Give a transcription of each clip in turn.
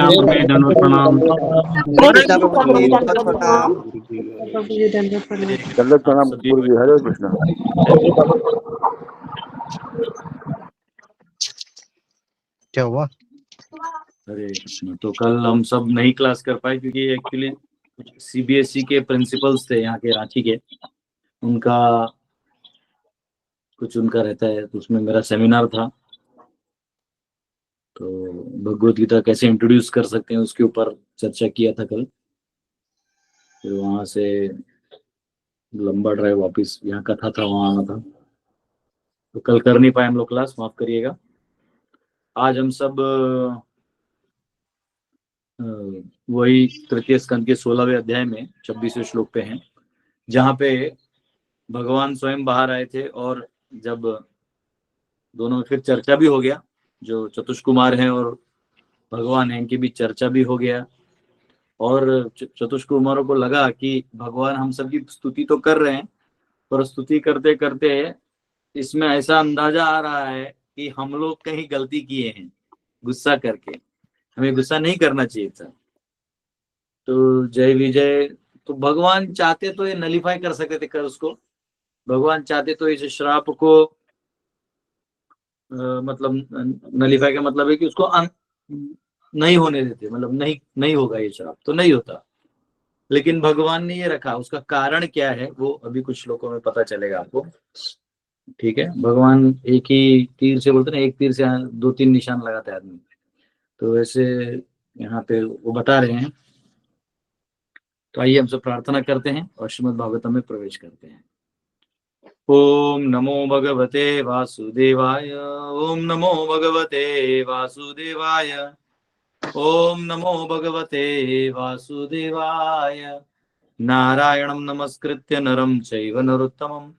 प्रभु जी दंडवत प्रणाम। दंडवत प्रणाम गुरु जी। हरे कृष्णा। क्या हुआ? हरे कृष्ण। तो कल हम सब नहीं क्लास कर पाए क्योंकि एक्चुअली सीबीएसई के प्रिंसिपल्स थे यहाँ के रांची के, उनका कुछ उनका रहता है, तो उसमें मेरा सेमिनार था। तो भगवत गीता कैसे इंट्रोड्यूस कर सकते हैं उसके ऊपर चर्चा किया था कल। फिर वहां से लंबा ड्राइव वापस, यहाँ कथा था वहां आना था, तो कल कर नहीं पाए हम लोग क्लास, माफ करिएगा। आज हम सब वही तृतीय स्कंद के 16वें अध्याय में 26वें श्लोक पे हैं, जहाँ पे भगवान स्वयं बाहर आए थे और जब दोनों में फिर चर्चा भी हो गया, जो चतुष कुमार हैं और भगवान हैं इनके बीच चर्चा भी हो गया। और चतुष कुमारों को लगा कि भगवान हम सबकी स्तुति तो कर रहे हैं, पर स्तुति करते करते इसमें ऐसा अंदाजा आ रहा है कि हम लोग कहीं गलती किए हैं, गुस्सा करके। हमें गुस्सा नहीं करना चाहिए था। तो जय विजय, तो भगवान चाहते तो ये नलीफाई कर सकते थे कर उसको, भगवान चाहते तो इस श्राप को मतलब नलीफाई का मतलब है कि उसको नहीं होने देते, मतलब नहीं होगा ये श्राप, तो नहीं होता। लेकिन भगवान ने ये रखा, उसका कारण क्या है वो अभी कुछ श्लोकों में पता चलेगा आपको। ठीक है, भगवान एक ही तीर से बोलते ना, एक तीर से 2-3 निशान लगाता है आदमी, तो वैसे यहाँ पे वो बता रहे हैं। तो आइए हम सब प्रार्थना करते हैं और श्रीमद् भागवतम में प्रवेश करते हैं। ओम नमो भगवते वासुदेवाय, ओम नमो भगवते वासुदेवाय, ओम नमो भगवते वासुदेवाय। नारायणं नमस्कृत्य नरं चैव नरोत्तमं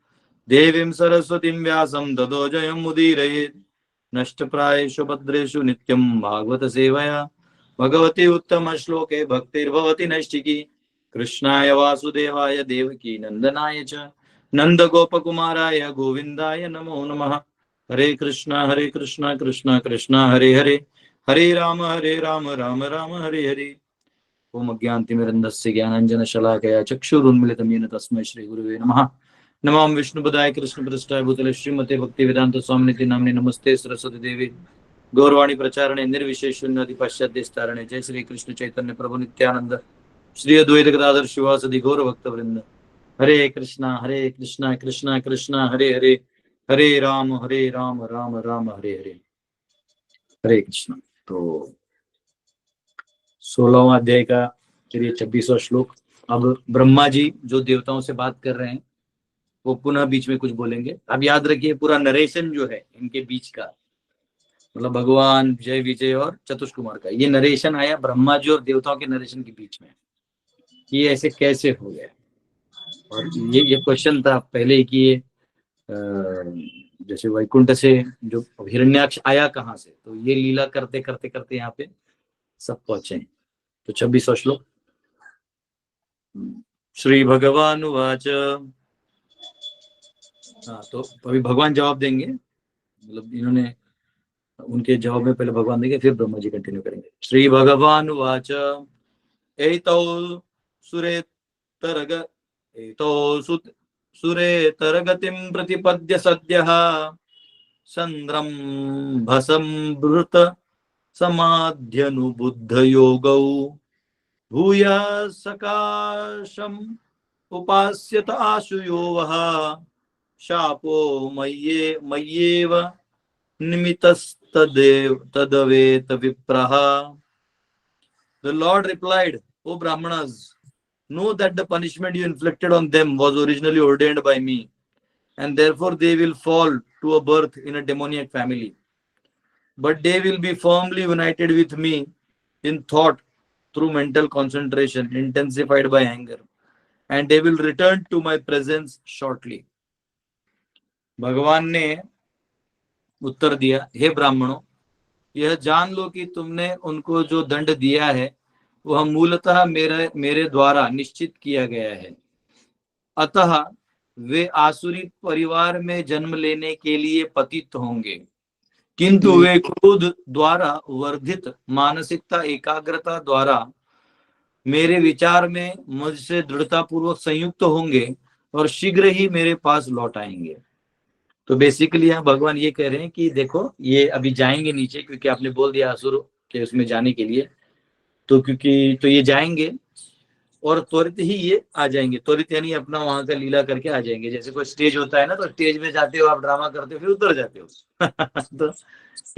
देवीं सरस्वतीं व्यासं ततो जयमुदीरयेत्। नष्टप्रायेषु भद्रेषु नित्यं भागवत सेवया भगवती उत्तम श्लोके भक्तिर्भवति नैष्टिकी। कृष्णाय वासुदेवाय देवकी नंदनाय च नंद गोपकुमाराय गोविंदाय नमो नमः। हरे कृष्णा कृष्णा कृष्णा हरे हरे, हरे राम राम राम हरे हरे। ओम अज्ञानतिमिरन्धस्य ज्ञानाञ्जनशलाकया चक्षुरुन्मिलितं येन तस्मै श्रीगुरुवे नमः। नमामि विष्णुपदाय कृष्णपृष्ठाय भूतले श्रीमते भक्तिवेदांत स्वामिनिति नाम्ने नमस्ते सरस्वती देवी गौरवाणी प्रचारणे निर्विशेष शून्यति पाश्चात्यस्तारणे। जय श्री कृष्ण चैतन्य प्रभु नित्यानंद श्री अद्वैत गदाधर शिवासदि गौर भक्त वृंद। हरे कृष्णा कृष्णा कृष्णा हरे हरे, हरे राम राम राम हरे हरे। हरे कृष्णा। तो 16वां अध्याय का चलिए 26वां श्लोक। अब ब्रह्मा जी जो देवताओं से बात कर रहे हैं वो पुनः बीच में कुछ बोलेंगे। अब याद रखिए पूरा नरेशन जो है इनके बीच का, मतलब भगवान जय विजय और चतुष कुमार का, ये नरेशन आया ब्रह्मा जी और देवताओं के नरेशन के बीच में। ये ऐसे कैसे हो गया? और ये क्वेश्चन था पहले कि ये जैसे वैकुंठ से जो हिरण्याक्ष आया कहाँ से, तो ये लीला करते करते करते यहाँ पे सब पहुंचे। तो 26वां श्लोक। श्री भगवान वाच। हाँ, तो अभी भगवान जवाब देंगे, मतलब इन्होंने उनके जवाब में पहले भगवान देंगे फिर ब्रह्मा जी कंटिन्यू करेंगे। श्री भगवान वाच। एतौ सुरेतरग एतौ सुरेतरगतिं प्रतिपद्य सद्यः चन्द्रं भसंभृत समाध्यनुबुद्ध योगौ भूया सकाशम् उपास्यत आशुयो वः शापो मय्येव निमितस्तदेव विप्रः। The Lord replied, O Brahmanas, know that the punishment you inflicted on them was originally ordained by me, and therefore they will fall to a birth in a demoniac family. But they will be firmly united with me in thought through mental concentration intensified by anger, and they will return to my presence shortly. भगवान ने उत्तर दिया, हे ब्राह्मणों, यह जान लो कि तुमने उनको जो दंड दिया है वह मूलतः मेरे द्वारा निश्चित किया गया है। अतः वे आसुरी परिवार में जन्म लेने के लिए पतित होंगे, किंतु वे क्रोध द्वारा वर्धित मानसिकता एकाग्रता द्वारा मेरे विचार में मुझसे दृढ़ता पूर्वक संयुक्त होंगे और शीघ्र ही मेरे पास लौट आएंगे। तो बेसिकली यहाँ भगवान ये कह रहे हैं कि देखो ये अभी जाएंगे नीचे, क्योंकि आपने बोल दिया असुर के उसमें जाने के लिए, तो क्योंकि तो ये जाएंगे और त्वरित ही ये आ जाएंगे। त्वरित यानी अपना वहां का लीला करके आ जाएंगे। जैसे कोई स्टेज होता है ना, तो स्टेज में जाते हो आप, ड्रामा करते हो, फिर उतर जाते हो तो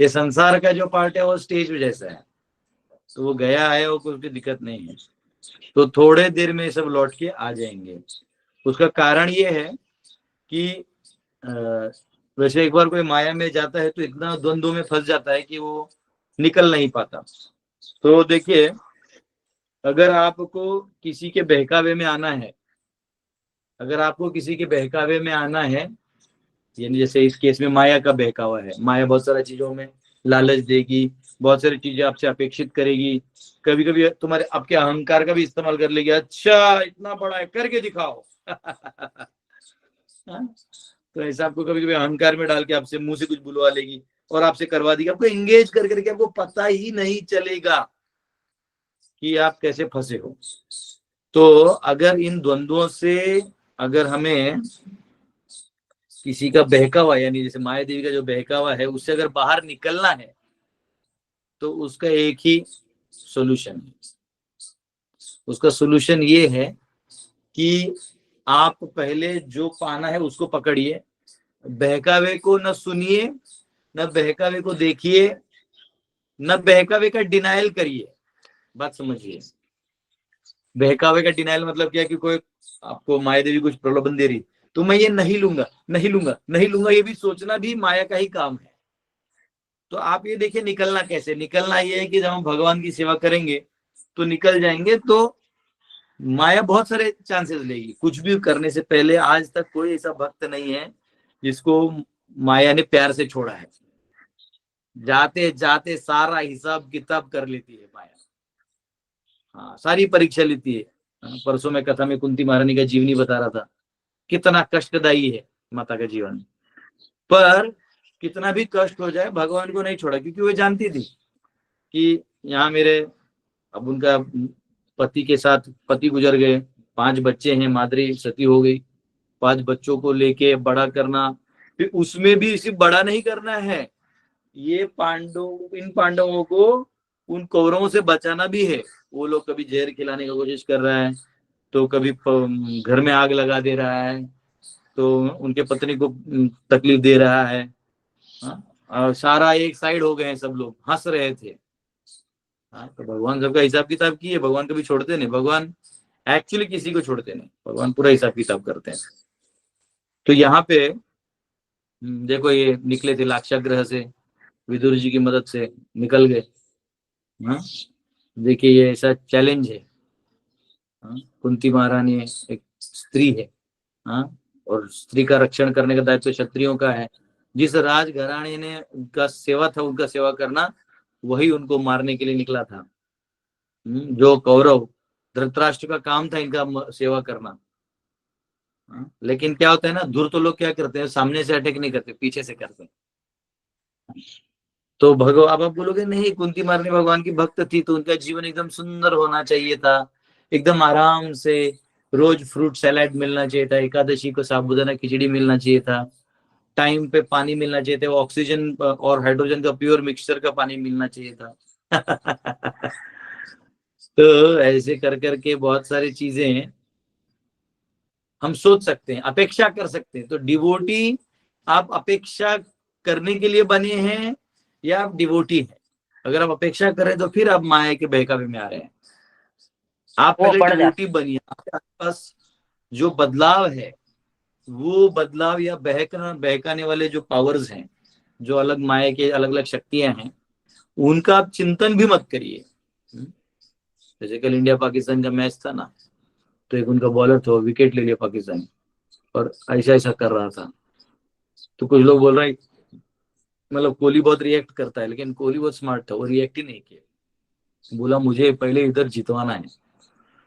ये संसार का जो पार्ट है वो स्टेज में जैसा है, तो वो गया है, वो कुछ भी दिक्कत नहीं है। तो थोड़े देर में सब लौट के आ जाएंगे। उसका कारण ये है कि वैसे एक बार कोई माया में जाता है तो इतना द्वंद्व में फंस जाता है कि वो निकल नहीं पाता। तो देखिए, अगर आपको किसी के बहकावे में आना है, अगर आपको किसी के बहकावे में आना है, यानी जैसे इस केस में माया का बहकावा है, माया बहुत सारी चीजों में लालच देगी, बहुत सारी चीजें आपसे अपेक्षित करेगी, कभी कभी तुम्हारे आपके अहंकार का भी इस्तेमाल कर लेगी। अच्छा इतना बड़ा है, करके दिखाओ तो ऐसा आपको कभी कभी अहंकार में डाल के आपसे मुंह से कुछ बुलवा लेगी और आपसे करवा देगी, आपको एंगेज कर करके आपको पता ही नहीं चलेगा कि आप कैसे फंसे हो। तो अगर इन द्वंद्वों से अगर हमें किसी का बहकावा, यानी जैसे माया देवी का जो बहकावा है, उससे अगर बाहर निकलना है तो उसका एक ही सॉल्यूशन है। उसका सॉल्यूशन ये है कि आप पहले जो पाना है उसको पकड़िए, बहकावे को न सुनिए, न बहकावे को देखिए, न बहकावे का डिनायल करिए। बात समझिए, बहकावे का डिनायल मतलब क्या, कि कोई आपको माया देवी कुछ प्रलोभन दे रही, तो मैं ये नहीं लूंगा, नहीं लूंगा, नहीं लूंगा, ये भी सोचना भी माया का ही काम है। तो आप ये देखिए निकलना कैसे, निकलना ये है कि जब हम भगवान की सेवा करेंगे तो निकल जाएंगे। तो माया बहुत सारे चांसेस लेगी। कुछ भी करने से पहले आज तक कोई ऐसा भक्त नहीं है जिसको माया ने प्यार से छोड़ा है। जाते जाते सारा हिसाब किताब कर लेती है माया। हाँ, सारी परीक्षा लेती है। परसों में कथा में कुंती महारानी का जीवनी बता रहा था, कितना कष्टदायी है माता का जीवन। पर कितना भी कष्ट हो जाए भगवान को नहीं छोड़ा, क्योंकि वो जानती थी कि यहाँ मेरे, अब उनका पति के साथ पति गुजर गए, 5 बच्चे हैं, माद्री सती हो गई, 5 बच्चों को लेके बड़ा करना, फिर उसमें भी सिर्फ बड़ा नहीं करना है, ये इन पांडवों को उन कौरवों से बचाना भी है। वो लोग कभी जहर खिलाने की कोशिश कर रहा है, तो कभी घर में आग लगा दे रहा है, तो उनके पत्नी को तकलीफ दे रहा है। और सारा एक साइड हो गए हैं, सब लोग हंस रहे थे। तो भगवान सबका हिसाब किताब किए, भगवान कभी छोड़ते नहीं, भगवान एक्चुअली किसी को छोड़ते नहीं, भगवान पूरा हिसाब किताब करते हैं। तो यहाँ पे देखो ये निकले थे लाक्षागृह से, विदुर जी की मदद से निकल गए। देखिए ये ऐसा चैलेंज है। कुंती महारानी एक स्त्री है, और स्त्री का रक्षण करने का दायित्व क्षत्रियों का है। जिस राजघराने ने उनका सेवा था, उनका सेवा करना, वही उनको मारने के लिए निकला था। जो कौरव धृतराष्ट्र का काम था इनका सेवा करना। लेकिन क्या होता है ना, धूर्त लोग क्या करते हैं, सामने से अटैक नहीं करते, पीछे से करते हैं। तो अब आप बोलोगे नहीं, कुंती महारानी भगवान की भक्त थी तो उनका जीवन एकदम सुंदर होना चाहिए था, एकदम आराम से रोज फ्रूट सैलेड मिलना चाहिए था, एकादशी को साबूदाना खिचड़ी मिलना चाहिए था, टाइम पे पानी मिलना चाहिए था, ऑक्सीजन और हाइड्रोजन का प्योर मिक्सचर का पानी मिलना चाहिए था तो ऐसे कर करके बहुत सारी चीजें हम सोच सकते हैं, अपेक्षा कर सकते हैं। तो डिवोटी, आप अपेक्षा करने के लिए बने हैं या आप डिवोटी हैं? अगर आप अपेक्षा करें तो फिर आप माया के बहकावे में आ रहे हैं। आप पहले डिवोटी बनिए। आपके आसपास जो बदलाव है, वो बदलाव या बहकाने वाले जो पावर्स हैं, जो अलग माया के अलग अलग शक्तियां हैं, उनका आप चिंतन भी मत करिए। जैसे कल इंडिया पाकिस्तान का मैच था ना, तो एक उनका बॉलर था, विकेट ले लिया पाकिस्तान, और ऐसा ऐसा कर रहा था। तो कुछ लोग बोल रहे हैं, मतलब कोहली बहुत रिएक्ट करता है, लेकिन कोहली बहुत स्मार्ट था, वो रिएक्ट ही नहीं किया। बोला मुझे पहले इधर जितवाना है,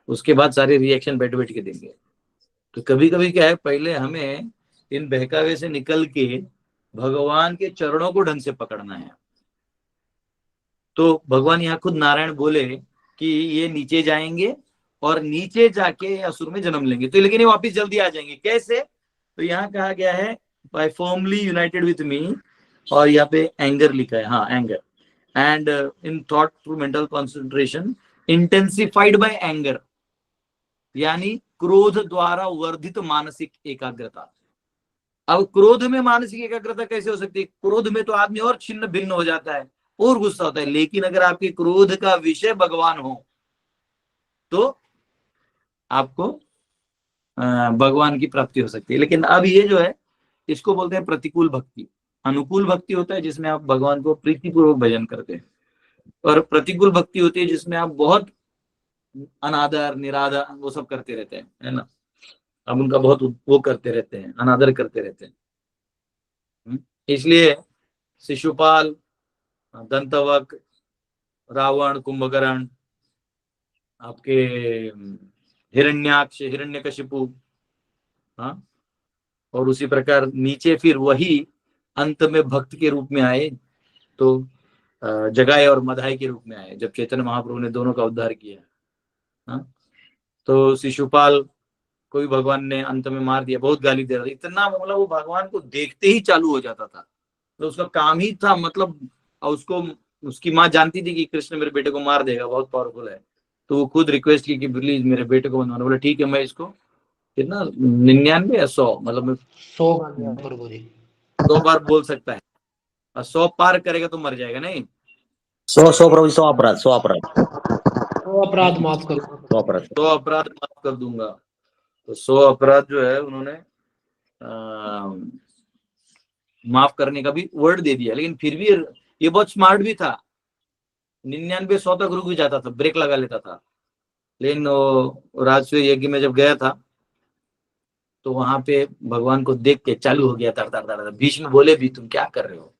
उसके बाद सारे रिएक्शन बैठ बैठ के देंगे। तो कभी कभी क्या है, पहले हमें इन बहकावे से निकल के भगवान के चरणों को ढंग से पकड़ना है। तो भगवान यहाँ खुद नारायण बोले कि ये नीचे जाएंगे और नीचे जाके असुर में जन्म लेंगे, तो लेकिन ये वापिस जल्दी आ जाएंगे। कैसे? तो यहाँ कहा गया है by firmly united with me, और यहाँ पे एंगर लिखा है, हाँ anger, and in thought through mental concentration intensified by anger, यानी क्रोध द्वारा वर्धित मानसिक एकाग्रता। अब क्रोध में मानसिक एकाग्रता कैसे हो सकती है? क्रोध में तो आदमी और छिन्न भिन्न हो जाता है और गुस्सा होता है, लेकिन अगर आपके क्रोध का विषय भगवान हो तो आपको भगवान की प्राप्ति हो सकती है। लेकिन अब ये जो है इसको बोलते हैं प्रतिकूल भक्ति। अनुकूल भक्ति होता है जिसमें आप भगवान को प्रीतिपूर्वक भजन करते हैं, और प्रतिकूल भक्ति होती है जिसमें आप बहुत अनादर निरादर वो सब करते रहते हैं, है ना। अब उनका बहुत वो करते रहते हैं, अनादर करते रहते हैं। इसलिए शिशुपाल, दंतवक, रावण, कुंभकर्ण, आपके हिरण्याक्ष, हिरण्यकशिपु, हाँ, और उसी प्रकार नीचे फिर वही अंत में भक्त के रूप में आए, तो जगाए और मधाई के रूप में आए जब चैतन्य महाप्रभु ने दोनों का उद्धार किया। हाँ, तो शिशुपाल को भी भगवान ने अंत में मार दिया, बहुत गाली दे रहा था, इतना मतलब वो भगवान को देखते ही चालू हो जाता था, तो उसका काम ही था मतलब, उसको उसकी माँ जानती थी कि कृष्ण मेरे बेटे को मार देगा, बहुत पावरफुल है, तो वो खुद रिक्वेस्ट की कि प्लीज मेरे बेटे को बनवाना। बोले ठीक है, मैं इसको कितना 99 या 100 मतलब 100 बार बोल सकता है, और 100 पार करेगा तो मर जाएगा। नहीं, 100 प्रभु, 100 अपराध, 100 अपराध माफ करो, 100 अपराध, 100 अपराध माफ कर दूंगा। तो 100 अपराध जो है उन्होंने माफ करने का भी वर्ड दे दिया, लेकिन फिर भी ये बहुत स्मार्ट भी था। 99 100 तक रुक भी जाता था, ब्रेक लगा लेता था, लेकिन राजसूय यज्ञ में जब गया था तो वहां पे भगवान को देख के चालू हो गया तड़। भीष्म बोले भी तुम क्या कर रहे हो,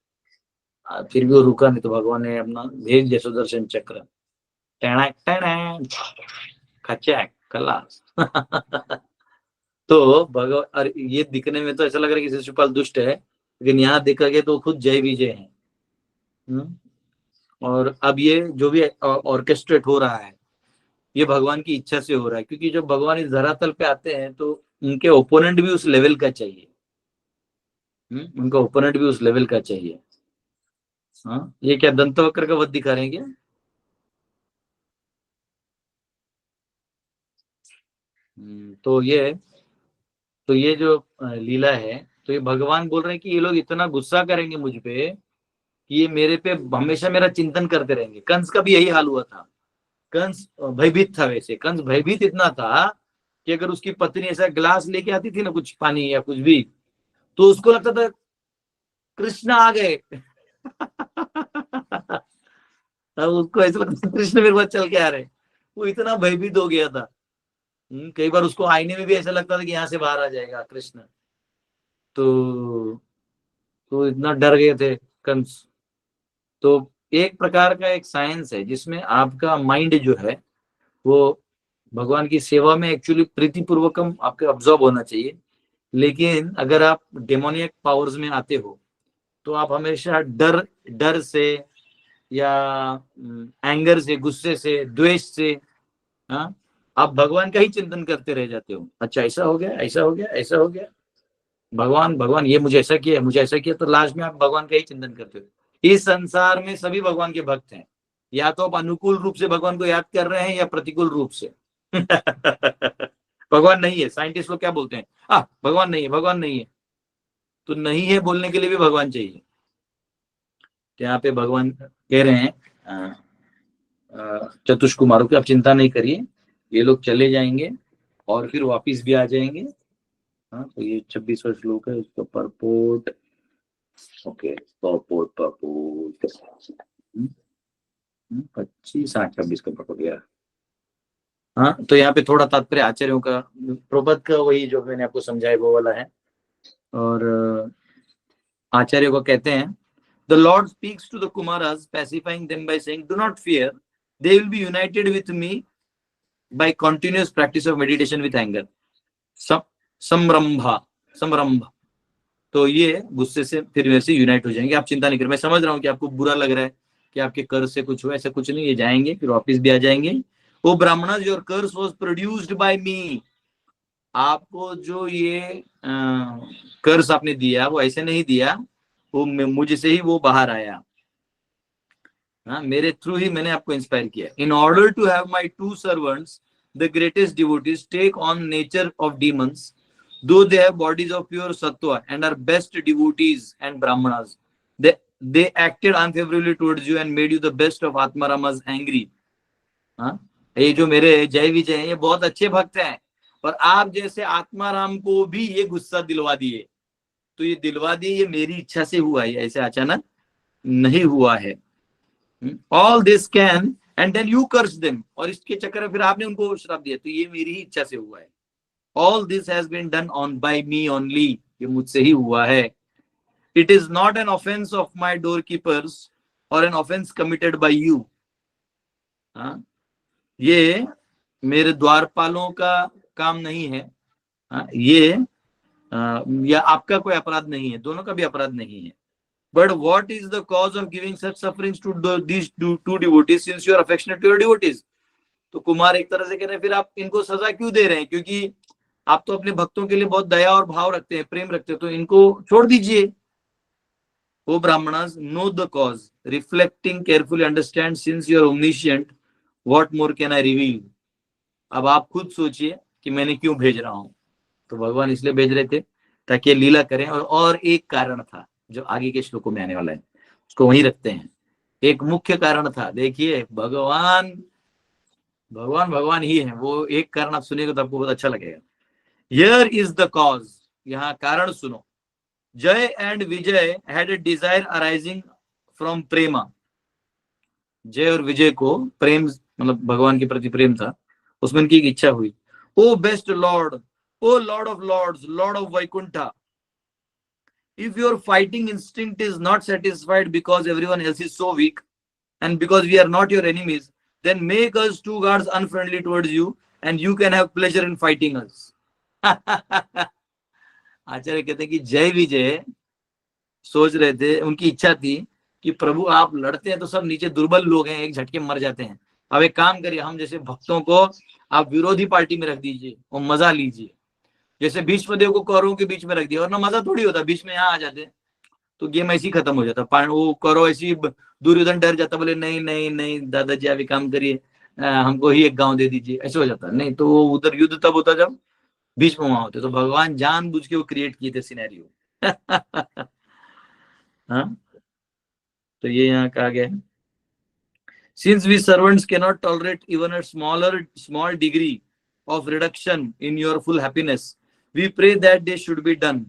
फिर भी वो रुका नहीं, तो भगवान ने अपना भेज दिया सुदर्शन चक्र, खचाक खलास। तो भगवान, ये दिखने में तो ऐसा लग रहा है कि शिशुपाल दुष्ट है, लेकिन यहाँ देखा गया तो खुद जय विजय है। और अब ये जो भी ऑर्केस्ट्रेट हो रहा है ये भगवान की इच्छा से हो रहा है, क्योंकि जब भगवान इस धरातल पे आते हैं तो उनके ओपोनेंट भी उस लेवल का चाहिए। उनका ओपोनेंट भी उस लेवल का चाहिए। हाँ, ये क्या दंतवक्र का वध दिखा रहे हैं क्या? तो ये जो लीला है, तो ये भगवान बोल रहे हैं कि ये लोग इतना गुस्सा करेंगे मुझ पे कि ये मेरे पे हमेशा मेरा चिंतन करते रहेंगे। कंस का भी यही हाल हुआ था। कंस भयभीत था, वैसे कंस भयभीत इतना था कि अगर उसकी पत्नी ऐसा ग्लास लेके आती थी ना, कुछ पानी या कुछ भी, तो उसको लगता था कृष्ण आ गए। उसको ऐसा लगता था कृष्ण मेरे पास चल के आ रहे। वो इतना भयभीत हो गया था। कई बार उसको आईने में भी ऐसा लगता था कि यहाँ से बाहर आ जाएगा कृष्ण। तो इतना डर गए थे कंस। तो एक प्रकार का एक साइंस है जिसमें आपका माइंड जो है वो भगवान की सेवा में एक्चुअली प्रीतिपूर्वकम आपके ऑब्जॉर्व होना चाहिए। लेकिन अगर आप डेमोनियक पावर्स में आते हो तो आप हमेशा डर से या एंगर से, गुस्से से, द्वेष से, हाँ, आप भगवान का ही चिंतन करते रह जाते हो। अच्छा ऐसा हो गया, ऐसा हो गया, ऐसा हो गया, भगवान ये मुझे ऐसा किया, मुझे ऐसा किया, तो लास्ट में आप भगवान का ही चिंतन करते हो। इस संसार में सभी भगवान के भक्त हैं, या तो आप अनुकूल रूप से भगवान को याद कर रहे हैं या प्रतिकूल रूप से। भगवान नहीं है, साइंटिस्ट लोग क्या बोलते हैं, भगवान नहीं है, भगवान नहीं है। तो नहीं है बोलने के लिए भी भगवान चाहिए। तो यहाँ पे भगवान कह रहे हैं चतुष कुमारों की, आप चिंता नहीं करिए, ये लोग चले जाएंगे और फिर वापिस भी आ जाएंगे। हाँ, तो ये 26वां श्लोक है, उसका परपोर्ट। ओके, परपोर्ट 25 8 26 का पकड़ गया। हाँ, तो यहाँ पे थोड़ा तात्पर्य आचार्यों का, प्रपद का वही जो मैंने आपको समझाया वो वाला है। और आचार्यों को कहते हैं The Lord speaks to the Kumaras, pacifying them by saying, "Do not fear; they will be united with me by continuous practice of meditation with anger." Samrambha. तो ये गुस्से से फिर मेरे से यूनाइट हो जाएंगे। आप चिंता नहीं करें, मैं समझ रहा हूँ कि आपको बुरा लग रहा है कि आपके कर्ज से कुछ हुआ, ऐसा कुछ नहीं, ये जाएंगे फिर वापिस भी आ जाएंगे। O Brahmanas, your curse was produced by me. आपको जो ये कर्ज आपने दिया वो ऐसे नहीं दिया, वो मुझसे ही वो बाहर आया। हाँ, मेरे थ्रू ही मैंने आपको इंस्पायर किया। In order to have my two servants the greatest devotees take on nature of demons, though they have bodies of pure sattva and are best devotees and brahmanas, they acted unfavorably towards you and made you the best of Atmaramas angry. हाँ, ये जो मेरे जय विजय हैं ये बहुत अच्छे भक्त हैं, और आप जैसे आत्माराम को भी ये गुस्सा दिलवा दिए। तो ये दिलवा दिए, ये मेरी इच्छा से हुआ है, ऐसे अचानक नहीं हुआ है। All this can and then you curse them, और इसके चक्कर में फिर आपने उनको श्राप दिया, तो ये मेरी ही इच्छा से हुआ है। All this has been done on by me only, ये मुझसे ही हुआ है। It is not an offense of my doorkeepers or an offense committed by you. हाँ, ये मेरे द्वारपालों का काम नहीं है। हाँ, ये या आपका कोई अपराध नहीं है, दोनों का भी अपराध नहीं है। But what is the cause of giving such sufferings to these two devotees since you are affectionate to your devotees? तो कुमार एक तरह से कह रहे हैं फिर आप इनको सजा क्यों दे रहे हैं, क्योंकि आप तो अपने भक्तों के लिए बहुत दया और भाव रखते हैं, प्रेम रखते हैं, तो इनको छोड़ दीजिए। O Brahmanas, know the cause, reflecting carefully understand since you are omniscient, what more can I reveal. अब आप खुद सोचिए कि मैंने क्यों भेज रहा हूं। तो भगवान इसलिए भेज रहे थे ताकि ये लीला करें, और एक कारण था जो आगे के श्लोकों में आने वाला है, उसको वहीं रखते हैं। एक मुख्य कारण था, देखिए भगवान भगवान भगवान ही है, वो एक कारण आप सुनिएगा तो आपको बहुत अच्छा लगेगा। Here is the cause, यहाँ कारण सुनो। जय and Vijay had a desire arising from प्रेमा। जय और विजय को प्रेम, मतलब भगवान के प्रति प्रेम था, उसमें उनकी एक इच्छा हुई। O best lord, O lord of lords, lord of Vaikuntha, if your fighting instinct is not satisfied because everyone else is so weak and because we are not your enemies, then make us two gods unfriendly towards you and you can have pleasure in fighting us. आचार्य कहते हैं कि जय विजय सोच रहे थे, उनकी इच्छा थी कि प्रभु आप लड़ते हैं तो सब नीचे दुर्बल लोग हैं, एक झटके मर जाते हैं। अब एक काम करिए, हम जैसे भक्तों को आप विरोधी पार्टी में रख दीजिए और मजा लीजिए। जैसे भीष्मदेव को कौरवों के बीच में रख दिया, और ना मजा थोड़ी होता, बीच में यहाँ आ जाते तो गेम ऐसी खत्म हो जाता। वो कौरव ऐसी, दुर्योधन डर जाता, बोले नहीं नहीं नहीं दादाजी आप काम करिए, हमको ही एक गांव दे दीजिए, ऐसे हो जाता। नहीं तो वो उधर युद्ध तब होता जब बीच में वहां होते। तो भगवान जानबूझ के वो क्रिएट किए थे सिनेरियो। हाँ, तो ये यहाँ कहा गया है, since we servants cannot tolerate even a small degree of reduction in your full happiness, we pray that they should be done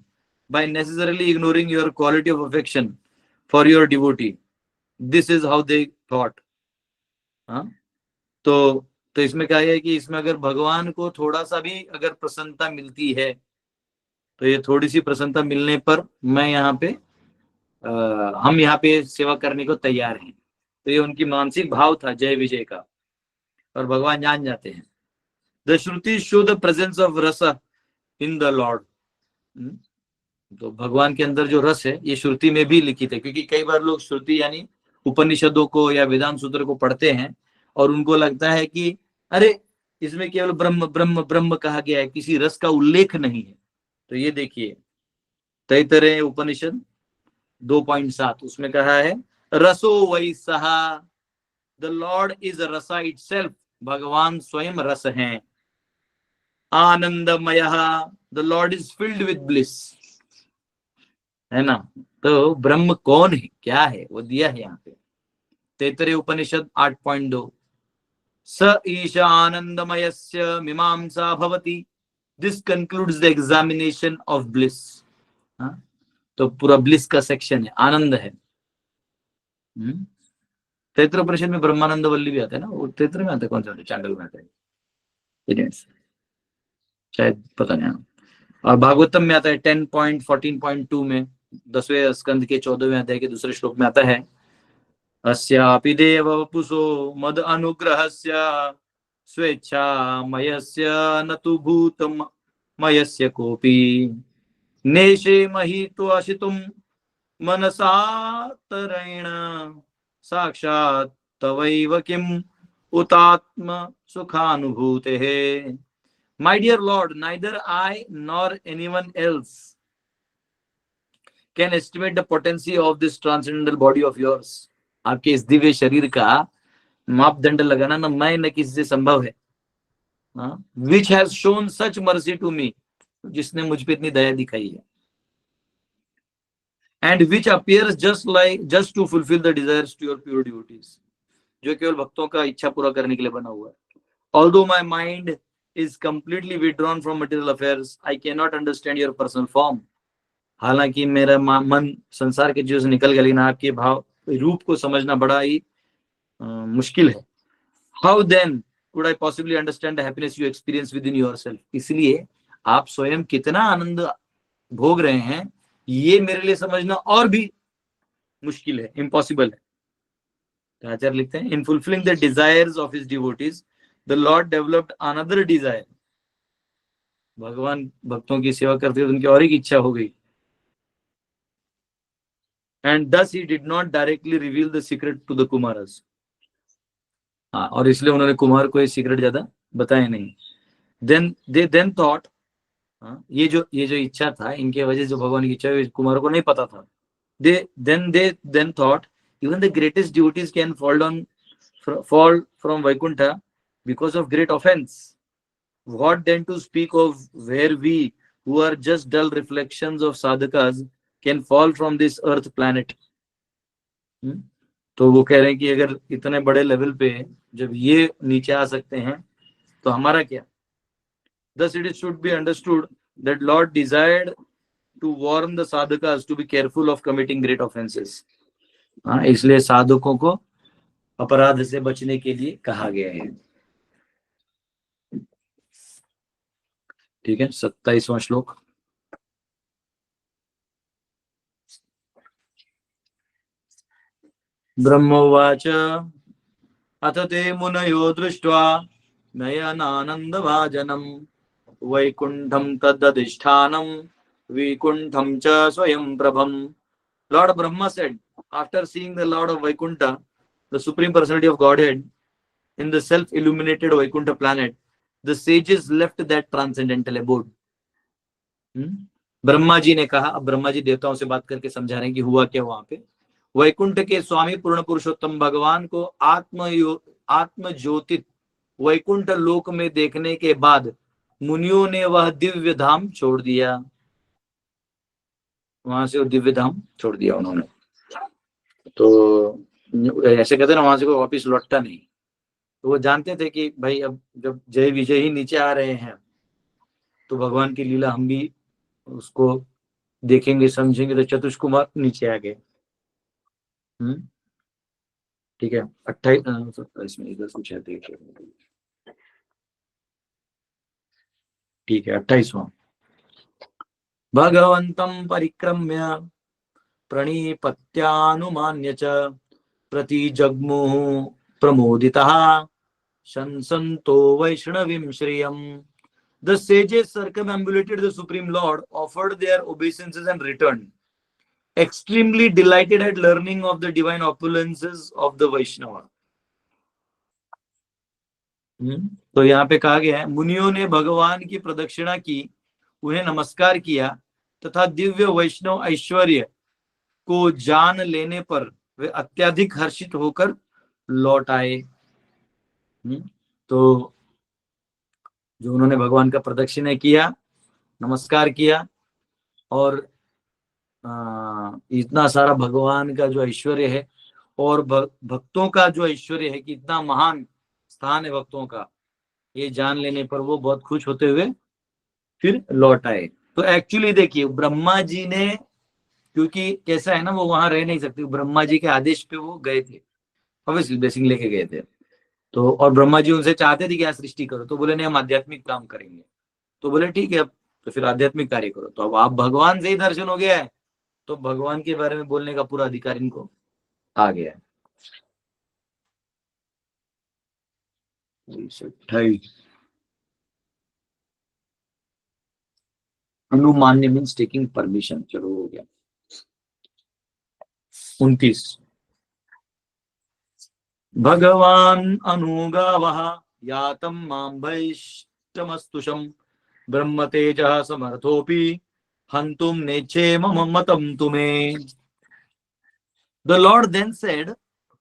by necessarily ignoring your quality of affection for your devotee. This is how they thought. हाँ, तो इसमें क्या है कि इसमें अगर भगवान को थोड़ा सा भी अगर प्रसन्नता मिलती है, तो ये थोड़ी सी प्रसन्नता मिलने पर मैं यहाँ पे हम यहाँ पे सेवा करने को तैयार हैं। तो ये उनकी मानसिक भाव था जय विजय का, और भगवान जान जाते हैं। The Shruti show the presence of रस इन द लॉर्ड। तो भगवान के अंदर जो रस है ये श्रुति में भी लिखित है, क्योंकि कई बार लोग श्रुति यानी उपनिषदों को या वेदांत सूत्र को पढ़ते हैं और उनको लगता है कि अरे इसमें केवल ब्रह्म ब्रह्म ब्रह्म कहा गया है, किसी रस का उल्लेख नहीं है। तो ये देखिए तैतरेय उपनिषद 2.7 उसमें कहा है रसो वैसहा, द लॉर्ड इज रसा इटसेल्फ, भगवान स्वयं रस हैं। आनंदमय, the Lord is filled with bliss, है ना। तो ब्रह्म कौन है, क्या है, वो दिया है यहाँ पे। तैतरेय उपनिषद 8.2 स ईशा आनंदमयस्य मीमांसा भवति, this concludes the examination of bliss. तो पूरा ब्लिस का सेक्शन है, आनंद है। तैतृ उपनिषद में ब्रह्मानंद वल्ली भी आता है ना, वो तैतृ में आता है, कौन सा चांडल में आता है शायद, पता नहीं। और भागवतम में आता है 10.14.2 में, 10वें स्कंद के 14वें अध्याय के दूसरे श्लोक में आता है अस्यापि देव वपुषो मद अनुग्रहस्य स्वेच्छा मयस्य न तु भूत मयस्य कोपि। नेशे महित्व अशितुम मनसातरेण साक्षात् तवैव किम उतात्म सुखानुभूतेः. My dear Lord, neither I nor anyone else can estimate the potency of this transcendental body of yours. आपके इस दिव्य शरीर का मापदंड लगाना न मैं न किसी से संभव है. Which has shown such mercy to me, जिसने मुझ पे इतनी दया दिखाई है. And which appears just to fulfill the desires to your pure devotees, जो केवल भक्तों का इच्छा पूरा करने के लिए बना हुआ है. Although my mind is completely withdrawn from material affairs, I cannot understand your personal form. हालांकि मेरा मन संसार के चीजों से निकल गया, लेकिन आपके भाव रूप को समझना बड़ा ही मुश्किल है. How then could I possibly understand the happiness you experience within yourself? इसलिए आप स्वयं कितना आनंद भोग रहे हैं ये मेरे लिए समझना और भी मुश्किल है, इम्पॉसिबल है. तो आचार्य लिखते हैं, in fulfilling the desires of his devotees the lord developed another desire. भगवान भक्तों की सेवा करते हुए उनकी और एक इच्छा हो गई. And thus he did not directly reveal the secret to the Kumaras. हाँ, और इसलिए उन्होंने कुमार को ये सीक्रेट ज्यादा बताया नहीं. then thought, ये जो इच्छा था, इनके वजह से जो भगवान की इच्छा है कुमार को नहीं पता था. Then thought, even the greatest devotees can fall from Vaikuntha because of great offense. What then to speak of where we, who are just dull reflections of sadhakas, can fall from this earth planet. तो वो कह रहे हैं कि अगर इतने बड़े level पे जब ये नीचे आ सकते हैं तो हमारा क्या. Thus it should be understood that Lord desired to warn the sadhakas to be careful of committing great offenses. इसलिए साधकों को अपराध से बचने के लिए कहा गया है. ठीक है, 27वां श्लोक. ब्रह्मोवाच अथ ते मुनयो दृष्ट्वा नयनानन्दभाजनम् वैकुण्ठं तदधिष्ठानं विकुण्ठं च स्वयं प्रभम्. Lord Brahma said, after seeing the Lord of Vaikuntha, the Supreme Personality of Godhead, in the self-illuminated Vaikuntha planet, the sages left that transcendental abode. Brahma ji ने कहा, अब ब्रह्मा जी देवताओं से बात करके समझा रहे हैं कि हुआ क्या वहां पे. वैकुंठ के स्वामी पूर्ण पुरुषोत्तम भगवान को आत्म ज्योतित वैकुंठ लोक में देखने के बाद मुनियों ने वह दिव्य धाम छोड़ दिया. वहां से वो दिव्य धाम छोड़ दिया उन्होंने. तो ऐसे कहते ना, वहां से कोई वापिस लौटता नहीं. तो वो जानते थे कि भाई अब जब जय विजय ही नीचे आ रहे हैं तो भगवान की लीला हम भी उसको देखेंगे समझेंगे. तो चतुष्कुमार नीचे आ गए. ठीक है, 28 में इधर कुछ है, देखिए. ठीक है, 28वां. भगवंतं परिक्रम्य प्रणिपत्यानुमान्य च प्रतिजग्मुः प्रमोदितः शंसन्तो वैष्णवीं श्रियम्. The sages circumambulated the Supreme Lord, offered their obeisances and returned, extremely delighted at learning of the divine opulences of the Vaishnava. तो यहाँ पे कहा गया है, मुनियों ने भगवान की प्रदक्षिणा की, उन्हें नमस्कार किया तथा दिव्य वैष्णव ऐश्वर्य को जान लेने पर वे अत्यधिक हर्षित होकर लौट आए. तो जो उन्होंने भगवान का प्रदक्षिणा किया, नमस्कार किया, और इतना सारा भगवान का जो ऐश्वर्य है और भक्तों का जो ऐश्वर्य है कि इतना महान स्थान है भक्तों का, ये जान लेने पर वो बहुत खुश होते हुए फिर लौट आए. तो एक्चुअली देखिए, ब्रह्मा जी ने, क्योंकि कैसा है ना, वो वहां रह नहीं सकते, ब्रह्मा जी के आदेश पे वो गए थे, ऑब्वियसली ब्लेसिंग लेके गए थे. तो और ब्रह्मा जी उनसे चाहते थे कि आप सृष्टि करो, तो बोले नहीं, हम आध्यात्मिक काम करेंगे. तो बोले ठीक है, अब तो फिर आध्यात्मिक कार्य करो. तो अब आप भगवान से ही दर्शन हो गया है तो भगवान के बारे में बोलने का पूरा अधिकार इनको आ गया है. 28. अनुमान्य मीन्स टेकिंग परमिशन। चलो हो गया। 29 भगवान अनुगावः यातम मां भैष्टमस्तुषम ब्रह्म तेजः समर्थोपि हंतुम नेच्छे मम मतम तुम्हें। The Lord then said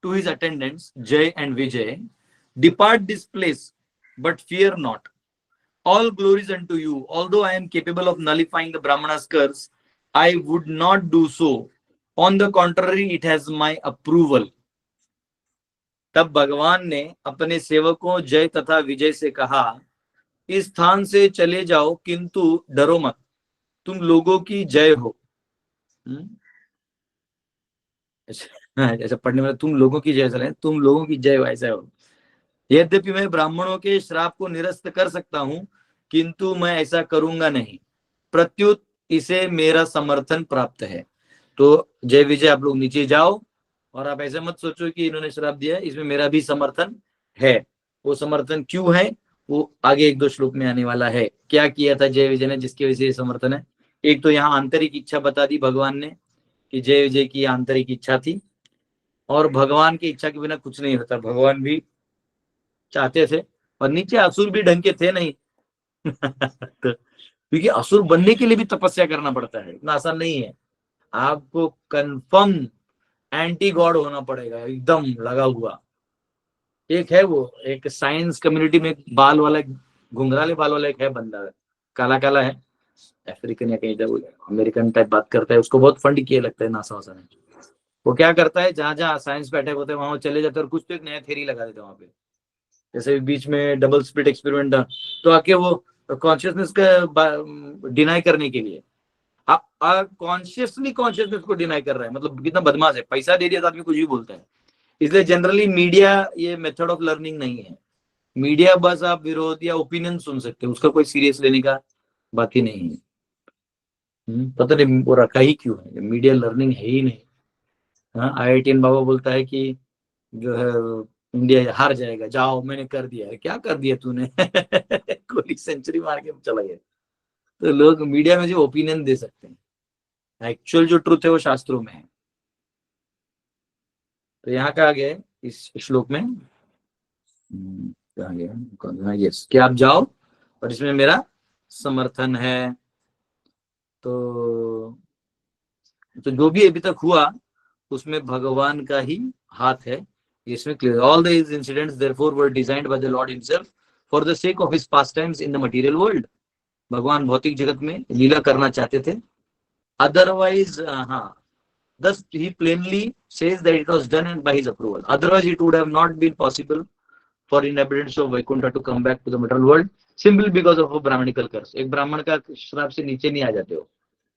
to his attendants, Jay and Vijay, depart this place, but fear not. All glory is unto you. Although I am capable of nullifying the Brahmana's curse, I would not do so. On the contrary, it has my approval. तब भगवान ने अपने सेवकों जय तथा विजय से कहा, इस स्थान से चले जाओ, किंतु डरो मत, तुम लोगों की जय हो। ऐसा पढ़ने में तुम लोगों की जय चले, तुम लोगों की जय ऐसा हो। यद्यपि मैं ब्राह्मणों के श्राप को निरस्त कर सकता हूं, किंतु मैं ऐसा करूंगा नहीं। प्रत्युत इसे मेरा समर्थन प्राप्त है। तो जय विजय, आप लोग नीचे जाओ, और आप ऐसे मत सोचो कि इन्होंने श्राप दिया, इसमें मेरा भी समर्थन है। वो समर्थन क्यों है वो आगे 1-2 श्लोक में आने वाला है। क्या किया था जय विजय ने जिसकी वजह से समर्थन है। एक तो यहाँ आंतरिक इच्छा बता दी भगवान ने कि जय विजय की आंतरिक इच्छा थी, और भगवान की इच्छा के बिना कुछ नहीं होता। भगवान भी चाहते थे, और नीचे असुर भी ढंग के थे नहीं। तो क्योंकि असुर बनने के लिए भी तपस्या करना पड़ता है, इतना आसान नहीं है। आपको कंफर्म एंटी गॉड होना पड़ेगा, एकदम लगा हुआ। एक है वो, एक साइंस कम्युनिटी में बाल वाला, घुंघराले बाल वाला एक है बंदा, काला काला है, अफ्रीकन या कहीं अमेरिकन टाइप बात करता है। उसको बहुत फंड किए लगता है नासा वासा ने। वो क्या करता है, जहां जहां साइंस पे अटैक होते हैं वहां चले जाते हैं और कुछ तो एक नया थ्योरी लगा देते हैं वहां पे। जैसे बीच में डबल स्प्लिट एक्सपेरिमेंट था, तो आके वो कॉन्शियसनेस का डिनाई करने के लिए कॉन्शियसली कॉन्शियसनेस को डिनाई कर रहा है। मतलब कितना बदमाश है, पैसा दे दिया तो आदमी कुछ भी बोलता है। इसलिए जनरली मीडिया ये मेथड ऑफ लर्निंग नहीं है। मीडिया बस आप विरोध या ओपिनियन सुन सकते हैं, उसका कोई सीरियस लेने का बात ही नहीं है। पता नहीं वो रखा ही क्यों है, मीडिया लर्निंग है ही नहीं। हाँ, IITN बाबा बोलता है कि जो है इंडिया हार जाएगा, जाओ मैंने कर दिया है। क्या कर दिया तूने? कोहली सेंचुरी मार के चला गया। तो लोग मीडिया में जो ओपिनियन दे सकते हैं, एक्चुअल जो ट्रुथ है वो शास्त्रों में है। तो यहाँ कहा गया है इस श्लोक में, कहा गया यस कि आप जाओ और इसमें मेरा समर्थन है। तो जो भी अभी तक हुआ उसमें भगवान का ही हाथ है, इसमें clear. All these incidents therefore were designed by the Lord himself for the sake of his past times in the material world. भगवान भौतिक जगत में लीला करना चाहते थे। Otherwise thus he plainly says that it was done by his approval. Otherwise it would have not been possible for inhabitants of Vaikuntha to come back to the material world simply because of a brahmanical curse. एक ब्राह्मण का श्राप से नीचे नहीं आ जाते हो,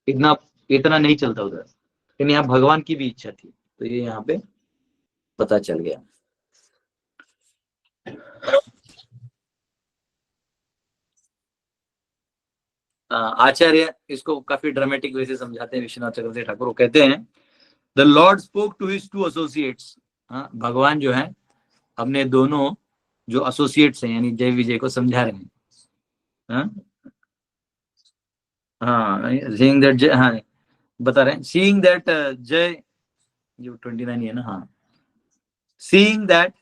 इतना नहीं चलता उधर। लेकिन यहाँ भगवान की भी इच्छा थी, तो ये यहाँ पे पता चल गया। आचार्य इसको काफी ड्रामेटिक वे से समझाते हैं। विश्वनाथ चक्रवर्ती ठाकुर वो कहते हैं, the lord spoke to his 2 associates. भगवान जो है अपने दोनों जो एसोसिएट्स हैं यानी जय विजय को समझा रहे हैं। सीइंग दैट जय, बता रहे हैं, सीइंग दैट जय जो 29 है ना, seeing that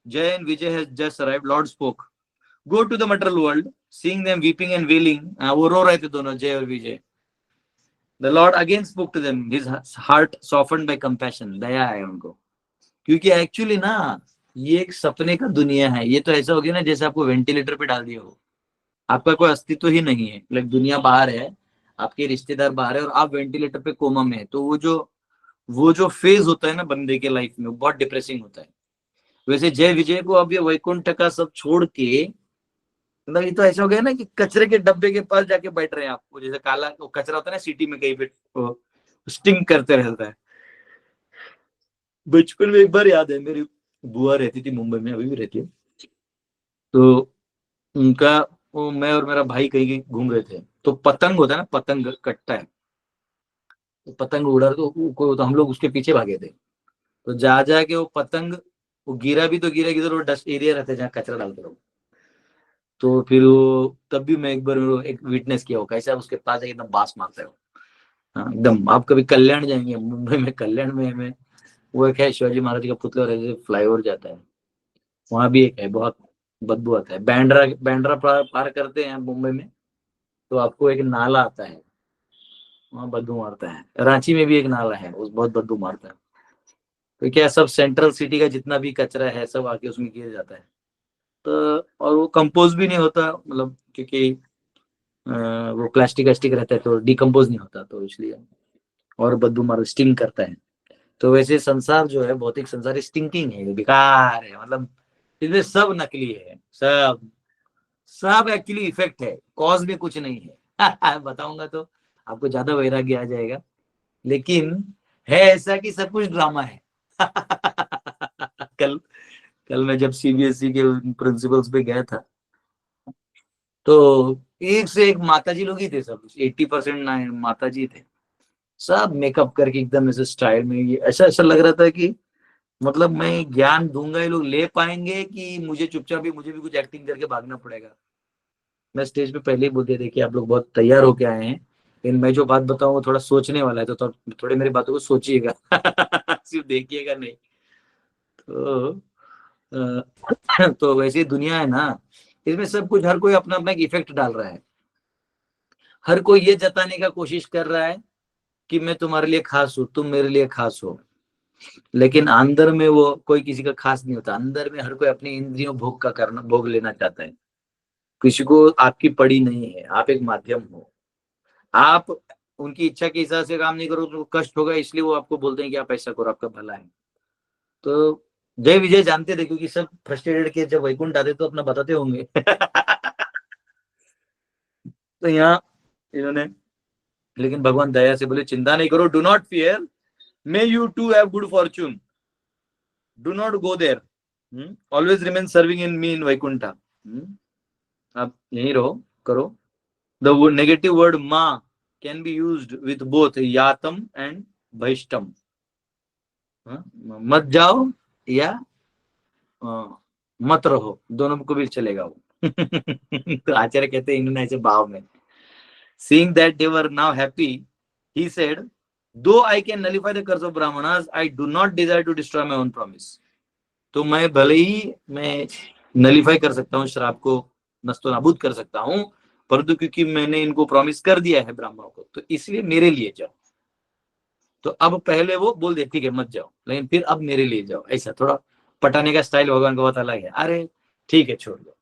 Jaya and Vijaya has just arrived, lord spoke, go to the material world, seeing them weeping and wailing. वो रो रहे थे दोनों, जय और विजय। The Lord again spoke to them. His heart softened by compassion. दया है उनको, क्योंकि एक्चुअली ना ये एक सपने का दुनिया है। ये तो ऐसा हो गया ना जैसे आपको वेंटिलेटर पे डाल दिया हो, आपका कोई अस्तित्व ही नहीं है। लाइक दुनिया बाहर है, आपके रिश्तेदार बाहर है और आप वेंटिलेटर पे कोमा में है। तो वो जो फेज होता है ना बंदे के लाइफ में, वो बहुत डिप्रेसिंग होता है। वैसे जय विजय को अब ये वैकुंठ का सब छोड़ के, मतलब ये तो ऐसा हो गया ना कि कचरे के डब्बे के पास जाके बैठ रहे हैं आपको। जैसे काला वो कचरा होता है ना सिटी में कहीं पे, स्टिंग करते रहता है। बचपन में एक बार याद है, मेरी बुआ रहती थी मुंबई में, अभी भी रहती है। तो उनका मैं और मेरा भाई कहीं घूम रहे थे, तो पतंग होता है ना, पतंग कटता है, तो पतंग उड़ा, तो हम लोग उसके पीछे भागे थे। तो जा के वो पतंग वो गिरा भी तो गिरा किधर, वो डस्ट एरिया रहता है जहाँ कचरा डालते रहो। तो फिर वो तब भी मैं एक बार एक विटनेस किया हो कैसा उसके पास एकदम बास मारता है वो। हाँ, एकदम। आप कभी कल्याण जाएंगे, मुंबई में कल्याण में वो एक है शिवाजी महाराज का पुतला और ऐसे फ्लाईओवर जाता है, वहां भी एक है, बहुत बदबू आता है। बैंड्रा बैंड्रा पार करते हैं मुंबई में तो आपको एक नाला आता है, वहां बदबू मारता है। रांची में भी एक नाला है, उस बहुत बदबू मारता है। तो क्या सब सेंट्रल सिटी का जितना भी कचरा है सब आके उसमें गिर जाता है। तो और वो कंपोज भी नहीं होता, मतलब क्योंकि वो प्लास्टिक वास्टिक रहता है तो डिकम्पोज नहीं होता, तो इसलिए और बदबू मार स्टिंग करता है। तो वैसे संसार जो है, भौतिक संसार स्टिंकिंग है, बेकार है, मतलब इसमें सब नकली है, सब सब एक्चुअली इफेक्ट है, कॉज में कुछ नहीं है। बताऊंगा तो आपको ज्यादा वैराग्य आ जाएगा, लेकिन है ऐसा कि सब कुछ ड्रामा है। कल कल मैं जब सीबीएसई के प्रिंसिपल्स पे गया था तो एक से एक माताजी लोग ही थे, सब 80% माताजी थे, सब मेकअप करके एकदम ऐसे स्टाइल में। ये ऐसा ऐसा लग रहा था कि मतलब मैं ज्ञान दूंगा ये लोग ले पाएंगे कि मुझे चुपचाप ही मुझे भी कुछ एक्टिंग करके भागना पड़ेगा। मैं स्टेज पे पहले ही बोल दिया, देखिए आप लोग बहुत तैयार होके आए हैं, लेकिन मैं जो बात बताऊं वो थोड़ा सोचने वाला है, तो थोड़े मेरी बातों को सोचिएगा। सिर्फ देखिएगा नहीं। तो तो वैसी दुनिया है ना, इसमें सब कुछ हर कोई अपना अपना एक इफेक्ट डाल रहा है। हर कोई ये जताने का कोशिश कर रहा है कि मैं तुम्हारे लिए खास हूं, तुम मेरे लिए खास हो, लेकिन अंदर में वो कोई किसी का खास नहीं होता। अंदर में हर कोई अपनी इंद्रियों भोग का करना, भोग लेना चाहता है। किसी को आपकी पड़ी नहीं है, आप एक माध्यम हो। आप उनकी इच्छा के हिसाब से काम नहीं करो तो कष्ट होगा, इसलिए वो आपको बोलते हैं कि आप ऐसा करो, आपका भला है। तो जय विजय जानते थे, क्योंकि सब फ्रस्ट्रेटेड के जब वैकुंठ आते तो अपना बताते होंगे। तो यहाँ इन्होंने, लेकिन भगवान दया से बोले चिंता नहीं करो, do not fear, may you too have good fortune, do not go there, always remain serving in me in Vaikuntha. आप यहीं रहो, करो। The negative word ma can be used with both yatam and bahishtam. मत जाओ या मत रहो, दोनों को भी चलेगा वो। तो आचार्य कहते हैं इन्होंने ऐसे भाव में, seeing that they were now happy, he said, though I can nullify the curse of brahmanas, I do not desire to destroy my own promise. तो मैं भले ही मैं नलीफाई कर सकता हूँ, श्राप को नस्तो नाबूद कर सकता हूँ, परंतु क्योंकि मैंने इनको प्रॉमिस कर दिया है ब्राह्मणों को, तो इसलिए मेरे लिए जाओ। तो अब पहले वो बोल दे ठीक है मत जाओ, लेकिन फिर अब मेरे लिए जाओ। ऐसा थोड़ा पटाने का स्टाइल भगवान का बहुत अलग है। अरे ठीक है छोड़ दो,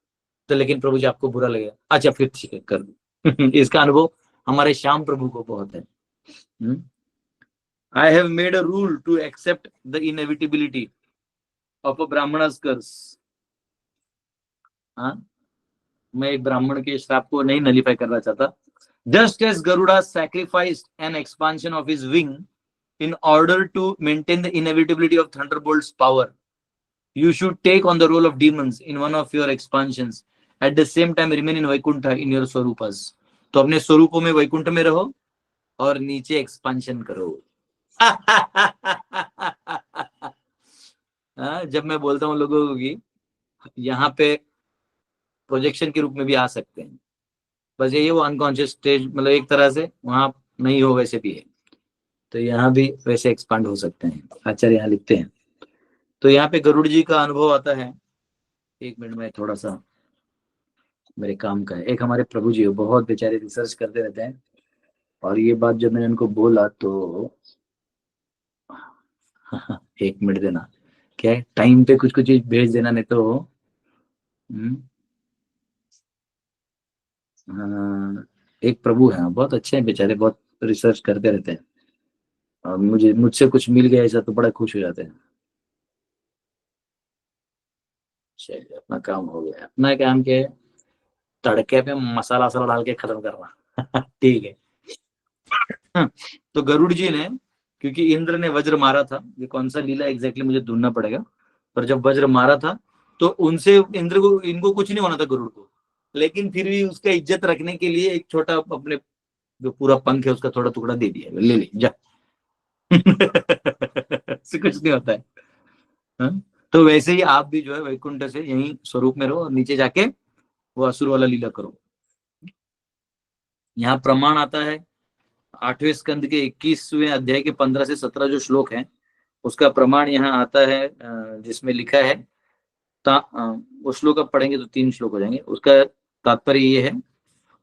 तो लेकिन प्रभु जी आपको बुरा लगेगा, अच्छा फिर ठीक है कर दो। इसका अनुभव हमारे श्याम प्रभु को बहुत है। I have made a rule to accept the inevitability of a brahmana's curse. हाँ, मैं एक ब्राह्मण के श्राप को नहीं नलीफाई करना चाहता। Just as Garuda sacrificed an expansion of his wing in order to maintain the inevitability of Thunderbolt's power, you should take on the role of demons in one of your expansions. At the same time, remain in Vaikuntha in your Swarupas. तो अपने स्वरूपों में वैकुंठ में रहो और नीचे expansion करो। जब मैं बोलता हूँ लोगों को कि यहाँ पे प्रोजेक्शन के रूप में भी आ सकते हैं, बस ये वो अनकॉन्शियस स्टेज, मतलब एक तरह से वहां नहीं हो वैसे भी है, तो यहाँ भी वैसे एक्सपांड हो सकते हैं। आचार्य यहाँ लिखते हैं। तो यहाँ पे गरुड़ जी का अनुभव आता है। एक मिनट में थोड़ा सा मेरे काम का है। एक हमारे प्रभु जी बहुत बेचारे रिसर्च करते रहते हैं, और ये बात जब मैंने उनको बोला तो एक मिनट देना, क्या है टाइम पे कुछ कुछ चीज भेज देना, नहीं तो एक प्रभु है बहुत अच्छे हैं बेचारे, बहुत रिसर्च करते रहते हैं, और मुझसे कुछ मिल गया ऐसा तो बड़ा खुश हो जाते हैं। चलिए अपना काम हो गया। अपना काम क्या है, तड़के पे मसाला वसाला डाल के खत्म करना। ठीक है। तो गरुड़ जी ने, क्योंकि इंद्र ने वज्र मारा था, ये कौन सा लीला एग्जैक्टली मुझे ढूंढना पड़ेगा, पर जब वज्र मारा था तो उनसे इंद्र को, इनको कुछ नहीं होना था गरुड़ को, लेकिन फिर भी उसका इज्जत रखने के लिए एक छोटा अपने जो पूरा पंख है उसका थोड़ा टुकड़ा दे दिया, ले ले जा। से कुछ नहीं होता है। हाँ? तो वैसे ही आप भी जो है वैकुंठ से यही स्वरूप में रहो और नीचे जाके वो असुर वाला लीला करो। यहाँ प्रमाण आता है 8वें स्कंद के 21वें अध्याय के 15 से 17 जो श्लोक है, उसका प्रमाण यहाँ आता है, जिसमें लिखा है वो श्लोक अब पढ़ेंगे तो 3 श्लोक हो जाएंगे। उसका तात्पर्य ये है,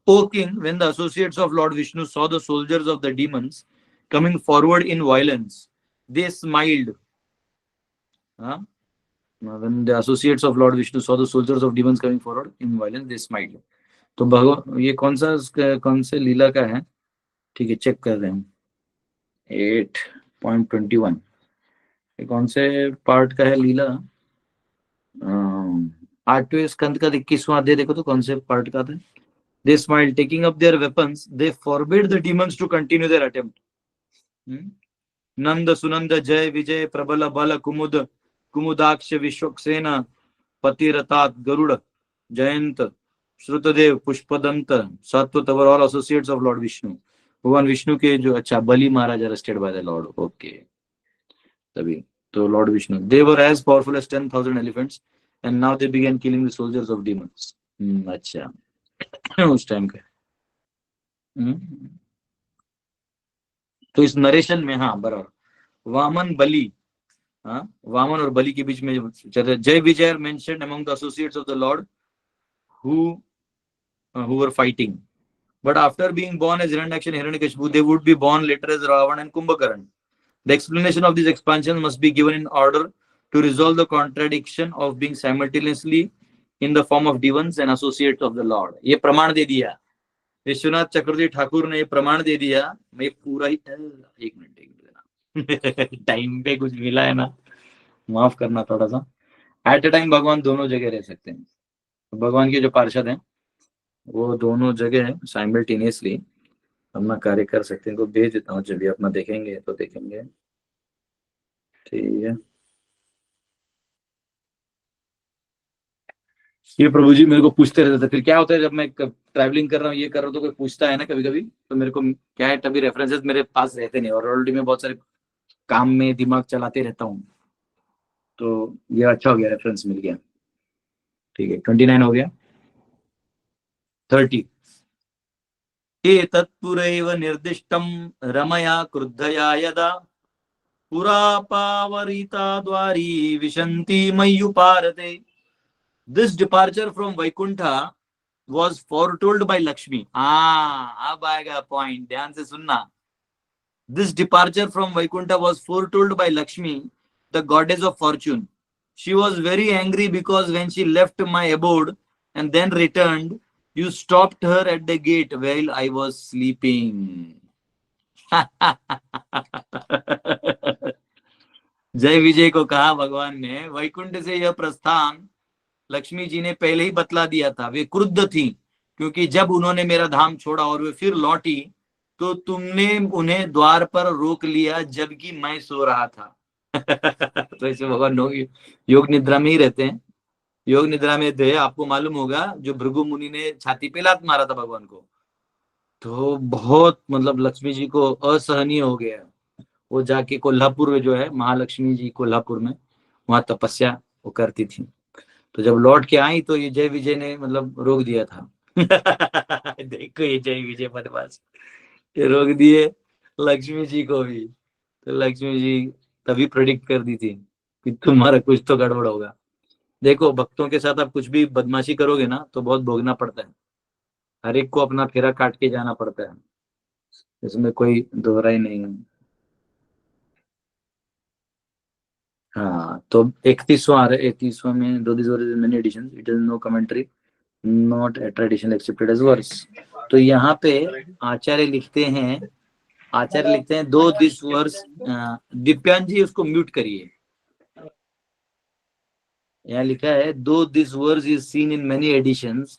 O king, when the associates of Lord Vishnu saw the soldiers of the demons coming forward in violence, they smiled. When the associates of Lord Vishnu saw the soldiers of demons coming forward in violence, they smiled. तो भगवान ये कौन से लीला का है, ठीक है, check कर रहे हैं। 8.21 ये कौन से पार्ट का है लीला? 8वें स्कंद का 21वां अध्याय देखो तो कौन से पार्ट का था। They smiled, taking up their weapons, they forbid the demons to continue their attempt. Nanda Sunanda Jai Vijay Prabala Bala Kumudaksha Vishwaksena Patiratat Garuda Jayant Shrutadev Pushpadanta Sattvat were all associates of Lord Vishnu. भगवान विष्णु के जो, अच्छा, बलि महाराज arrested by the Lord, okay, तभी तो Lord Vishnu, they were as powerful as 10,000 elephants and now they began killing the soldiers of demons. अच्छा उस time का। तो इस नरेशन में, हाँ बराबर, वामन बलि, हाँ वामन और बलि के बीच में Jaya Vijaya mentioned among the associates of the lord who were fighting, but after being born as Hiranyaksha and Hiranyakashipu, they would be born later as Ravana and Kumbhakarna. The explanation of these expansions must be given in order to resolve the contradiction of being simultaneously in the form of demons and associates of the Lord. ये प्रमाण दे दिया विश्वनाथ चक्रवर्ती ठाकुर ने, ये प्रमाण दे दिया। मैं पूरा ही एक मिनट देना टाइम पे कुछ मिला है ना, माफ करना थोड़ा सा। एट ए टाइम भगवान दोनों जगह रह सकते हैं। भगवान के जो पार्षद हैं वो दोनों जगह साइमल्टेनियसली अपना कार्य कर सकते हैं। को भेज देता हूँ, जब भी अपना देखेंगे तो देखेंगे, ठीक है। ये प्रभु जी मेरे को पूछते रहते थे, फिर क्या होता है जब मैं ट्रैवलिंग कर रहा हूँ, ये कर रहा हूँ, तो कोई पूछता है ना कभी कभी, तो मेरे को क्या है, तभी रेफरेंसेस मेरे पास रहते नहीं, और ऑलरेडी मैं बहुत सारे काम में दिमाग चलाते रहता हूँ, तो ये अच्छा हो गया, रेफरेंस मिल गया, ठीक है। 29 हो गया। 30 एतत्पुरैव निर्दिष्टं रमया क्रुद्धया यदा पुरा पावरिता द्वारी विशन्ति मय्युपारते। This departure from Vaikuntha was foretold by Lakshmi. अब आएगा पॉइंट, ध्यान से सुनना। This departure from Vaikuntha was foretold by Lakshmi, the goddess of fortune. She was very angry because when she left my abode and then returned, you stopped her at the gate while I was sleeping. जय विजय को कहा भगवान ने, वैकुंठ से यह प्रस्थान लक्ष्मी जी ने पहले ही बतला दिया था। वे क्रुद्ध थी क्योंकि जब उन्होंने मेरा धाम छोड़ा और वे फिर लौटी तो तुमने उन्हें द्वार पर रोक लिया जबकि मैं सो रहा था। तो ऐसे भगवान योग निद्रा में ही रहते हैं। योग निद्रा में थे, आपको मालूम होगा, जो भृगु मुनि ने छाती पे लात मारा था भगवान को, तो बहुत मतलब लक्ष्मी जी को असहनीय हो गया। वो जाके कोल्हापुर में जो है महालक्ष्मी जी, कोल्हापुर में, वहां तपस्या वो करती थी। तो जब लौट के आई तो ये जय विजय ने मतलब रोक दिया था। देखो ये जय विजय बदमाश, ये रोक दिए लक्ष्मी जी को भी। तो लक्ष्मी जी तभी प्रेडिक्ट कर दी थी कि तुम्हारा कुछ तो गड़बड़ होगा। देखो भक्तों के साथ आप कुछ भी बदमाशी करोगे ना तो बहुत भोगना पड़ता है, हर एक को अपना फेरा काट के जाना पड़ता है, इसमें कोई दोहराई नहीं है। हाँ तो 31वां आ रहा है, 31वां में though many editions, it is no commentary not a tradition accepted as verse. तो यहाँ पे आचार्य लिखते हैं, दो दिस वर्स, दिव्यांश जी उसको म्यूट करिए। यहाँ लिखा है though this verse is seen in many editions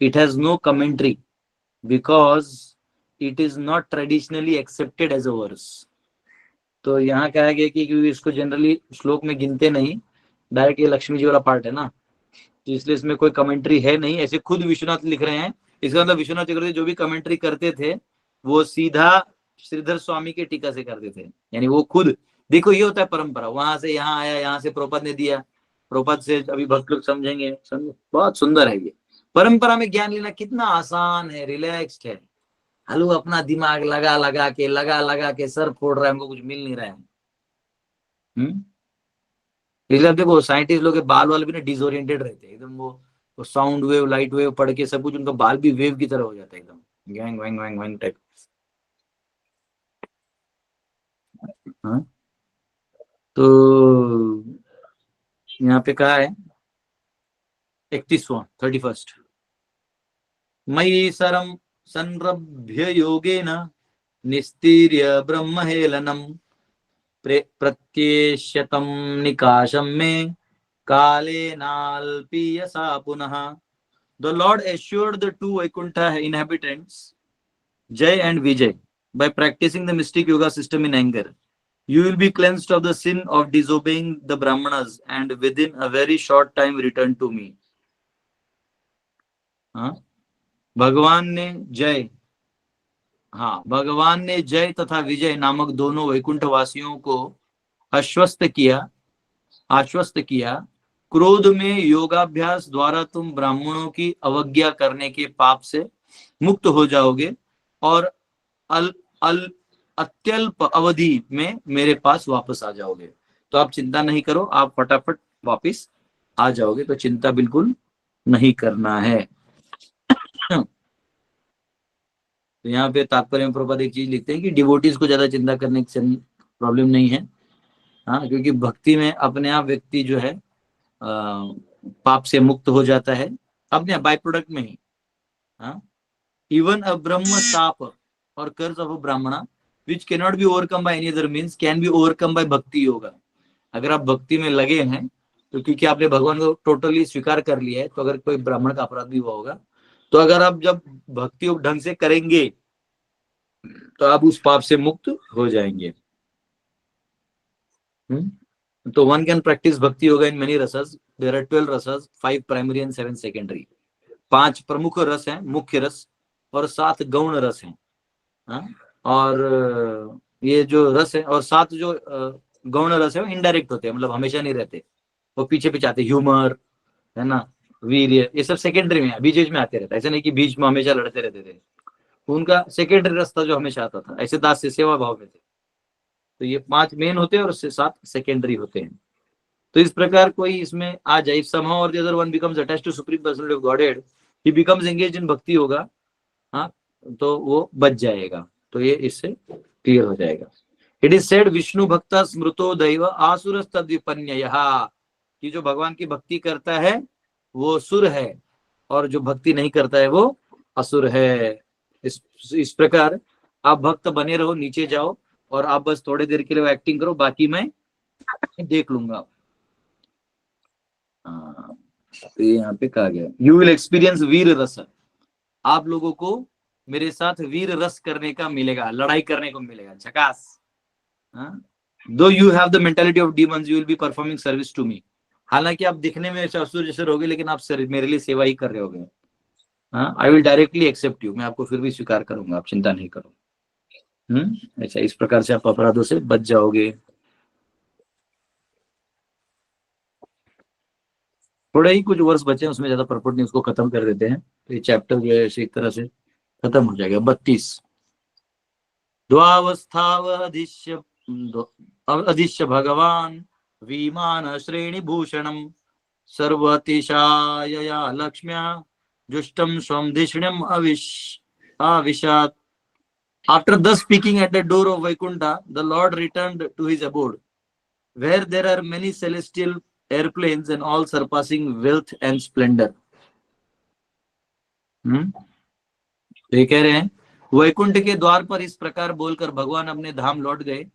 it has no commentary because it is not traditionally accepted as a verse. तो यहाँ कहा गया कि इसको जनरली श्लोक में गिनते नहीं, डायरेक्ट ये लक्ष्मी जी वाला पार्ट है ना, तो इसलिए इसमें कोई कमेंट्री है नहीं। ऐसे खुद विश्वनाथ लिख रहे हैं, इसका मतलब विश्वनाथ चक्रवर्ती जो भी कमेंट्री करते थे वो सीधा श्रीधर स्वामी के टीका से करते थे। यानी वो खुद, देखो ये होता है परंपरा, वहां से यहाँ आया, यहाँ से प्रोपद ने दिया, प्रोपद से अभी भक्त लोग समझेंगे, बहुत सुंदर है ये। परंपरा में ज्ञान लेना कितना आसान है, रिलैक्स्ड है। हलू अपना दिमाग लगा के सर फोड़ रहा है, हमको कुछ मिल नहीं रहा है। इसलिए अब देखो साइंटिस्ट लोग के बाल वाल भी ना डिसोरिएंटेड रहते हैं एकदम, वो साउंड वेव लाइट वेव पढ़ के सब कुछ उनका बाल भी वेव की तरह हो जाता है एकदम, गैंग वैंग वैंग वैंग टाइप। हाँ, तो यहाँ पे कहा है 31वां 31 मयि सरम संरभ्य योगेन निस्तीर्य ब्रह्महेलनम प्रत्येष्यतम निकाशम में काले नाल्पीयसा पुनः। The Lord assured the two Vaikuntha inhabitants, Jai and Vijay, by practicing the mystic yoga system in anger. You will be cleansed of the sin of disobeying the Brahmanas and within a very short time return to me. हाँ, भगवान ने जय तथा विजय नामक दोनों वैकुंठ वासियों को आश्वस्त किया क्रोध में योगाभ्यास द्वारा तुम ब्राह्मणों की अवज्ञा करने के पाप से मुक्त हो जाओगे और अत्यल्प अवधि में मेरे पास वापस आ जाओगे। तो आप चिंता नहीं करो, आप फटाफट वापस आ जाओगे, तो चिंता बिल्कुल नहीं करना है। तो यहाँ पे तात्पर्य में प्रभुपाद एक चीज लिखते हैं कि डिवोटीज को ज्यादा चिंता करने की प्रॉब्लम नहीं है। हाँ, क्योंकि भक्ति में अपने आप व्यक्ति जो है पाप से मुक्त हो जाता है अपने बाय प्रोडक्ट में ही। हाँ, इवन अ ब्रह्म साप और कर्ज ऑफ अ ब्राह्मणा which can not be overcome by any other means can be overcome bye भक्ति योगा। अगर आप भक्ति में लगे हैं तो क्योंकि आपने भगवान को टोटली स्वीकार कर लिया है, तो अगर कोई ब्राह्मण का अपराध भी हुआ होगा, तो अगर आप जब भक्ति योग ढंग से करेंगे तो आप उस पाप से मुक्त हो जाएंगे। तो one can practice bhakti yoga in many rasas. There are 12 rasas, 5 primary and 7 secondary. 5 प्रमुख रस हैं, मुख्य रस, और 7 गौण रस हैं। हाँ, और ये जो रस है और 7 जो गौण रस है वो इनडायरेक्ट होते हैं, मतलब हमेशा नहीं रहते, वो पीछे पीछे आते। ह्यूमर है ना, वीर्य, ये सब सेकेंडरी में, बीच में आते रहता है। ऐसा नहीं कि बीच में हमेशा लड़ते रहते थे, उनका सेकेंडरी रास्ता जो हमेशा आता था। ऐसे दास से सेवा भाव में थे। तो ये 5 मेन होते हैं और उससे 7 सेकेंडरी होते हैं। तो इस प्रकार कोई इसमें आ जाए, if somehow or the other one becomes attached to supreme personality of Godhead, he becomes engaged in भक्ति होगा, हाँ, तो वो बच जाएगा। तो ये इससे क्लियर हो जाएगा। इट इज सेड विष्णु भक्ता स्मृतो दैव आसुर तद्विपन्ययः, कि जो भगवान की भक्ति करता है वो सुर है और जो भक्ति नहीं करता है वो असुर है। इस प्रकार आप भक्त बने रहो, नीचे जाओ और आप बस थोड़ी देर के लिए एक्टिंग करो, बाकी मैं देख लूंगा। तो यहाँ पे कहा गया यू विल एक्सपीरियंस वीर रस, आप लोगों को मेरे साथ वीर रस करने का मिलेगा, लड़ाई करने को मिलेगा, झकास। Though you have the mentality of demons you will be performing service to me. हालांकि आप दिखने में असुर जैसे रहोगे, लेकिन आप मेरे लिए सेवा ही कर रहे होगे। I will directly accept you, मैं आपको फिर भी स्वीकार करूंगा, आप चिंता नहीं करो। ऐसा इस प्रकार से आप अपराधों से बच जाओगे। थोड़े ही कुछ वर्ष बचे हैं, उसमें ज्यादा परपोर्ट नहीं, उसको खत्म कर देते हैं। तो ये चैप्टर जो है एक तरह से खत्म हो जाएगा। 32 द्वावस्थावधिश्य भगवान विमान श्रेणी भूषणम सर्वतिशायया लक्ष्म्या जुष्टम स्वम धिष्ण्यम आविशात। After thus speaking at the door of Vaikuntha, the Lord returned to his abode, where there are many celestial airplanes and all surpassing wealth and splendor. तो ये कह रहे हैं वैकुंठ के द्वार पर इस प्रकार बोलकर भगवान अपने धाम लौट गए,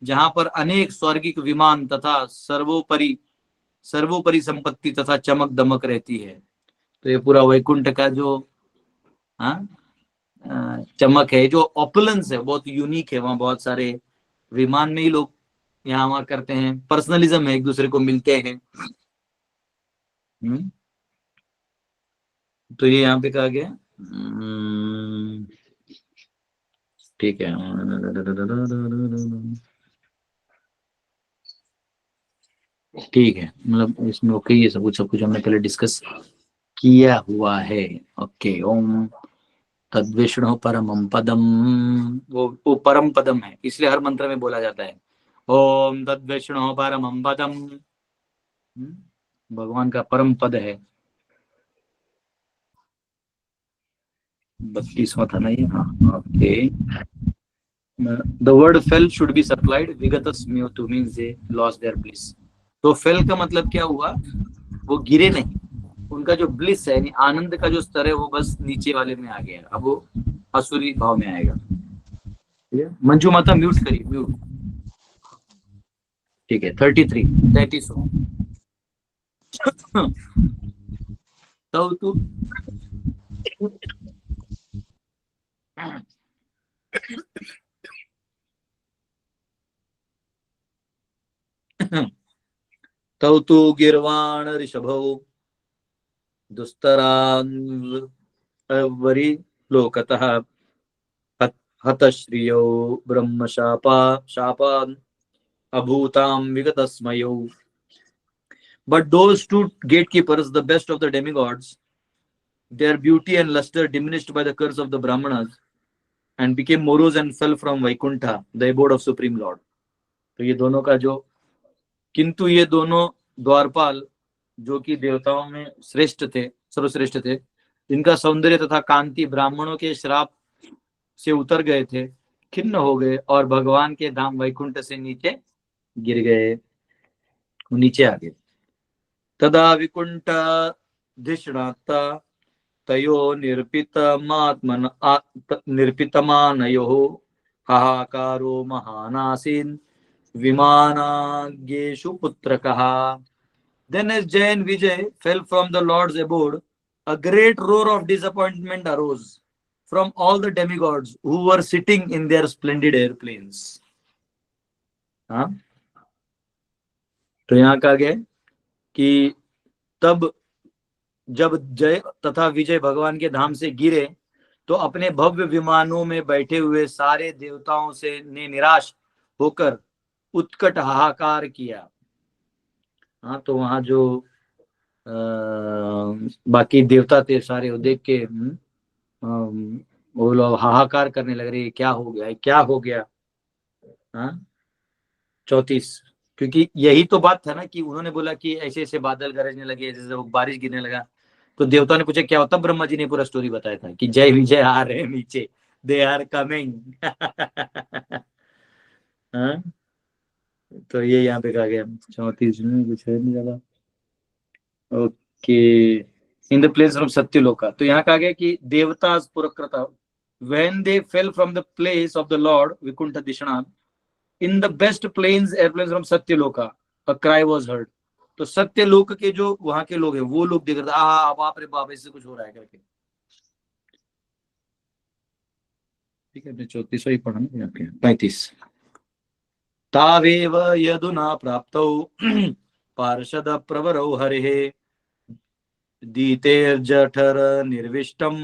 जहां पर अनेक स्वर्गिक विमान तथा सर्वोपरि संपत्ति तथा चमक दमक रहती है। तो ये पूरा वैकुंठ का जो चमक है, जो ऑपुलेंस है, बहुत यूनिक है। वहां बहुत सारे विमान में ही लोग यहाँ वहां करते हैं, पर्सनलिज्म है, एक दूसरे को मिलते हैं। तो ये यहाँ पे कहा गया, ठीक है, ठीक है, मतलब इसमें ओके, ये सब कुछ हमने पहले डिस्कस किया हुआ है। ओके, ओम तद्विष्णु परमं पदम, वो परम पदम है, इसलिए हर मंत्र में बोला जाता है ओम तद्विष्णु परमं पदम। भगवान का परम पद है। 32वां था ना ये, हाँ। Okay, the word fell should be supplied विगत स्म्योतु means they lost their bliss. तो फेल का मतलब क्या हुआ, वो गिरे नहीं, उनका जो ब्लिस है यानी आनंद का जो स्तर है वो बस नीचे वाले में आ गया, अब वो असुरी भाव में आएगा। मंजू माता म्यूट करिए, म्यूट। ठीक है, 33 तो तू तौ तु गिर्वाण ऋषभौ दुस्तरान्वरी लोकतः हतश्रियो ब्रह्म शापान् अभूतां विगतस्मयौ। But those two gatekeepers, the best of the demigods, their beauty and luster diminished by the curse of the Brahmanas and became morose and fell from Vaikuntha, the abode of Supreme Lord. तो ये दोनों का जो, किंतु ये दोनों द्वारपाल जो कि देवताओं में श्रेष्ठ थे, सर्वश्रेष्ठ थे, इनका सौंदर्य तथा कांति ब्राह्मणों के श्राप से उतर गए थे, खिन्न हो गए और भगवान के धाम वैकुंठ से नीचे गिर गए, नीचे आ गए। तदा विकुंठ धिष्णाता तयो निर्पितमानयोः हाहाकारो महानासीन् विमानाग्येषु पुत्रकः। Then as Jay and Vijay fell from the Lord's abode, a great roar of disappointment arose from all the demigods who were sitting in their splendid airplanes. हाँ, तो यहाँ कहा गया कि तब जब जय तथा विजय भगवान के धाम से गिरे तो अपने भव्य विमानों में बैठे हुए सारे देवताओं से ने निराश होकर उत्कट हाहाकार किया। हाँ, तो वहां जो बाकी देवता थे सारे वो देख के वो लोग हाहाकार करने लग रहे, क्या हो गया, क्या हो गया। हाँ, 34, क्योंकि यही तो बात था ना कि उन्होंने बोला कि ऐसे ऐसे बादल गरजने लगे, जैसे बारिश गिरने लगा, तो देवता ने पूछा क्या होता, ब्रह्मा जी ने पूरा स्टोरी बताया था कि जय विजय आ रहे हैं नीचे, दे आर कमिंग। हाँ, तो ये यहाँ पे कहा गया 34 में कुछ है नहीं ज्यादा। Okay, in the place from Satyaloka, तो यहाँ कहा गया कि देवता पुरकृता when they fell from the place of the lord Vikuntha दिशणान in the best planes airplanes from Satyaloka a cry was heard. तो सत्यलोक के जो वहां के लोग हैं वो लोग देख रहे थे, बाप रे बाप, इससे कुछ हो रहा है करके। ठीक है, 34 ही पढ़ा ना यहाँ पे। 35 तावेव यदुना प्राप्तौ पार्षद प्रवरौ हरिः दीतेर्जठर निर्विष्टम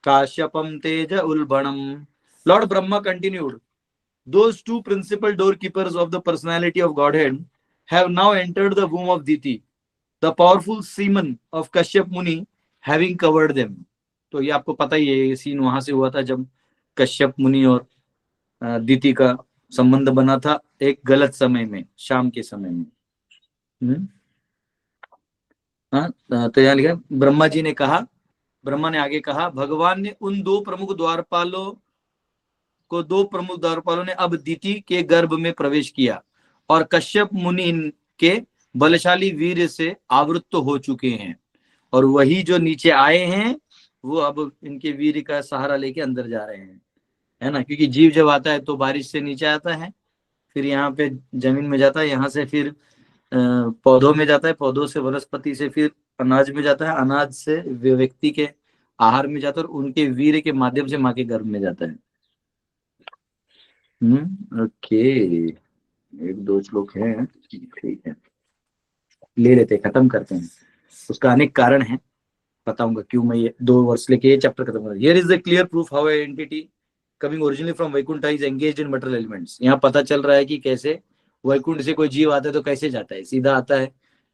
काश्यपम तेज उल्बणम। Lord Brahma continued, those two principal doorkeepers of the personality of Godhead have now entered the womb of Diti, the powerful semen of Kashyap Muni having covered them. तो ये आपको पता ही है, ये सीन वहां से हुआ था जब कश्यप मुनि और दीति का संबंध बना था एक गलत समय में, शाम के समय में। हाँ, तो यहाँ लिखा ब्रह्मा जी ने कहा, ब्रह्मा ने आगे कहा, भगवान ने उन दो प्रमुख द्वारपालों ने अब दीति के गर्भ में प्रवेश किया और कश्यप मुनि के बलशाली वीर से आवृत्त हो चुके हैं, और वही जो नीचे आए हैं वो अब इनके वीर का सहारा लेके अंदर जा रहे हैं, है ना। क्योंकि जीव जब आता है तो बारिश से नीचे आता है, फिर यहाँ पे जमीन में जाता है, यहाँ से फिर पौधों में जाता है, पौधों से वनस्पति से फिर अनाज में जाता है, अनाज से व्यक्ति के आहार में जाता है, और उनके वीर के माध्यम से माँ के गर्भ में जाता है। ओके, एक दो श्लोक है, ठीक है, ले लेते, खत्म करते हैं। उसका अनेक कारण है, बताऊंगा क्यों मैं ये 2 वर्ष लेके ये चैप्टर खत्म कर। Here is the clear proof how entity coming originally from Vaikuntha is engaged in material elements. यहाँ पता चल रहा है कि कैसे वैकुंठ से कोई जीव आता है तो कैसे जाता है, सीधा आता है,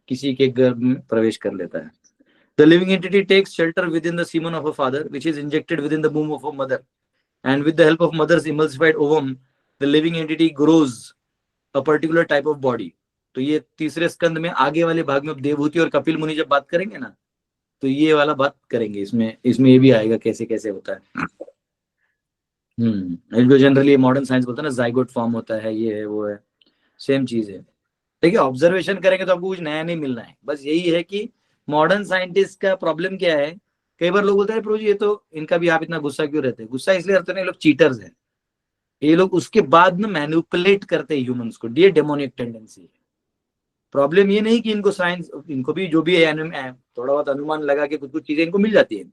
किसी के गर्भ में प्रवेश कर लेता है। The living entity takes shelter within the semen of a father, which is injected within the womb of a mother. And with the help of mother's emulsified ovum, the living entity grows a particular type of body. तो ये तीसरे स्कंद में आगे वाले भाग में देवहूति और कपिल मुनि जब बात करेंगे ना, तो ये वाला बात करेंगे, इसमें ये भी आएगा कैसे कैसे होता है। इनको जनरली मॉडर्न साइंस बोलता है ना, जाइगोट फॉर्म होता है, ये है वो है, सेम चीज है। देखिए ऑब्जर्वेशन करेंगे तो आपको कुछ नया नहीं मिलना है, बस यही है कि मॉडर्न साइंटिस्ट का प्रॉब्लम क्या है। कई बार लोग बोलते हैं प्रभु जी ये तो इनका भी आप इतना गुस्सा क्यों रहते हैं? गुस्सा इसलिए रहते हैं, ये लोग चीटर्स हैं, ये लोग उसके बाद में मैनिपुलेट करते हैं ह्यूमंस को, ये डेमोनिक टेंडेंसी है। प्रॉब्लम ये नहीं कि इनको साइंस, इनको भी जो भी है थोड़ा बहुत अनुमान लगा के कुछ कुछ चीजें इनको मिल जाती है,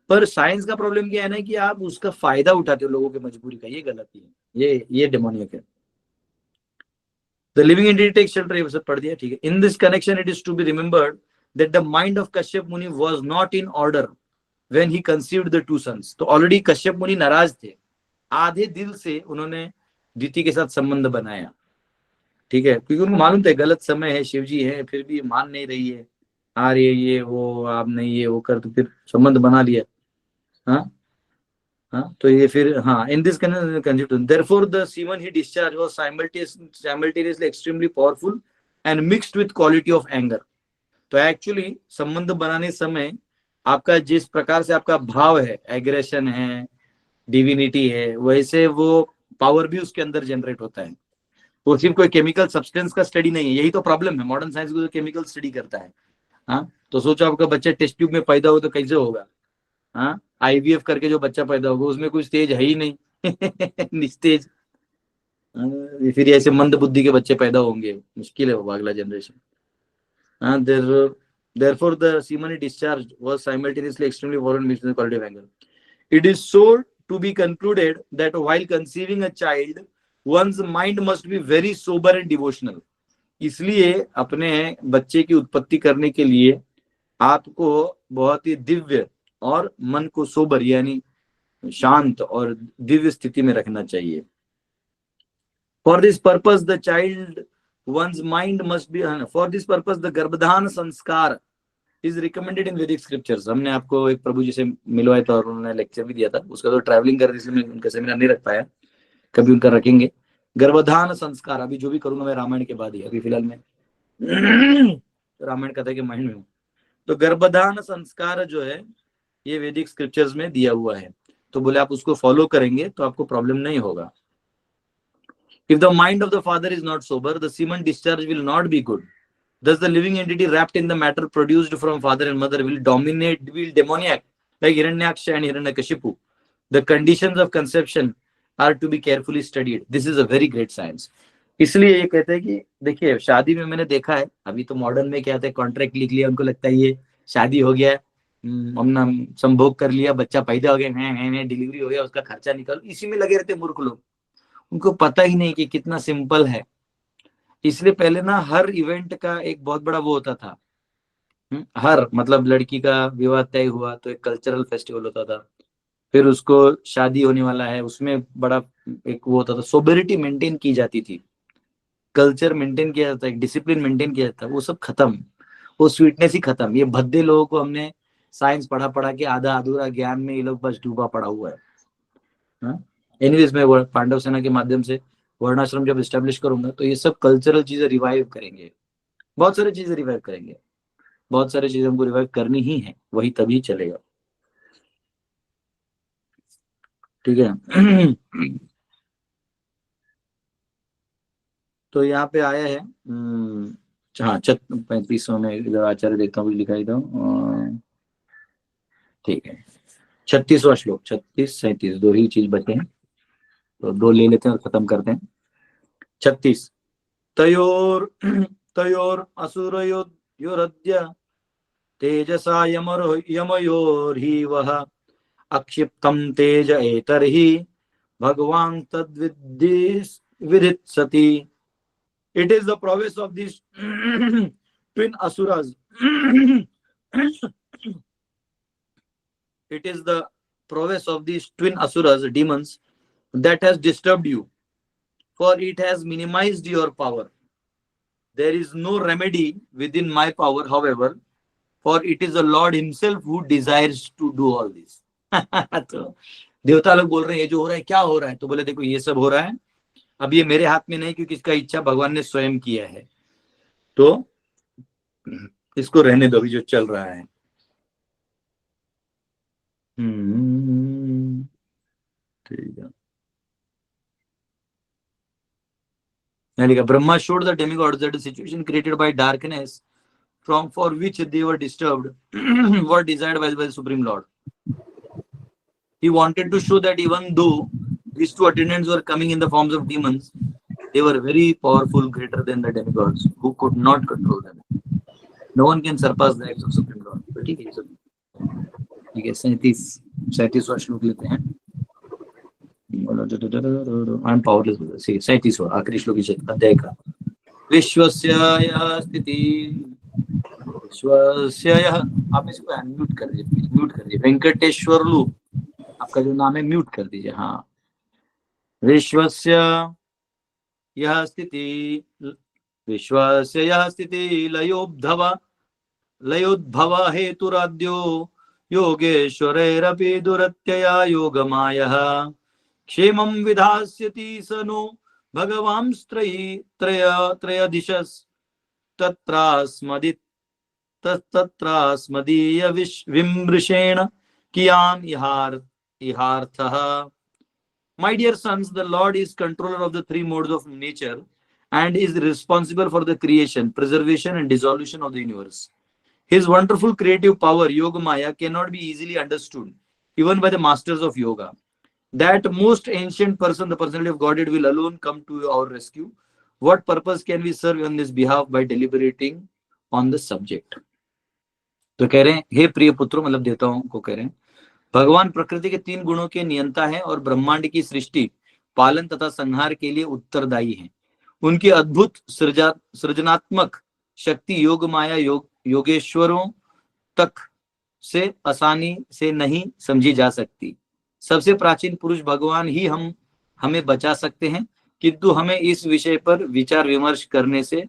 पर साइंस का प्रॉब्लम क्या है ना कि आप उसका फायदा उठाते हो लोगों की मजबूरी का, ये गलती है, ये डेमोनिक है। The living entity takes shelter, ये सब पढ़ दिया, ठीक है। In this connection, it is to be remembered that the mind of Kashyap Muni was not in order when he conceived the two sons. तो ऑलरेडी कश्यप मुनि नाराज थे, आधे दिल से उन्होंने दिति के साथ संबंध बनाया, ठीक है, क्योंकि उनको मालूम था गलत समय है, शिव जी है, फिर भी मान नहीं रही है, आ रही है ये वो, आप नहीं ये वो कर, तो फिर संबंध बना लिया। हाँ, तो ये फिर in this conjunction, therefore the semen he discharged was simultaneously extremely powerful and mixed with quality of anger. तो एक्चुअली संबंध बनाने समय आपका जिस प्रकार से आपका भाव है, एग्रेशन है, डिविनिटी है, वैसे वो पावर भी उसके अंदर जनरेट होता है। वो सिर्फ कोई केमिकल सब्सटेंस का स्टडी नहीं है, यही तो प्रॉब्लम है मॉडर्न साइंस को, केमिकल स्टडी करता है। हाँ, तो सोचो आपका बच्चा टेस्ट ट्यूब में पैदा हो तो कैसे होगा? हाँ, आईवीएफ करके जो बच्चा पैदा होगा उसमें कुछ तेज है ही नहीं निस्तेज, फिर ऐसे मंद बुद्धि के बच्चे पैदा होंगे, मुश्किल है वो अगला जनरेशन। हाँ, therefore the semen discharge was simultaneously extremely violent mixed with quality of anger. It is so to be concluded that while conceiving a child, one's mind must be very sober and devotional. इसलिए अपने बच्चे की उत्पत्ति करने के लिए आपको बहुत ही दिव्य और मन को सोबर यानी शांत और दिव्य स्थिति में रखना चाहिए। For this purpose the child, one's mind must be, for this purpose the गर्भधान संस्कार is recommended in Vedic scriptures. हमने आपको एक प्रभु जी से मिलवाया था और उन्होंने लेक्चर भी दिया था, उसका तो ट्रैवलिंग कर रही थी, उनका सेमिनार नहीं रख पाया, कभी उनका रखेंगे। गर्भधान संस्कार अभी जो भी करूंगा मैं रामायण के बाद ही, अभी फिलहाल में रामायण कथा के माइंड में हूँ। तो गर्भधान संस्कार जो है ये वैदिक स्क्रिप्चर्स में दिया हुआ है, तो बोले आप उसको फॉलो करेंगे तो आपको प्रॉब्लम नहीं होगा। If the mind of the father is not sober, the semen discharge will not be good. Thus the living entity wrapped in the matter produced from father and mother will demoniac like Hiranyaksha and Hiranyakashipu. The conditions of conception are to be carefully studied. This is a very great science. इसलिए ये कहते हैं कि देखिए शादी में मैंने देखा है, अभी तो मॉडर्न में क्या होता है, कॉन्ट्रैक्ट लिख लिया, उनको लगता है ये शादी हो गया, हमने संभोग कर लिया, बच्चा पैदा हो गया, डिलीवरी हो गया, उसका खर्चा निकाल, इसी में लगे रहते मूर्ख लोग, उनको पता ही नहीं कि कितना सिंपल है। इसलिए पहले ना हर इवेंट का एक बहुत बड़ा वो होता था, हर मतलब लड़की का विवाह तय हुआ तो एक कल्चरल फेस्टिवल होता था, फिर उसको शादी होने वाला है उसमें बड़ा एक वो होता था, सोबरिटी मेंटेन की जाती थी, कल्चर मेंटेन किया जाता है, डिसिप्लिन मेंटेन किया जाता है, वो सब खत्म, वो स्वीटनेस ही खत्म। ये भद्दे लोगों को हमने साइंस पढ़ा के आधा अधूरा ज्ञान में ये लोग बस डूबा पड़ा हुआ है। एनीवेज मैं पांडव सेना के माध्यम से वर्णाश्रम जब एस्टेब्लिश करूंगा तो ये सब कल्चरल चीजें रिवाइव करेंगे, बहुत सारी चीजें रिवाइव करेंगे, बहुत सारी चीजें हमको रिवाइव करनी ही है, वही तभी चलेगा, ठीक है। तो यहाँ पे आया है हाँ 35 में इधर आचार्य देखता हूँ लिखा था, ठीक है 36वां श्लोक, 36 37 दो ही चीज बचे हैं, तो दो ले लेते हैं और खत्म करते हैं। 36 तयोर असुरयोरद्य तेजसा यमयोर्हि वह अक्षिप्तम तेज एतर्हि भगवान तद्विदित्सति। It is the prowess of these twin asuras. It is the prowess of these twin asuras, demons, that has disturbed you, for it has minimized your power. There is no remedy within my power, however, for it is the Lord himself who desires to do all this. तो देवता लोग बोल रहे हैं ये जो हो रहा है क्या हो रहा है, तो बोले देखो ये सब हो रहा है, अब ये मेरे हाथ में नहीं, क्योंकि इसका इच्छा भगवान ने स्वयं किया है, तो इसको रहने दो अभी जो चल रहा है। ठीक है, Brahma showed the demigods that the situation created by darkness for which they were disturbed were desired by the Supreme Lord. He wanted to show that even though these two attendants were coming in the forms of demons, they were very powerful, greater than the demigods, who could not control them. No one can surpass the acts of Supreme Lord. ठीक है, सब ठीक है। 37वां श्लोक लेते हैं। I am powerless, 37वां आखिरी श्लोक इस अध्याय का। विश्वस्य यः स्थितिः, विश्वस्य यः, आप इसको अनम्यूट कर दीजिए, म्यूट कर दीजिए। वेंकटेश्वरलू आपका जो नाम है म्यूट कर दीजिए। हाँ, विश्वस्य यः स्थितिः, विश्वस्य यः स्थितिः लयोद्भव हेतुराद्यो योगेश्वरैरपि दुरत्यया योगमायः क्षेमं विधास्यति स नो भगवांस्त्रयदिशस् तत्रास्मदीय विमृशेण कियान इहार्थः। My dear sons, the Lord is controller of the three modes of nature and is responsible for the creation, preservation and dissolution of the universe. His wonderful creative power, Yoga Maya, cannot be easily understood even by the masters of yoga. That most ancient person, the personality of Godhead, will alone come to our rescue. What purpose can we serve on this behalf by deliberating on the subject? तो कह रहे हैं, हे प्रिय पुत्रों, मतलब देवताओं को कह रहे हैं, भगवान प्रकृति के 3 गुणों के नियंता है और ब्रह्मांड की सृष्टि, पालन तथा संहार के लिए उत्तरदायी है। उनकी अद्भुत सृजनात्मक शक्ति योग माया योगेश्वरों तक से आसानी से नहीं समझी जा सकती। सबसे प्राचीन पुरुष भगवान ही हमें बचा सकते हैं, किंतु हमें इस विषय पर विचार विमर्श करने से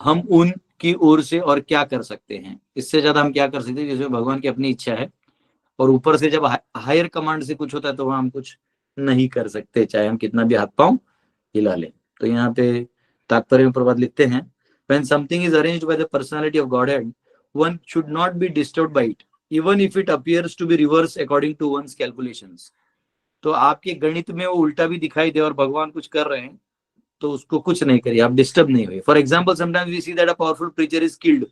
हम उनकी ओर से और क्या कर सकते हैं, इससे ज्यादा हम क्या कर सकते हैं, जिसमें भगवान की अपनी इच्छा है, और ऊपर से जब हायर कमांड से कुछ होता है तो वहां हम कुछ नहीं कर सकते, चाहे हम कितना भी हाथ पांव हिला लें। तो यहाँ पे तात्पर्य में प्रभात लिखते हैं, when something is arranged by the personality of Godhead, one should not be disturbed by it, even if it appears to be reversed according to one's calculations. तो आपके गणित में वो उल्टा भी दिखाई दे और भगवान कुछ कर रहे हैं तो उसको कुछ नहीं करिए, आप डिस्टर्ब नहीं हुए। For example, sometimes we see that a powerful preacher is killed.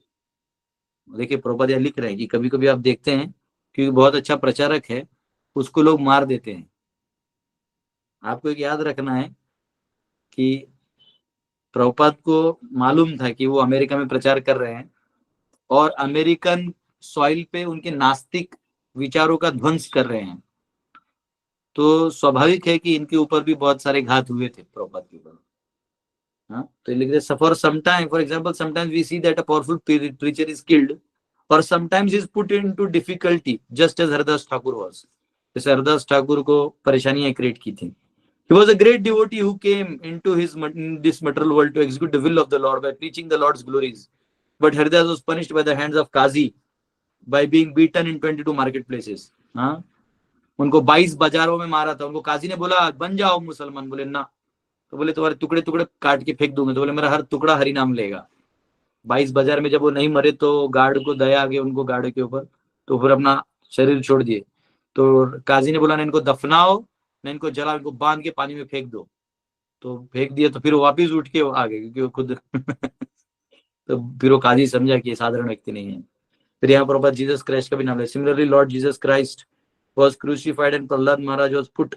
देखिए प्रभुपाद यहाँ लिख रहे हैं कि कभी कभी आप देखते हैं क्योंकि बहुत अच्छा प्रचारक है उसको लोग मार देते हैं। आपको एक याद रखना है कि प्रभुपाद को मालूम था कि वो अमेरिका में प्रचार कर रहे हैं और अमेरिकन सॉइल पे उनके नास्तिक विचारों का ध्वंस कर रहे हैं, तो स्वाभाविक है कि इनके ऊपर भी बहुत सारे घात हुए थे प्रभुपाद के ऊपर। हाँ, तो लिख रहे for some time, for example, sometimes we see that a powerful preacher is killed or sometimes is put into difficulty, just as Haridas Thakur was. जैसे हरदास ठाकुर को परेशानियां क्रिएट की थी। He was a great devotee who came into this material world to execute the will of the Lord by preaching the Lord's glories. But Haridas was punished by the hands of Qazi by being beaten in 22 marketplaces. हाँ, उनको 22 बाजारों में मारा था। उनको काजी ने बोला बन जाओ मुसलमान, बोले ना, तो बोले तुम्हारे टुकड़े टुकड़े काट के फेंक दूंगे, तो बोले मेरा हर टुकड़ा हरि नाम लेगा। 22 बाजार में जब वो नहीं मरे तो गार्ड को दया आ गई उनको, गार्ड के ऊपर, तो फिर अपना शरीर छोड़ दिए। तो काजी ने बोला ना इनको दफनाओ ना इनको जला, इनको बांध के पानी में फेंक दो। तो फेंक दिया तो फिर वो वापिस उठ के आ गए क्योंकि वो खुद तो फिर वो काजी समझा कि ये साधारण व्यक्ति नहीं है। फिर यहाँ पर जीसस क्राइस्ट का भी नाम है। Similarly Lord Jesus Christ was crucified and Prahlad Maharaj was put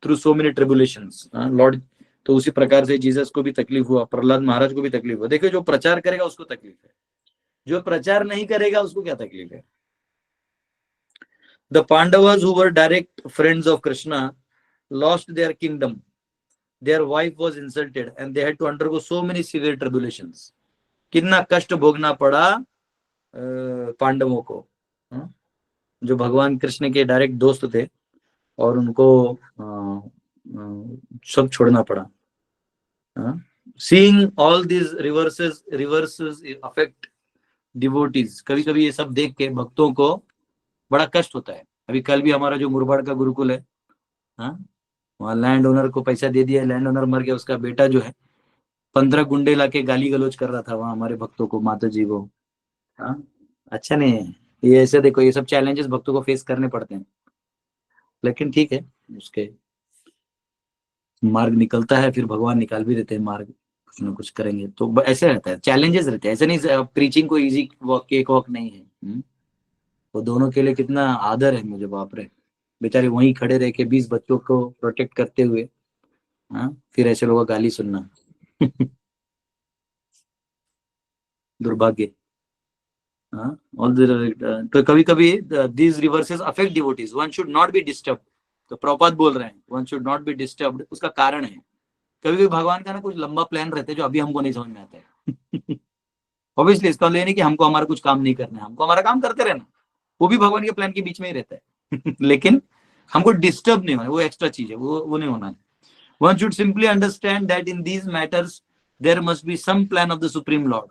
through so many tribulations. Lord, तो उसी प्रकार से जीसस को भी तकलीफ हुआ, प्रहलाद महाराज को भी तकलीफ हुआ। देखो जो प्रचार करेगा उसको तकलीफ है, जो प्रचार नहीं करेगा उसको क्या तकलीफ है। The Pandavas who were direct friends of Krishna lost their kingdom. Their wife was insulted and they had to undergo so many severe tribulations. कितना कष्ट भोगना पड़ा पांडवों को, जो भगवान कृष्ण के डायरेक्ट दोस्त थे, और उनको सब छोड़ना पड़ा। Seeing all these reverses affect devotees, कभी कभी ये सब देख के भक्तों को बड़ा कष्ट होता है। अभी कल भी हमारा जो मुरबाड़ का गुरुकुल है, हाँ, वहाँ लैंड ओनर को पैसा दे दिया, लैंड ओनर मर गया, उसका बेटा जो है 15 गुंडे लाके गाली गलौज कर रहा था वहाँ हमारे भक्तों को, माता जी को। हाँ, अच्छा नहीं है ये। ऐसे देखो, ये सब चैलेंजेस भक्तों को फेस करने पड़ते हैं, लेकिन ठीक है, उसके मार्ग निकलता है, फिर भगवान निकाल भी देते हैं मार्ग, कुछ ना कुछ करेंगे तो ऐसे रहता है, चैलेंजेस रहते हैं, ऐसे नहीं प्रीचिंग को इजी वॉक केक वॉक नहीं है। तो दोनों के लिए कितना आदर है मुझे, बाप रे, बेचारे वहीं खड़े रह के 20 बच्चों को प्रोटेक्ट करते हुए, हाँ, फिर ऐसे लोगों का गाली सुनना दुर्भाग्य। हाँ, ऑल तो कभी कभी these reverses affect devotees, one should not be disturb. तो प्रभुपाद बोल रहे हैं one should not be disturbed, उसका कारण है कभी कभी भगवान का ना कुछ लंबा प्लान रहता है जो अभी हमको नहीं समझ में आता है ऑब्वियसली इसका मतलब नहीं कि हमको हमारा कुछ काम नहीं करना है, हमको हमारा काम करते रहना, वो भी भगवान के प्लान के बीच में ही रहता है लेकिन हमको डिस्टर्ब नहीं होना, वो एक्स्ट्रा चीज है, वो नहीं होना है। One should simply understand that in these matters there must be some plan of the supreme lord.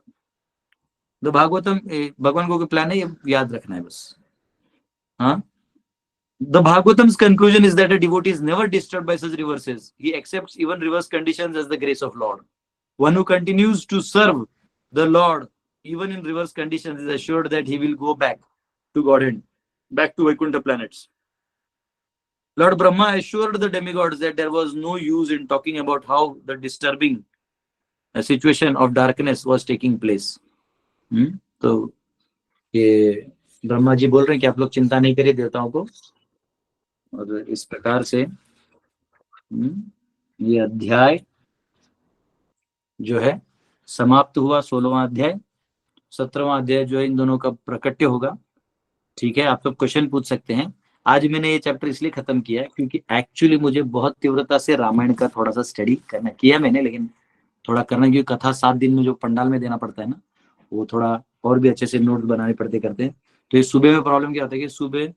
तो भागवतम भगवान को प्लान है, ये याद रखना है बस। हाँ, the Bhagavatam's conclusion is that a devotee is never disturbed by such reverses. He accepts even reverse conditions as the grace of Lord. One who continues to serve the Lord even in reverse conditions is assured that he will go back to Godhead, back to Vaikuntha planets. Lord Brahma assured the demigods that there was no use in talking about how the disturbing situation of darkness was taking place. तो ये ब्रह्मा जी बोल रहे हैं कि आप लोग चिंता नहीं करिए देवताओं को, और इस प्रकार से ये अध्याय जो है समाप्त हुआ। 16वां अध्याय, 17वां अध्याय जो है इन दोनों का प्रकट्य होगा। ठीक है, आप सब क्वेश्चन पूछ सकते हैं। आज मैंने ये चैप्टर इसलिए खत्म किया है क्योंकि एक्चुअली मुझे बहुत तीव्रता से रामायण का थोड़ा सा स्टडी करना किया मैंने, लेकिन थोड़ा करना, क्योंकि कथा 7 दिन में जो पंडाल में देना पड़ता है ना, वो थोड़ा और भी अच्छे से नोट बनाने पड़ते करते हैं। तो ये सुबह में प्रॉब्लम क्या होता है कि सुबह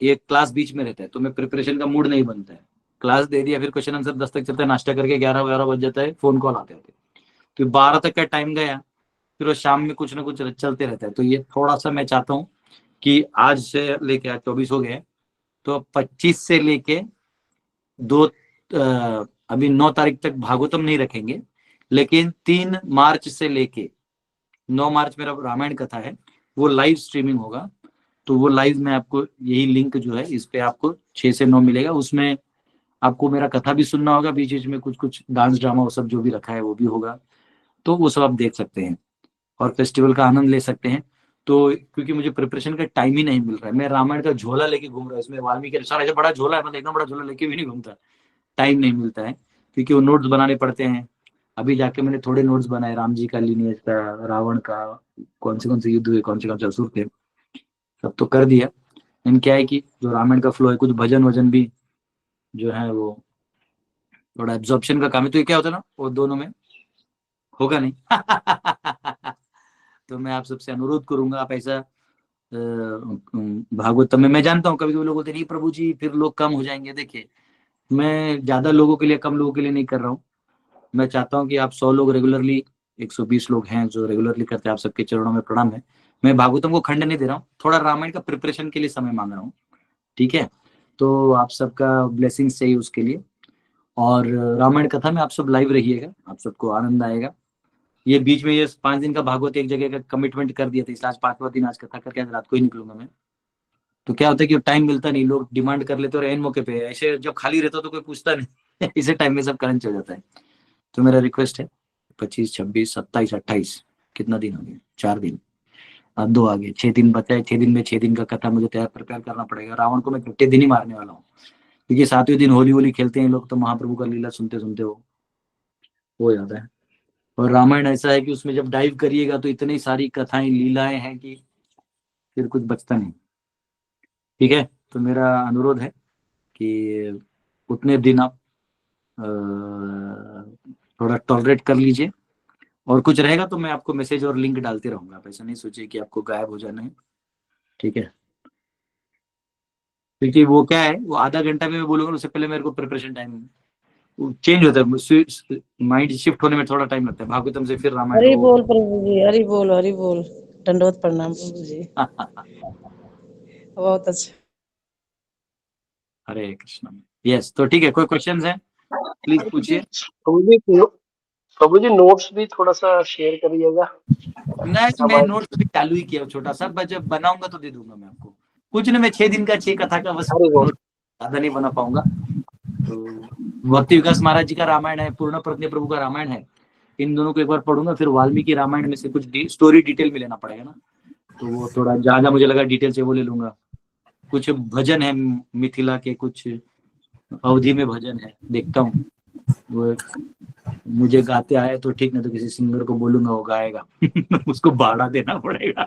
एक क्लास बीच में रहता है तो मैं प्रिपरेशन का मूड नहीं बनता है, क्लास दे दिया, फिर क्वेश्चन आंसर 10 तक चलता है, नाश्ता करके 11 बज जाता है, फोन कॉल आते होते, तो 12 तक का टाइम गया, फिर वो शाम में कुछ ना कुछ चलते रहता है। तो ये थोड़ा सा मैं चाहता हूँ कि आज से लेके, आज 24 हो गए, तो 25 से लेके 2 अभी 9 तारीख तक भागवतम नहीं रखेंगे, लेकिन 3 मार्च से लेके 9 मार्च मेरा रामायण कथा है, वो लाइव स्ट्रीमिंग होगा। तो वो लाइव में आपको यही लिंक जो है इस पे आपको 6 से 9 मिलेगा, उसमें आपको मेरा कथा भी सुनना होगा, बीच बीच में कुछ कुछ डांस ड्रामा वो सब जो भी रखा है वो भी होगा, तो वो सब आप देख सकते हैं और फेस्टिवल का आनंद ले सकते हैं। तो क्योंकि मुझे प्रिपरेशन का टाइम ही नहीं मिल रहा है, मैं रामायण का झोला लेके घूम रहा हूँ, इसमें वाल्मीकि सर ऐसा बड़ा झोला है, मतलब इतना बड़ा झोला लेके भी नहीं घूमता, टाइम नहीं मिलता है, क्योंकि वो नोट्स बनाने पड़ते हैं। अभी जाके मैंने थोड़े नोट्स बनाए, राम जी का लिनिएज का, रावण का, कौन से युद्ध हुए, कौन से असुर थे, सब तो कर दिया। लेकिन क्या है कि जो रामायण का फ्लो है, कुछ भजन वजन भी जो है वो थोड़ा एब्जॉर्प्शन का काम है, तो ये क्या होता है ना, वो दोनों में होगा नहीं तो मैं आप सबसे अनुरोध करूंगा, आप ऐसा भागवतम में, मैं जानता हूँ कभी कभी लोग बोलते नहीं प्रभु जी फिर लोग कम हो जाएंगे, देखिए मैं ज्यादा लोगों के लिए, कम लोगों के लिए नहीं कर रहा हूँ। मैं चाहता हूँ कि आप 100 लोग रेगुलरली, 120 लोग हैं जो रेगुलरली करते हैं, आप सबके चरणों में प्रणाम है। मैं भागवतम को खंड नहीं दे रहा हूँ, थोड़ा रामायण का प्रिपरेशन के लिए समय मांग रहा हूँ, ठीक है। तो आप सबका ब्लेसिंग्स चाहिए उसके लिए, और रामायण कथा में आप सब लाइव रहिएगा, आप सबको आनंद आएगा। ये बीच में ये 5 दिन का भागवत एक जगह का कमिटमेंट कर दिया था, इसलिए आज 5वां दिन आज कथा करके आज रात को ही निकलूंगा मैं। तो क्या होता है कि टाइम मिलता नहीं, लोग डिमांड कर लेते और एन मौके पे, ऐसे जब खाली रहता तो कोई पूछता नहीं इसे टाइम में सब करंट चल जाता है। तो मेरा रिक्वेस्ट है 25, 26, 27, 28 कितना दिन हो गया, 4 दिन, अब 2 आ गए, 6 दिन बचा है। 6 दिन में 6 दिन का कथा मुझे तैयार प्रिपेयर करना पड़ेगा। रावण को मैं 6 दिन ही मारने वाला हूँ, क्योंकि 7वें दिन होली होली खेलते हैं लोग, तो महाप्रभु का लीला सुनते सुनते हो जाता है। और रामायण ऐसा है कि उसमें जब डाइव करिएगा तो इतनी सारी कथाएं लीलाएं हैं कि फिर कुछ बचता नहीं, ठीक है। तो मेरा अनुरोध है कि उतने दिन आप थोड़ा टॉलरेट कर लीजिए, और कुछ रहेगा तो मैं आपको मैसेज और लिंक डालते रहूंगा, आप ऐसा नहीं सोचिए कि आपको गायब हो जाना है, ठीक है। क्योंकि वो क्या है, वो आधा घंटा में मैं बोलूंगा, उससे पहले मेरे को प्रिपरेशन टाइम चेंज होता है, माइंड शिफ्ट होने में थोड़ा टाइम लगता है, भागवतम से फिर रामायण हरि को। बोल प्रभु जी, हरि बोल हरि बोल। दंडवत प्रणाम प्रभु जी। बहुत अच्छा। हरे कृष्ण। यस, तो ठीक है, कोई क्वेश्चंस है प्लीज पूछिए। प्रभु जी नोट्स भी थोड़ा सा शेयर करिएगा। नहीं, मैं नोट्स भी चालू ही किया छोटा सा, बस जब बनाऊंगा तो दे दूंगा मैं आपको। कुछ नहीं, मैं 6 दिन का 6 कथा का बस अरे वो नोट, ज्यादा नहीं बना पाऊंगा। तो भक्ति विकास महाराज जी का रामायण है, पूर्ण प्रज्ञ प्रभु का रामायण है, इन दोनों को एक बार पढ़ूंगा, फिर वाल्मीकि रामायण में से कुछ स्टोरी डिटेल में लेना पड़ेगा ना, तो वो थोड़ा ज्यादा मुझे लगा डिटेल से वो ले लूंगा। कुछ भजन है मिथिला के, कुछ अवधि में भजन है, देखता हूँ वो मुझे गाते आए तो ठीक, नहीं तो किसी सिंगर को बोलूंगा वो गाएगा। उसको भाड़ा देना पड़ेगा।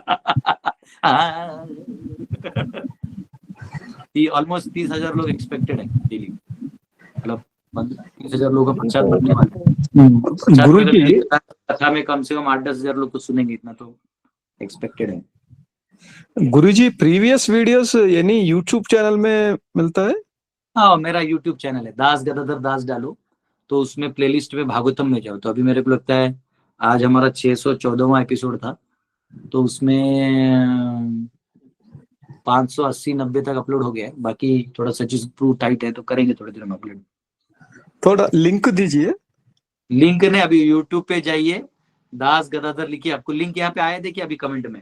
ऑलमोस्ट 30,000 लोग एक्सपेक्टेड है डेली, मतलब 30,000 लोगों का प्रसाद बनने वाला है। गुरुजी कथा में कम से कम 8-10,000 लोग तो सुनेंगे, इतना तो एक्सपेक्टेड है। गुरुजी प्रीवियस वीडियोस यानी यूट्यूब चैनल में मिलता है? हाँ, मेरा यूट्यूब चैनल है दास गदाधर दास डालो, तो उसमें प्लेलिस्ट में भागवतम में जाओ, तो अभी मेरे को लगता है आज हमारा 614वां एपिसोड था, तो उसमें 580-90 तक अपलोड हो गया है। बाकी थोड़ा सचिव प्रूफ टाइट है, तो करेंगे थोड़ी देर में अपलोड। थोड़ा लिंक दीजिए। लिंक ने अभी यूट्यूब पे जाइए, दास गदाधर लिखिए, आपको लिंक यहाँ पे आया, देखिए अभी कमेंट में।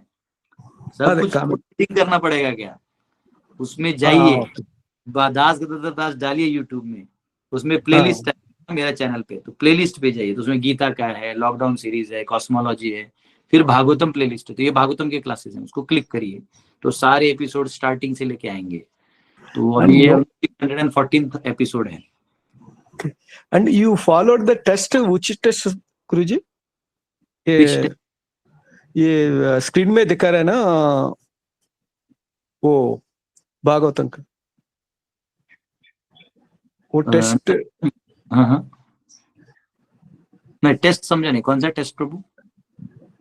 सब कुछ लिंक करना पड़ेगा क्या, उसमें जाइए, दास गदाधर दास डालिए यूट्यूब में, उसमें प्लेलिस्ट है मेरा चैनल पे, तो प्लेलिस्ट पे जाइए, तो उसमें गीता का है, लॉकडाउन सीरीज है, कॉस्मोलॉजी है, फिर भागवतम प्लेलिस्ट है, तो ये भागवतम के क्लासेस हैं, उसको क्लिक करिए तो सारे एपिसोड स्टार्टिंग से लेके आएंगे। तो अभी ये 114th एपिसोड है। And you followed the test, which test Guruji? ये स्क्रीन में दिखा रहा है ना वो भागवतम का वो टेस्ट? हाँ, मैं टेस्ट समझा नहीं, कौन सा टेस्ट प्रभु?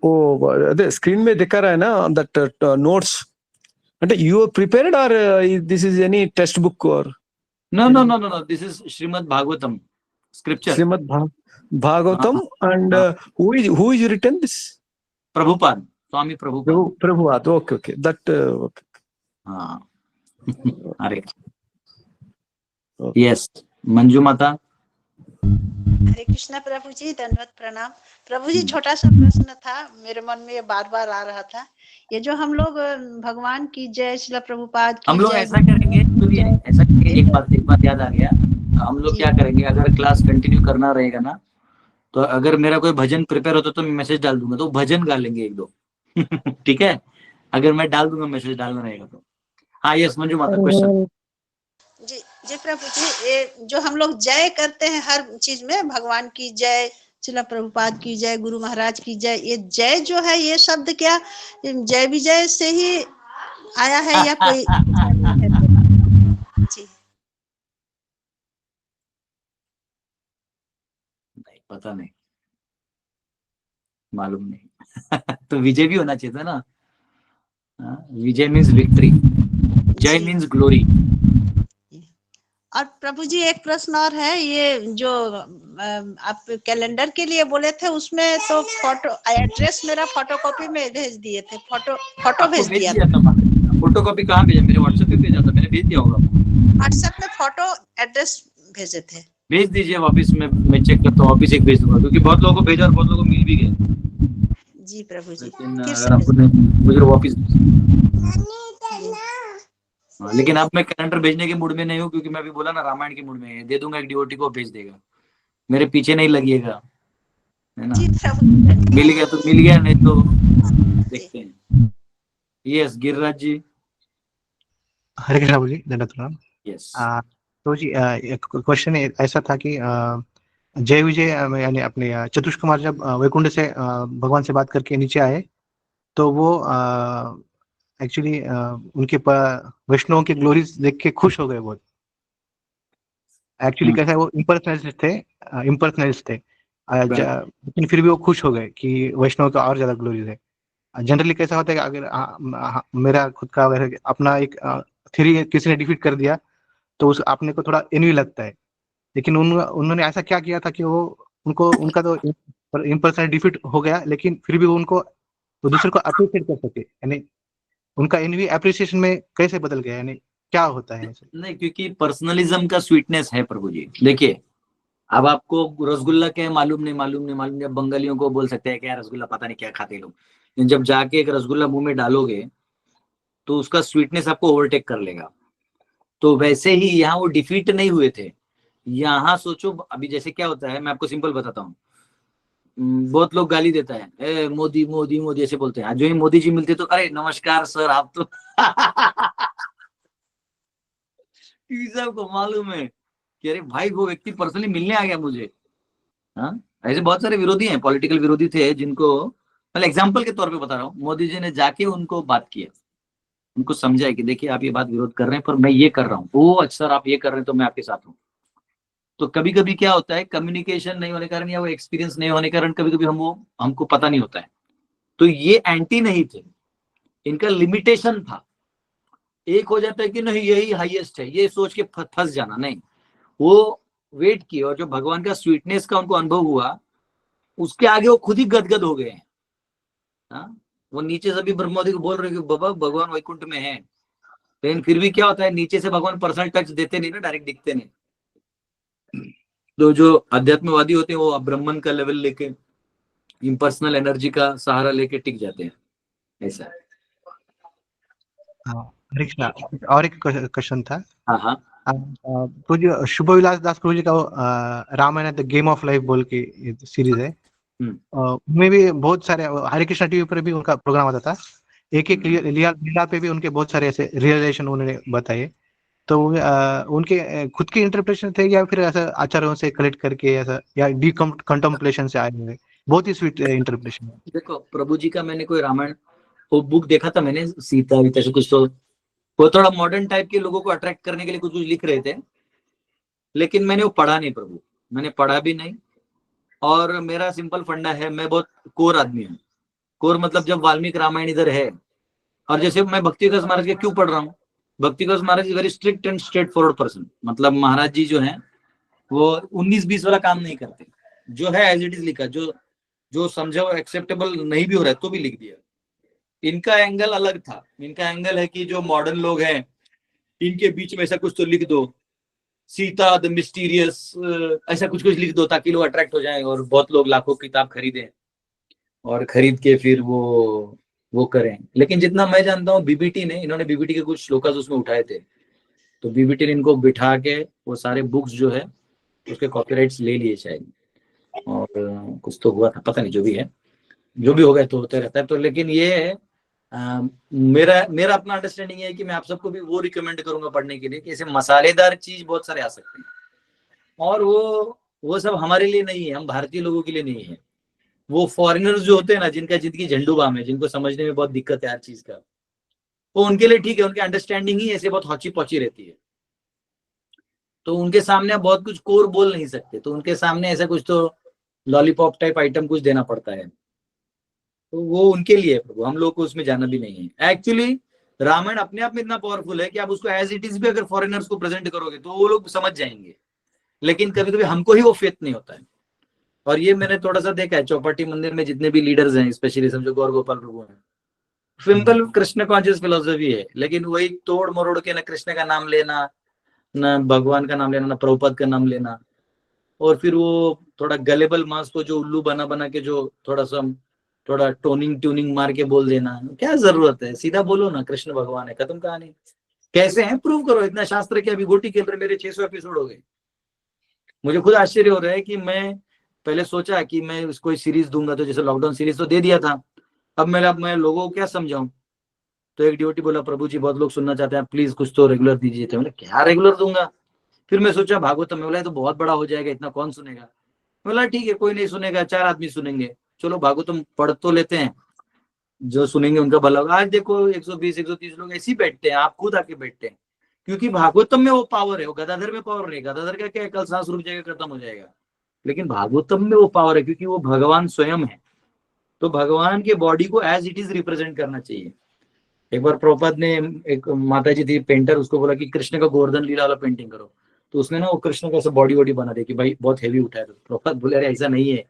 ओ अरे स्क्रीन में दिखा रहा है ना दैट नोट्स, అంటే you prepared or this is any text book or? No, this is Srimad Bhagavatam scripture. Srimad Bhagavatam. And who is written this? Prabhupada, Swami Prabhupada. Prabhupada, okay, that okay. हाँ, अरे yes, Manju माता। हरे कृष्णा प्रभु जी, दंडवत प्रणाम प्रभु जी। छोटा सा प्रश्न था मेरे मन में, ये बार बार आ रहा था, ये जो हम लोग भगवान की जय, श्रील प्रभुपाद की जय, हम लोग ऐसा करेंगे, सुनिए ऐसा करेंगे, एक बात याद आ गया, हम लोग क्या करेंगे, अगर क्लास कंटिन्यू करना रहेगा ना, तो अगर मेरा कोई भजन प्रिपेयर होता तो मैं मैसेज डाल दूंगा, तो भजन गा लेंगे 1-2। ठीक है, अगर मैं डाल दूंगा मैसेज डालना रहेगा तो। हाँ यस मंजू माता, क्वेश्चन। जी जी प्रभु जी, ये जो हम लोग जय करते हैं हर चीज में, भगवान की जय, श्रील प्रभुपाद की जय, गुरु महाराज की जय, ये जय जो है, ये शब्द क्या जय विजय से ही आया है या कोई जी? नहीं पता, नहीं मालूम नहीं। तो विजय भी होना चाहिए था ना, विजय मीन्स विक्ट्री, जय मीन्स ग्लोरी। और प्रभु जी एक प्रश्न और है, ये जो आप कैलेंडर के लिए बोले थे, उसमें तो फोटो एड्रेस मेरा फोटोकॉपी में भेज दिए थे, फोटो भेज दिया था। फोटोकॉपी कहाँ भेजा? मेरे व्हाट्सएप पे भेजा था, मैंने भेज दिया होगा। व्हाट्सएप में फोटो एड्रेस भेजे थे, भेज दीजिए ऑफिस में, मैं चेक करता हूँ, ऑफिस एक भेज दूंगा, क्योंकि बहुत लोगों को भेजा और बहुत लोगों को मिल भी गए। जी प्रभु जी, लेकिन अगर आपको मुझे वापिस, लेकिन अब मैं कैलेंडर भेजने के मूड में नहीं हूँ, क्योंकि मैं अभी बोला ना रामायण के मूड में है, दे दूंगा एक डिवोटी को, भेज देगा, मेरे पीछे नहीं लगिएगा, है ना। मिल गया तो मिल गया, नहीं तो देखते हैं। यस गिरिराज जी। हरे कृष्णा प्रभु जी, धन्यवाद प्रणाम। यस तो जी एक क्वेश्चन ऐसा था कि जय विजय यानी अपने चतुष कुमार जब वैकुंठ से भगवान से बात करके नीचे आए, तो वो एक्चुअली उनके वैष्णवों की ग्लोरीज देख के खुश हो गए बहुत। एक्चुअली कैसा है, वो इम्पर्सनलिस्ट थे, लेकिन फिर भी वो खुश हो गए कि वैष्णव का और ज्यादा ग्लोरीज है। जनरली कैसा होता है कि अगर मेरा खुद का अपना एक थ्योरी किसी ने डिफीट कर दिया तो उस अपने को थोड़ा एनवी लगता है, लेकिन उन्होंने ऐसा क्या किया था कि वो उनका तो इम्पर्सनल डिफीट हो गया, लेकिन फिर भी वो उनको वो दूसरे को अप्रिशिएट कर सके, यानी उनका एनवी अप्रिसिएशन में कैसे बदल गया, यानी क्या होता है ऐसे? नहीं, क्योंकि पर्सनलिज्म का स्वीटनेस है प्रभु जी। देखिए, अब आपको रसगुल्ला क्या है मालूम नहीं। अब बंगालियों को बोल सकते हैं क्या रसगुल्ला, पता नहीं क्या खाते लोग, लेकिन जब जाके एक रसगुल्ला मुंह में डालोगे तो उसका स्वीटनेस आपको ओवरटेक कर लेगा। तो वैसे ही यहाँ वो डिफीट नहीं हुए थे। यहाँ सोचो, अभी जैसे क्या होता है, मैं आपको सिंपल बताता हूँ। बहुत लोग गाली देता है, ए मोदी मोदी मोदी ऐसे बोलते हैं। जो ही मोदी जी मिलते तो अरे नमस्कार सर आप तो सबको मालूम है कि अरे भाई वो व्यक्ति पर्सनली मिलने आ गया मुझे। हाँ, ऐसे बहुत सारे विरोधी हैं, पॉलिटिकल विरोधी थे, जिनको मतलब एग्जाम्पल के तौर पे बता रहा हूँ। मोदी जी ने जाके उनको बात किया, उनको समझाया कि देखिए आप ये बात विरोध कर रहे हैं पर मैं ये कर रहा हूँ। ओ अच्छा सर आप ये कर रहे हैं तो मैं आपके साथ हूँ। तो कभी कभी क्या होता है, कम्युनिकेशन नहीं होने के कारण या वो एक्सपीरियंस नहीं होने के कारण कभी कभी हमको पता नहीं होता है। तो ये एंटी नहीं थे, इनका लिमिटेशन था। एक हो जाता है कि नहीं यही हाईएस्ट है, ये सोच के फंस जाना। नहीं, वो वेट किया और जो भगवान का स्वीटनेस का उनको अनुभव हुआ उसके आगे वो खुद ही गदगद हो गए हैं। हाँ, वो नीचे से भी ब्रह्मोदी को बोल रहे कि बाबा भगवान वैकुंठ में है, लेकिन फिर भी क्या होता है, नीचे से भगवान पर्सनल टच देते नहीं ना, डायरेक्ट दिखते नहीं। तो जो अध्यात्मवादी होते हैं वो ब्राह्मण का लेवल लेके, इम्पर्सनल एनर्जी का सहारा लेके टिक जाते हैं, ऐसा है। हाँ, हरे कृष्णा। और एक क्वेश्चन था। हाँ हाँ, तो जो शुभ विलास दास प्रभु जी का Ramayana the game of life बोल के सीरीज है, उनमें भी बहुत सारे, हरे कृष्णा टीवी पर भी उनका प्रोग्राम आता था। एक एक लीला पे भी उनके बहुत सारे ऐसे रियलाइजेशन उन्होंने बताए। तो उनके खुद के इंटरप्रिटेशन थे या फिर ऐसा आचार्यों से कलेक्ट करके ऐसा, या डी कंटेम्पलेशन से आए हुए? बहुत ही स्वीट इंटरप्रिटेशन। देखो प्रभु जी का मैंने कोई रामायण वो बुक देखा था मैंने, सीता वीता से कुछ, तो वो थोड़ा मॉडर्न टाइप के लोगों को अट्रैक्ट करने के लिए कुछ कुछ लिख रहे थे, लेकिन मैंने वो पढ़ा नहीं प्रभु, मैंने पढ़ा भी नहीं। और मेरा सिंपल फंडा है, मैं बहुत कोर आदमी हूँ। कोर मतलब जब वाल्मीकि रामायण इधर है, और जैसे मैं भक्ति विकास महाराज के क्यों पढ़ रहा हूँ, Bhakti Vikas Maharaj is very strict and straightforward person. मतलब महाराज जी जो है वो 19-20 वाला काम नहीं करते, जो है एज इट इज लिखा, जो समझा एक्सेप्टेबल नहीं भी हो रहा है तो भी लिख दिया। इनका एंगल अलग था, इनका एंगल है कि जो मॉडर्न लोग हैं इनके बीच में ऐसा कुछ तो लिख दो, सीता द मिस्टीरियस, ऐसा कुछ कुछ लिख दो ताकि लोग अट्रैक्ट हो जाएं और बहुत लोग लाखों किताब खरीदें और खरीद के फिर वो करें। लेकिन जितना मैं जानता हूँ बीबीटी ने, इन्होंने बीबीटी के कुछ श्लोकास उसमें उठाए थे, तो बीबीटी ने इनको बिठा के वो सारे बुक्स जो है उसके कॉपीराइट्स ले लिए शायद, और कुछ तो हुआ था, पता नहीं, जो भी है, जो भी हो गया तो होते रहता है। तो लेकिन ये है मेरा अपना अंडरस्टैंडिंग है कि मैं आप सबको भी वो रिकमेंड करूंगा पढ़ने के लिए कि ऐसे मसालेदार चीज बहुत सारे आ सकते हैं, और वो सब हमारे लिए नहीं है, हम भारतीय लोगों के लिए नहीं है। वो फॉरेनर्स जो होते हैं ना, जिनका जिंदगी झंडू बाम है, जिनको समझने में बहुत दिक्कत है हर चीज का, वो उनके लिए ठीक है, उनकी अंडरस्टैंडिंग ही ऐसे बहुत हौची पौची रहती है। तो उनके सामने आप बहुत कुछ कोर बोल नहीं सकते, तो उनके सामने ऐसा कुछ तो लॉलीपॉप टाइप आइटम कुछ देना पड़ता है, तो वो उनके लिए है। हम लोग को उसमें जाना भी नहीं है। एक्चुअली रामायण अपने आप में इतना पावरफुल है कि आप उसको एज इट इज भी अगर फॉरेनर्स को प्रेजेंट करोगे तो वो लोग समझ जाएंगे, लेकिन कभी कभी हमको ही वो फेथ नहीं होता है। और ये मैंने थोड़ा सा देखा है, चौपाटी मंदिर में जितने भी लीडर्स हैं, स्पेशली समझो गौर गोपाल प्रभु हैं, सिंपल कृष्ण कॉन्शियस फिलोसफी है, लेकिन वही तोड़ मरोड़ के ना कृष्ण का नाम लेना, ना भगवान का नाम लेना, ना प्रभुपाद का नाम लेना, और फिर वो थोड़ा गलेबल मांस को जो उल्लू बना बना के जो थोड़ा टोनिंग ट्यूनिंग मार के बोल देना, क्या जरूरत है? सीधा बोलो ना कृष्ण भगवान है, खत्म कहानी। कैसे हैं? प्रूव करो। इतना शास्त्र के अभी गोटी खेल रहे, मेरे 600 एपिसोड हो गए। मुझे खुद आश्चर्य हो रहा है कि मैं पहले सोचा कि मैं इसको सीरीज दूंगा, तो जैसे लॉकडाउन सीरीज तो दे दिया था, अब मैं लोगों को क्या समझाऊं? तो एक डिवोटी बोला प्रभु जी बहुत लोग सुनना चाहते हैं, प्लीज कुछ तो रेगुलर दीजिए। तो मैंने क्या रेगुलर दूंगा? फिर मैं सोचा भागवतम में, बोला तो बहुत बड़ा हो जाएगा, इतना कौन सुनेगा? बोला ठीक है, कोई नहीं सुनेगा, 4 आदमी सुनेंगे, चलो भागवतम पढ़ तो लेते हैं, जो सुनेंगे उनका भला होगा। आज देखो 120-130 लोग ऐसे ही बैठते हैं, आप खुद आके बैठते हैं, क्योंकि भागवतम में वो पावर है, वो गदाधर में पावर नहीं। गदाधर का क्या है, कल सांस रुक जाएगा, खत्म हो जाएगा, लेकिन भागवतम में वो पावर है क्योंकि वो भगवान स्वयं है। तो भगवान के बॉडी को एज इट इज रिप्रेजेंट करना चाहिए। एक बार प्रभुपाद ने, एक माता जी थी पेंटर, उसको बोला कि कृष्ण का गोवर्धन लीला वाला पेंटिंग करो, तो उसने ना वो कृष्ण का बॉडी वॉडी बना दिया कि भाई बहुत हेवी उठाया। तो प्रभुपाद बोले अरे ऐसा नहीं है,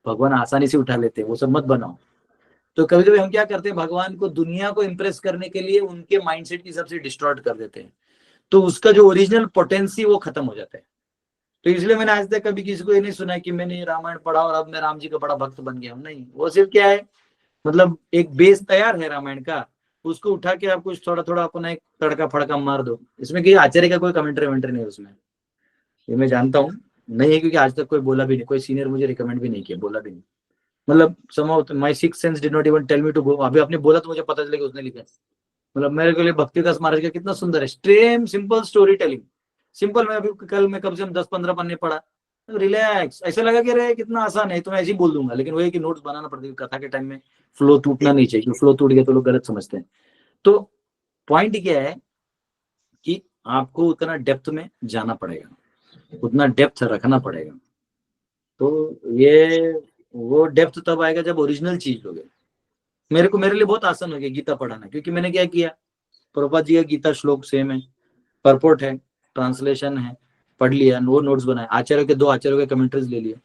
भगवान आसानी से उठा लेते हैं, वो सब मत बनाओ। तो कभी कभी हम क्या करते हैं, भगवान को दुनिया को इंप्रेस करने के लिए उनके माइंडसेट की हिसाब से डिस्टॉर्ट कर देते हैं, तो उसका जो ओरिजिनल पोटेंसी वो खत्म हो जाता है। तो इसलिए मैंने आज तक कभी किसी को ये नहीं सुना कि मैंने रामायण पढ़ा और अब मैं राम जी का बड़ा भक्त बन गया हूं। नहीं, वो सिर्फ क्या है, मतलब एक बेस तैयार है रामायण का, उसको उठा के आप कुछ थोड़ा थोड़ा अपना एक तड़का फड़का मार दो। इसमें कि आचार्य का कोई कमेंट्री वेमेंट्री नहीं है उसमें, ये मैं जानता हूँ नहीं है, क्योंकि आज तक कोई बोला भी नहीं, कोई सीनियर मुझे रिकमेंड भी नहीं किया, बोला भी नहीं। मतलब somehow my sixth sense did not even tell me to go। अभी आपने बोला तो मुझे पता चला कि उसने लिखा है। मतलब मेरे के लिए भक्तिदास महाराज का कितना सुंदर है, stem simple story telling, simple. मैं अभी कल मैं कम से कम 10-15 पन्ने पढ़ा, रिलैक्स, ऐसा लगा कि अरे कितना आसान है, तो मैं ऐसे ही बोल दूंगा। लेकिन वही कि नोट्स बनाना पड़ता है, कथा के टाइम में फ्लो टूटना नहीं चाहिए, फ्लो टूट गया तो लोग गलत समझते हैं। तो पॉइंट क्या है कि आपको उतना डेप्थ में जाना पड़ेगा, उतना डेप्थ रखना पड़ेगा। तो ये वो डेप्थ तब आएगा जब ओरिजिनल चीज लोगे। मेरे लिए बहुत आसान हो गया गीता पढ़ाना, क्योंकि मैंने क्या किया, प्रभुपाद जी का गीता श्लोक सेम है, परपोर्ट है, ट्रांसलेशन है, पढ़ लिया, नोट्स बनाए, आचार्य के 2 आचार्यों के कमेंट्रीज ले लिए।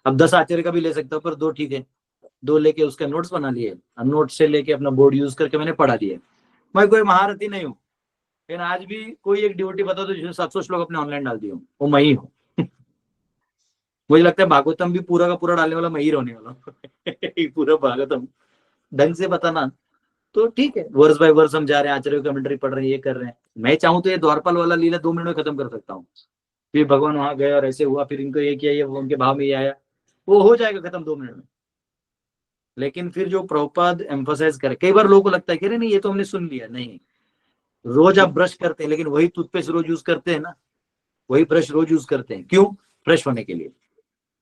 अब 10 आचार्य का भी ले सकता हूँ, पर 2 ठीक है, 2 लेके उसका नोट्स बना लिए, नोट से लेके अपना बोर्ड यूज करके मैंने पढ़ा दिया। मैं कोई महारथी नहीं हूँ, लेकिन आज भी कोई एक ड्यूटी बता दो जिसमें 700 श्लोक अपने ऑनलाइन डाल दिए, वो मैं ही हूँ। मुझे लगता है भागवतम भी पूरा का पूरा डालने वाला मैं ही रहने वाला हूँ। पूरा भागवतम ढंग से बताना तो ठीक है, वर्स बाय वर्स हम जा रहे हैं, आचार्य की कमेंट्री पढ़ रहे हैं, ये कर रहे हैं। मैं चाहूँ तो ये द्वारपाल वाला लीला 2 मिनट में खत्म कर सकता हूँ, फिर भगवान वहां गए और ऐसे हुआ, फिर इनको ये किया, ये उनके भाव में ये आया, वो हो जाएगा खत्म 2 मिनट में। लेकिन फिर जो प्रभुपाद एम्फोसाइज करे, कई बार लोगों को लगता है कि नहीं ये तो हमने सुन लिया, नहीं, रोज आप ब्रश करते हैं, लेकिन वही टूथपेस्ट रोज यूज करते हैं ना, वही ब्रश रोज यूज करते हैं, क्यों? फ्रेश होने के लिए।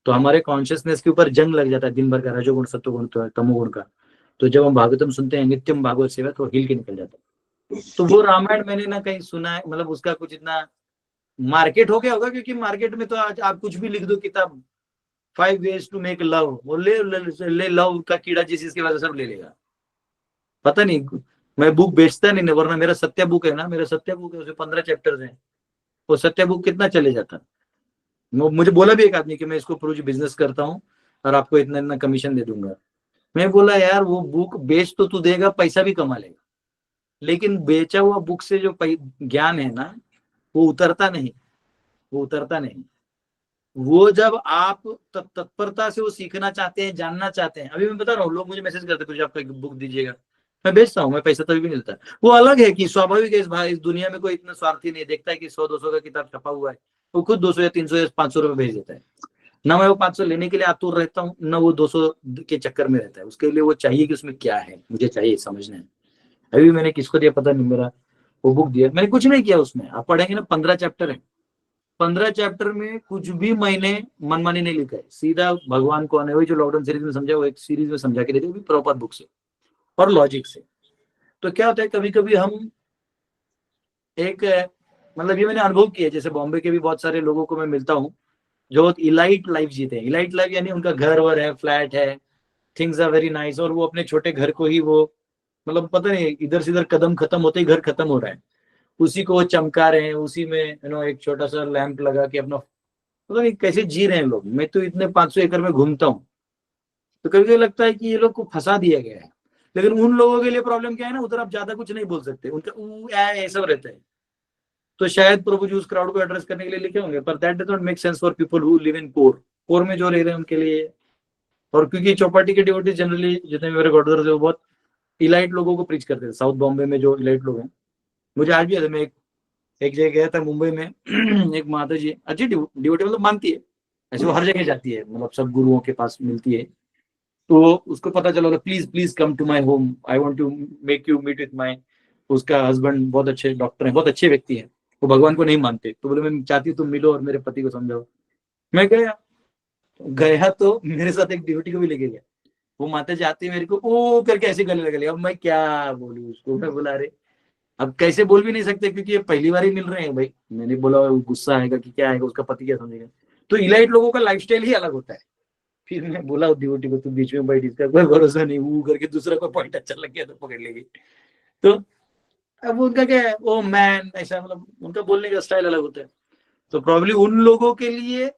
तो हमारे कॉन्शियसनेस के ऊपर जंग लग जाता है दिन भर का, रजोगुण सत्वगुण तमोगुण का। तो जब हम भागवतम सुनते हैं, नित्यम भागवत सेवा, तो हिल के निकल जाता है। तो वो रामायण मैंने ना कहीं सुना है, मतलब उसका कुछ इतना मार्केट हो गया होगा, क्योंकि मार्केट में तो आज आप कुछ भी लिख दो किताब, 5 ways to make love, वो ले लव का कीड़ा जिस चीज के वजह सब ले लेगा। पता नहीं, मैं बुक बेचता नहीं, वरना मेरा सत्या बुक है ना, मेरा सत्या बुक है, उसमें 15 चैप्टर्स हैं। वो सत्या बुक कितना चले जाता। मुझे बोला भी एक आदमी कि मैं इसको प्रोज बिजनेस करता हूँ और आपको इतना इतना कमीशन दे दूंगा। मैं बोला यार वो बुक बेच तो तू देगा, पैसा भी कमा लेगा, लेकिन बेचा हुआ बुक से जो ज्ञान है ना, वो उतरता नहीं, वो उतरता नहीं। वो जब आप तत्परता से वो सीखना चाहते हैं, जानना चाहते हैं। अभी मैं बता रहा हूँ, लोग मुझे मैसेज करते हैं, आपका बुक दीजिएगा, मैं बेचता हूँ, मैं पैसा तभी भी मिलता है। वो अलग है कि स्वाभाविक है, इस दुनिया में कोई इतना स्वार्थी नहीं देखता है कि 100-200 का किताब छपा हुआ है, वो खुद 200 या 300 या 500 रुपए भेज देता है ना। मैं वो 500 लेने के लिए आतुर रहता हूँ, ना वो 200 के चक्कर में रहता है। उसके लिए वो चाहिए कि उसमें क्या है, मुझे चाहिए समझना है। अभी मैंने किसको दिया पता नहीं, मेरा वो बुक दिया, मैंने कुछ नहीं किया उसमें। आप पढ़ेंगे ना, 15 चैप्टर है, 15 चैप्टर में कुछ भी मैंने मनमानी नहीं लिखा है, सीधा भगवान कौन है, वही जो लॉकडाउन सीरीज में समझा, वो एक सीरीज में समझा के देते हैं प्रॉपर बुक से और लॉजिक से। तो क्या होता है, कभी कभी हम एक, मतलब ये मैंने अनुभव किया, जैसे बॉम्बे के भी बहुत सारे लोगों को मैं मिलता हूँ जो इलाइट लाइफ जीते हैं। इलाइट लाइफ यानी उनका घर वर है, फ्लैट है, थिंग्स आर वेरी नाइस, और वो अपने छोटे घर को ही वो, मतलब पता नहीं इधर से इधर कदम खत्म होते ही घर खत्म हो रहा है, उसी को वो चमका रहे हैं, उसी में एक छोटा सा लैंप लगा के अपना, पता नहीं कैसे जी रहे हैं लोग। मैं तो इतने 500 एकड़ में घूमता हूँ, तो कभी कभी लगता है कि ये लोग को फंसा दिया गया है। लेकिन उन लोगों के लिए प्रॉब्लम क्या है ना, उधर आप ज्यादा कुछ नहीं बोल सकते, उनका ऐसा रहता है। तो शायद प्रभु जी उस क्राउड को एड्रेस करने के लिए लिखे होंगे, पर that does not make sense for people who live in poor में जो रह रहे हैं उनके लिए। और क्योंकि चौपाटी के डिवोटी जनरली जितने मेरे गॉडर थे वो बहुत इलाइट लोगों को प्रीच करते थे, साउथ बॉम्बे में जो इलाइट लोग हैं। मुझे आज भी याद है, मैं एक जगह गया था मुंबई में, एक माता जी अच्छी डिवोटी, मतलब मानती है, ऐसे वो हर जगह जाती है, मतलब सब गुरुओं के पास मिलती है। तो उसको पता चला, please please come to my home, I want to make you meet with my, उसका हस्बैंड बहुत अच्छे डॉक्टर हैं, बहुत अच्छे व्यक्ति हैं, वो भगवान को नहीं मानते। तो बोले मैं चाहती हूँ तुम मिलो और मेरे पति को समझाओ। मैं गया तो मेरे साथ एक डिवोटी को भी लेके गया। वो माता जाती मेरे को ओ करके ऐसे गले लगे, अब मैं क्या बोलूँ उसको। मैं बोला अरे अब कैसे बोल भी नहीं सकते, क्योंकि ये पहली बार ही मिल रहे हैं भाई। मैंने बोला गुस्सा आएगा कि क्या आएगा, उसका पति क्या समझेगा। तो इलाइट लोगों का लाइफस्टाइल ही अलग होता है। फिर मैं बोला डिवोटी को, तू बीच में बैठ, इसका कोई भरोसा नहीं, वो करके दूसरा कोई पॉइंट अच्छा लग गया तो पकड़ लेगी। तो अब उनका क्या है, ओ मैन ऐसा, मतलब उनका बोलने का स्टाइल अलग होता है। तो प्रॉब्ली उन लोगों के लिए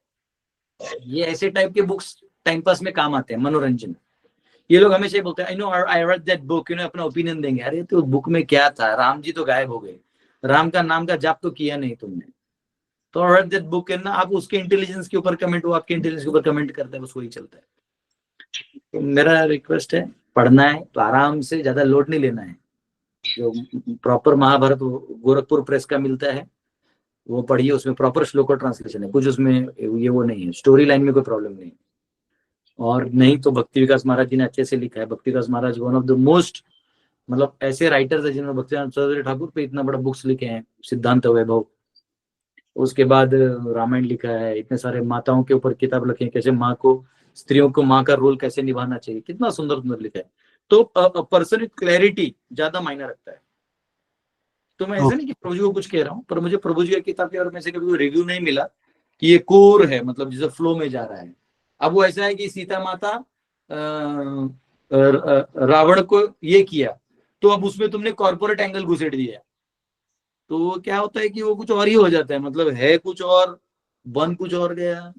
ये ऐसे टाइप के बुक्स टाइम पास में काम आते हैं, मनोरंजन। ये लोग हमेशा ही बोलते हैं, आई रेड दैट बुक, अपना ओपिनियन देंगे। अरे तो बुक में क्या था? राम जी तो गायब हो गए, राम का नाम का जाप तो किया नहीं तुमने, तो रेड दैट बुक है ना। आप उसके इंटेलिजेंस के ऊपर कमेंट, वो आपके इंटेलिजेंस के ऊपर कमेंट करता है, बस वही चलता है। तो मेरा रिक्वेस्ट है, पढ़ना है तो आराम से, ज्यादा लोड नहीं लेना है। जो प्रॉपर महाभारत गोरखपुर प्रेस का मिलता है वो पढ़िए, उसमें प्रॉपर श्लोक और ट्रांसलेशन है, कुछ उसमें ये वो नहीं है, स्टोरी लाइन में कोई प्रॉब्लम नहीं। और नहीं तो भक्ति विकास महाराज जी ने अच्छे से लिखा है। भक्ति विकास महाराज वन ऑफ द मोस्ट, मतलब ऐसे राइटर्स है जिन्होंने भक्ति चौधरी ठाकुर पे इतना बड़ा बुक्स लिखे हैं, सिद्धांत वैभव, उसके बाद रामायण लिखा है, इतने सारे माताओं के ऊपर किताब लिखे हैं, कैसे माँ को, स्त्रियों को माँ का रोल कैसे निभाना चाहिए, कितना सुंदर सुंदर लिखा है। तो पर्सन विथ क्लैरिटी ज्यादा मायने रखता है। तो मैं ऐसा नहीं कि प्रभु जी को कुछ कह रहा हूँ, पर मुझे प्रभु जी की किताब के और में से कभी रिव्यू नहीं मिला कि ये कोर है, मतलब जैसे फ्लो में जा रहा है। अब वो ऐसा है कि सीता माता रावण को ये किया, तो अब उसमें तुमने कॉर्पोरेट एंगल घुसेड़ दिया, तो क्या होता है कि वो कुछ और ही हो जाता है, मतलब है कुछ और, बन कुछ और गया।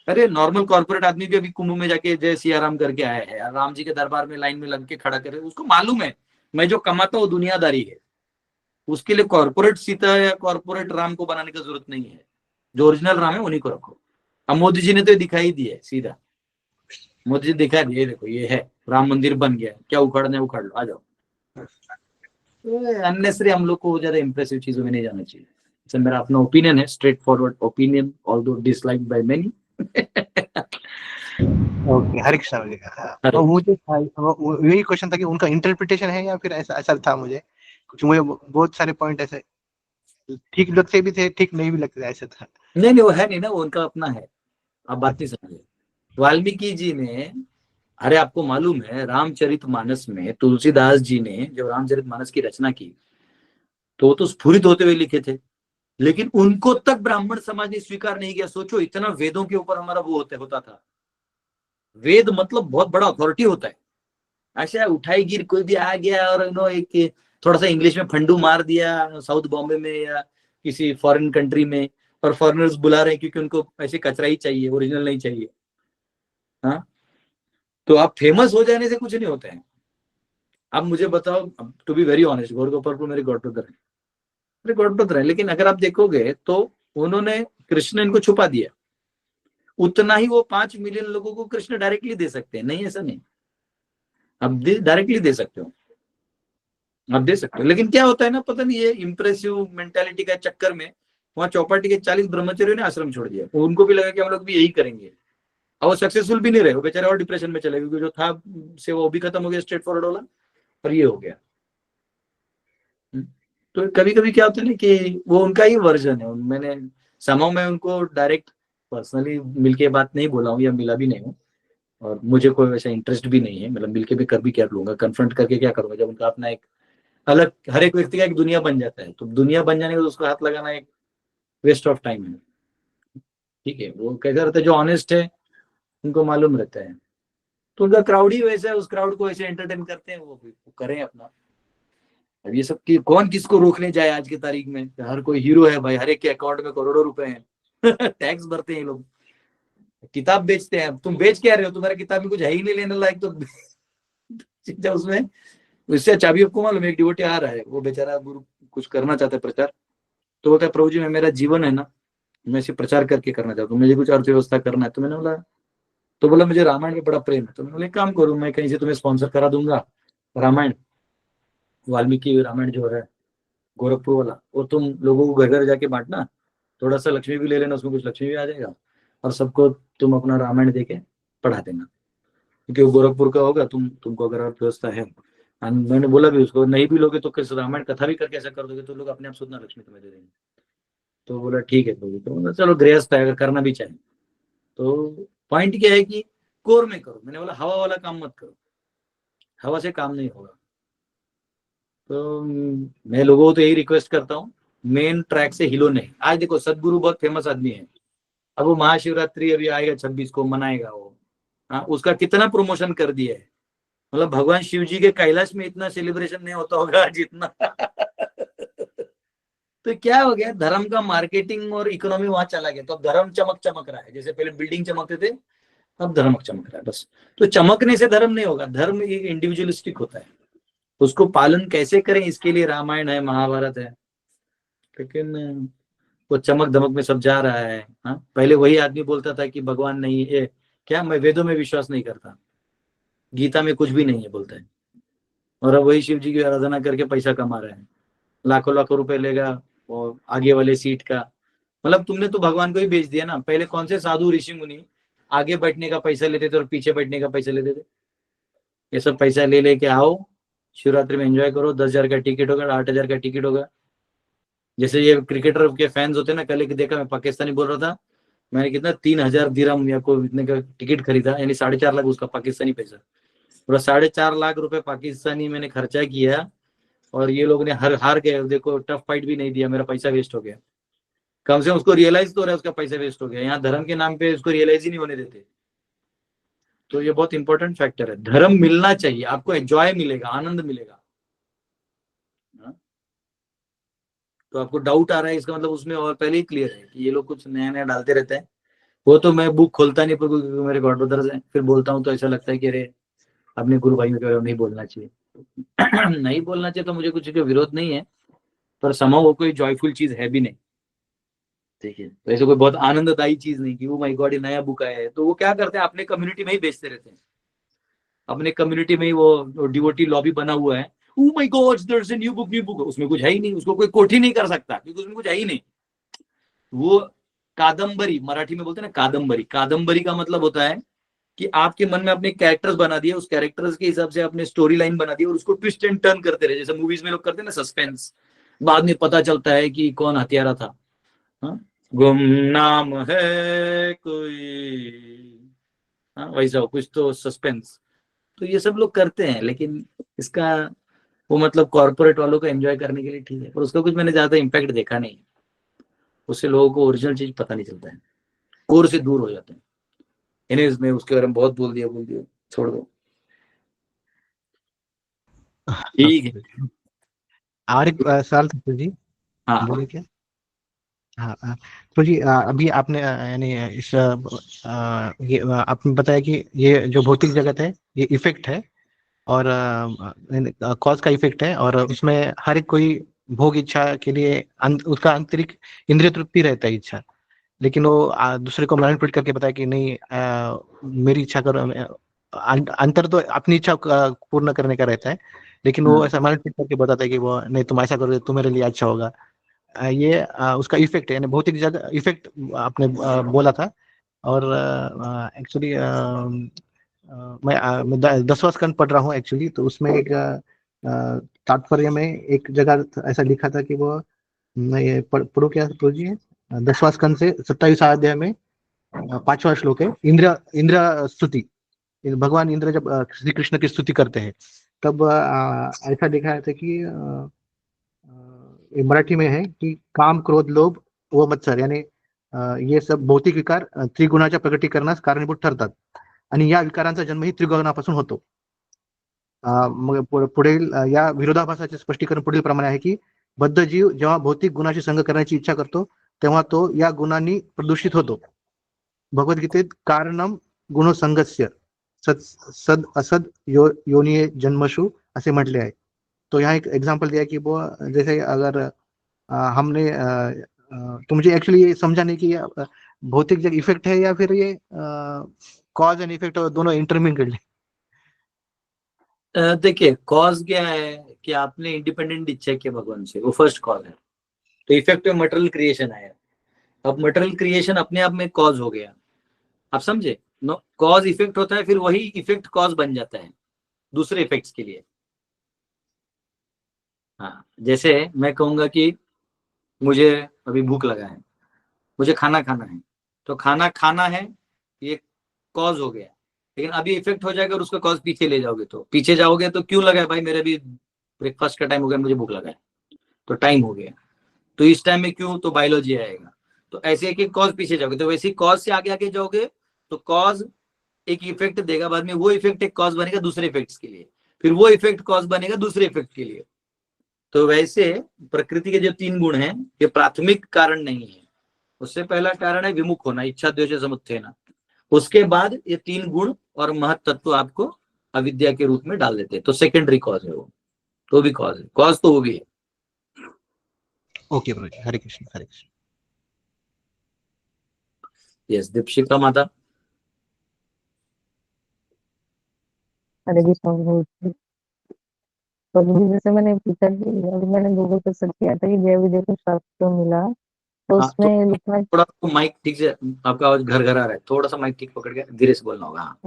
अरे नॉर्मल कॉर्पोरेट आदमी भी अभी कुंभ में जाके जय सिया राम करके आया है, राम जी के दरबार में लाइन में लग के खड़ा करे, उसको मालूम है मैं जो कमाता हूँ दुनियादारी है, उसके लिए कॉर्पोरेट सीता या कॉर्पोरेट राम को बनाने की जरूरत नहीं है। जो ओरिजिनल राम है उन्हीं को रखो। अब मोदी जी ने तो दिखाई दिया सीधा, मोदी जी दिखा दिए, देखो ये है राम मंदिर बन गया, क्या उखाड़ना है उखाड़ लो, आ जाओ। अननेसरी हम लोग को ज्यादा इंप्रेसिव चीजों में नहीं जाना चाहिए। तो मेरा अपना ओपिनियन है, straightforward opinion, although disliked by many. Okay, Hare Krishna ji. तो मुझे यही क्वेश्चन था कि उनका इंटरप्रिटेशन है या फिर ऐसा ऐसा था मुझे, क्योंकि मुझे बहुत सारे पॉइंट ऐसे ठीक लगते भी थे, ठीक नहीं भी लगते थे, ऐसा था। नहीं वो है नहीं ना, वो उनका अपना है, आप बात नहीं समझे। वाल्मीकि जी ने, अरे आपको मालूम है रामचरितमानस में तुलसीदास जी ने जब रामचरितमानस की रचना की तो वो तो स्फुरित होते हुए लिखे थे, लेकिन उनको तक ब्राह्मण समाज ने स्वीकार नहीं किया। सोचो इतना वेदों के ऊपर हमारा वो होता था। वेद मतलब बहुत बड़ा अथॉरिटी होता है। अच्छा उठाई गिर कोई भी आ गया और एक थोड़ा सा इंग्लिश में फंडू मार दिया साउथ बॉम्बे में या किसी फॉरेन कंट्री में, और फॉरेनर्स बुला रहे हैं क्योंकि उनको ऐसे कचरा ही चाहिए, ओरिजिनल नहीं चाहिए। हाँ, तो आप फेमस हो जाने से कुछ नहीं होता है। अब मुझे बताओ, टू बी वेरी ऑनेस्ट, गौर गोपाल मेरे गॉड ब्रदर है, मेरे गॉड ब्रदर है, लेकिन अगर आप देखोगे तो उन्होंने, कृष्ण इनको छुपा दिया, उतना ही वो 5 मिलियन लोगों को कृष्ण डायरेक्टली दे सकते हैं। नहीं ऐसा नहीं, आप डायरेक्टली दे सकते हो, आप दे सकते हो, लेकिन क्या होता है ना, पता नहीं ये इंप्रेसिव मेंटालिटी का चक्कर में वहां चौपाटी के 40 ब्रह्मचर्यों ने आश्रम छोड़ दिया। उनको भी लगा कि हम लोग भी यही करेंगे, और वो सक्सेसफुल भी नहीं रहे, वो बेचारे और डिप्रेशन में चले गए, क्योंकि जो था से वो भी खत्म हो गया स्ट्रेट फॉरवर्ड वाला, और ये हो गया। तो कभी कभी क्या होता है ना कि वो उनका ही वर्जन है। मैंने समाओ में उनको डायरेक्ट पर्सनली मिलके बात नहीं बोला हूँ या मिला भी नहीं हूँ, और मुझे कोई वैसा इंटरेस्ट भी नहीं है, मतलब मिलके भी कर भी क्या लूंगा, कन्फ्रंट करके क्या करूंगा, जब उनका अपना एक अलग, हर एक व्यक्ति का एक दुनिया बन जाता है, तो दुनिया बन जाने के बाद उसको हाथ लगाना एक वेस्ट ऑफ टाइम है। ठीक है, वो कैसा रहता है, जो ऑनेस्ट है उनको मालूम रहता है, तो उनका क्राउड ही वैसा है, उस क्राउड को ऐसे एंटरटेन करते हैं, वो करें अपना। अब ये सब की कौन किसको रोकने जाए आज की तारीख में, हर कोई हीरो है भाई, हर एक के अकाउंट में करोड़ों रुपए हैं। टैक्स भरते हैं लोग, किताब बेचते हैं, तुम बेच क्या रहे हो, तुम्हारे किताब में कुछ है ही नहीं लेने लायक, तो उसमें इससे अच्छा। अभी आपको मालूम है एक डिवोटी आ रहा है, वो बेचारा गुरु कुछ करना चाहता है प्रचार, तो वो कहता है प्रभु जी मैं, मेरा जीवन है ना, मैं इसे प्रचार करके करना चाहता हूँ, मुझे कुछ अर्थव्यवस्था करना है। तो मैंने बोला, तो बोला मुझे रामायण में बड़ा प्रेम है, तो मैंने बोला एक काम करूँ, मैं कहीं से तुम्हें स्पॉन्सर करा दूंगा रामायण, वाल्मीकि रामायण जो है गोरखपुर वाला, वो तुम लोगों को घर घर जाके बांटना, थोड़ा सा लक्ष्मी भी ले लेना, उसमें कुछ लक्ष्मी भी आ जाएगा, और सबको तुम अपना रामायण देके पढ़ा देना, क्योंकि वो गोरखपुर का होगा, तुमको अगर अर्थव्यवस्था है। मैंने बोला भी उसको, नहीं भी लोगे तो कैसे रामायण कथा भी करके ऐसा कर दोगे तो लोग अपने आप सुधना लक्ष्मी तुम्हें दे देंगे। तो बोला ठीक है, तो चलो गृहस्थ है, अगर करना भी चाहे तो। पॉइंट क्या है कि कोर में करो। मैंने बोला हवा वाला काम मत करो, हवा से काम नहीं होगा। तो मैं लोगों को तो यही रिक्वेस्ट करता हूँ, मेन ट्रैक से हिलो नहीं। आज देखो सदगुरु बहुत फेमस आदमी है, अब वो महाशिवरात्रि अभी आएगा 26 को मनाएगा वो, हाँ, उसका कितना प्रमोशन कर दिया है, मतलब भगवान शिव जी के कैलाश में इतना सेलिब्रेशन नहीं होता होगा जितना। तो क्या हो गया, धर्म का मार्केटिंग और इकोनॉमी वहां चला गया, तो धर्म चमक रहा है। जैसे पहले बिल्डिंग चमकते थे, अब धर्म चमक रहा है बस। तो चमकने से धर्म नहीं होगा, धर्म एक इंडिविजुअलिस्टिक होता है, उसको पालन कैसे करें इसके लिए रामायण है, महाभारत है। लेकिन वो चमक धमक में सब जा रहा है। हाँ, पहले वही आदमी बोलता था कि भगवान नहीं है, क्या मैं वेदों में विश्वास नहीं करता, गीता में कुछ भी नहीं है बोलता है, और अब वही शिव जी की आराधना करके पैसा कमा रहे हैं, लाखों लाखों रुपए लेगा और आगे वाले सीट का। मतलब तुमने तो भगवान को ही बेच दिया ना। पहले कौन से साधु ऋषि मुनि आगे बैठने का पैसा लेते थे और पीछे बैठने का पैसा लेते थे? ये सब पैसा ले लेके आओ, शिवरात्रि में एंजॉय करो, 10,000 का टिकट होगा, 8,000 का टिकट होगा। जैसे ये क्रिकेटर के फैंस होते हैं ना, कल एक देखा मैं पाकिस्तानी बोल रहा था, मैंने कितना 3,000 दिरहम या कोई इतने का टिकट खरीदा, यानी 4.5 लाख उसका पाकिस्तानी पैसा, पूरा 4.5 लाख रुपए पाकिस्तानी मैंने खर्चा किया, और ये लोग ने हार गए। देखो टफ फाइट भी नहीं दिया, मेरा पैसा वेस्ट हो गया। कम से कम उसको रियलाइज तो हो रहा है उसका पैसा वेस्ट हो गया। यहाँ धर्म के नाम पे उसको रियलाइज ही नहीं होने देते। तो ये बहुत इंपॉर्टेंट फैक्टर है। धर्म मिलना चाहिए, आपको एंजॉय मिलेगा, आनंद मिलेगा। तो आपको डाउट आ रहा है, इसका मतलब उसमें और पहले ही क्लियर है कि ये लोग कुछ नया नया डालते रहते हैं। वो तो मैं बुक खोलता नहीं, क्योंकि मेरे गॉड ब्रदर्स हैं, फिर बोलता हूँ तो ऐसा लगता है कि अरे अपने गुरु भाइयों के बारे में नहीं बोलना चाहिए। नहीं बोलना चाहिए तो मुझे कुछ का विरोध नहीं है, पर समाओ वो कोई जॉयफुल चीज है भी नहीं। देखिए, तो ऐसे कोई बहुत आनंददायी चीज नहीं कि वो माय गॉड ये नया बुक आया है। तो वो क्या करते हैं, अपने कम्युनिटी में ही बेचते रहते हैं, अपने कम्युनिटी में ही वो डिवोटी लॉबी बना हुआ है। Oh my God, there's a new book, उसमें कुछ है ही नहीं, उसको कोई कोट ही नहीं कर सकता क्योंकि उसमें कुछ है ही नहीं। वो कादम्बरी, मराठी में बोलते हैं ना कादम्बरी, कादम्बरी का मतलब होता है कि आपके मन में अपने कैरेक्टर्स बना दिए, उस कैरेक्टर्स के हिसाब से अपने स्टोरी लाइन बना दी और उसको ट्विस्ट एंड टर्न करते रहे। जैसे मूवीज में लोग करते हैं ना सस्पेंस, बाद में पता चलता है कि कौन हत्यारा था। गुमनाम है कोई, वैसा कुछ तो सस्पेंस। तो ये सब लोग करते हैं, लेकिन इसका वो मतलब कॉर्पोरेट वालों को एंजॉय करने के लिए ठीक है, पर उसका कुछ मैंने ज्यादा इम्पैक्ट देखा नहीं। उससे लोगों को ओरिजिनल चीज पता नहीं चलता है, कोर से दूर हो जाते हैं। इन्हें मैं उसके बारे में बहुत बोल दिया, छोड़ दो। ठीक है, और एक सवाल था जी। हाँ बोलिए क्या? हाँ तो जी अभी आपने यानी इस ये आपने बताया कि ये जो भौतिक जगत है ये इफेक्ट है और कॉज का इफेक्ट है, और उसमें हर एक कोई भोग इच्छा के लिए उसका आंतरिक इंद्रिय तृप्ति रहता है इच्छा, लेकिन वो दूसरे को मैनिपुलेट करके बताया कि नहीं मेरी इच्छा करो। अंतर तो अपनी इच्छा पूर्ण करने का रहता है, लेकिन वो ऐसा मैनिपुलेट करके बताता है कि वो नहीं तुम ऐसा करोगे तो मेरे लिए अच्छा होगा। ये उसका इफेक्ट है, यानी भौतिक जगत इफेक्ट आपने बोला था। और एक्चुअली मैं 10वां स्कंद पढ़ रहा हूँ एक्चुअली, तो उसमें एक तात्पर्य में एक जगह ऐसा लिखा था कि वो मैं ये पढ़ो क्या प्रभु जी है 10वां स्कंद से 27वां अध्याय में 5वां श्लोक है, इंद्र स्तुति। भगवान इंद्र जब श्री कृष्ण की स्तुति करते हैं तब ऐसा लिखा है कि मराठी में है कि काम क्रोध लोभ व मत्सर यानी ये सब भौतिक विकार त्रिगुणाच्या प्रकटीकरणास कारणीभूत ठरतात आणि या विकारांचा जन्म ही त्रिगुणापासून होतो। मग पुढील या विरोधाभासाचे स्पष्टीकरण पुढील प्रमाणे आहे की बद्ध जीव जेव्हा भौतिक गुणाशी संग करण्याची इच्छा करतो तेव्हा तो या गुणांनी प्रदूषित होतो। भगवद्गीतेत कारणम गुणसंगस्य सद असद योनिये जन्मशु असे म्हटले आहे। तो यहाँ एक एग्जांपल दिया कि वो जैसे अगर हमने तो मुझे एक्चुअली ये समझा नहीं कि ये भौतिक जगह इफेक्ट है या फिर ये कॉज एंड इफेक्ट दोनों इंटरमिन कर ले। देखिए कॉज क्या है कि आपने इंडिपेंडेंट इच्छा की भगवान से, वो फर्स्ट कॉज है। तो इफेक्ट में मटेरियल क्रिएशन आया, अब मटेरियल क्रिएशन अपने आप में कॉज हो गया, आप समझे? नो, कॉज इफेक्ट होता है, फिर वही इफेक्ट कॉज बन जाता है दूसरे इफेक्ट्स के लिए। हाँ, जैसे मैं कहूंगा कि मुझे अभी भूख लगा है, मुझे खाना खाना है, तो खाना खाना है ये कॉज हो गया, लेकिन अभी इफेक्ट हो जाएगा और उसका कॉज पीछे ले जाओगे तो पीछे जाओगे तो क्यों लगा है भाई, मेरे भी ब्रेकफास्ट का टाइम हो गया, मुझे भूख लगा है, तो टाइम हो गया, तो इस टाइम में क्यों, तो बायोलॉजी आएगा। तो ऐसे एक कॉज पीछे जाओगे, तो वैसे ही कॉज से आगे आगे जाओगे तो कॉज एक इफेक्ट देगा, बाद में वो इफेक्ट एक कॉज बनेगा दूसरे इफेक्ट्स के लिए, फिर वो इफेक्ट कॉज बनेगा दूसरे इफेक्ट के लिए। तो वैसे प्रकृति के जो 3 गुण हैं ये प्राथमिक कारण नहीं है। उससे पहला कारण है विमुख होना, इच्छा द्वेष समुत्थेन, उसके बाद ये 3 गुण और महत तत्व आपको अविद्या के रूप में डाल देते हैं, तो सेकेंडरी कॉज है वो, तो भी कॉज है, कॉज तो वो भी है। ओके प्रभु जी, हरे कृष्ण हरे कृष्ण। यस, दीपशिका माता। हरे कृष्ण प्रभु जी। प्रभु जी, जैसे मैंने पूछा कि अभी मैंने गूगल पे सर्च किया था कि जय विजय को शास्त्र मिला, तो हाँ, तो उसमें लिखा है, थोड़ा तो माइक ठीक से, आपका आवाज घर घर आ रहा है, थोड़ा सा माइक ठीक पकड़ के धीरे से बोलना होगा। हाँ,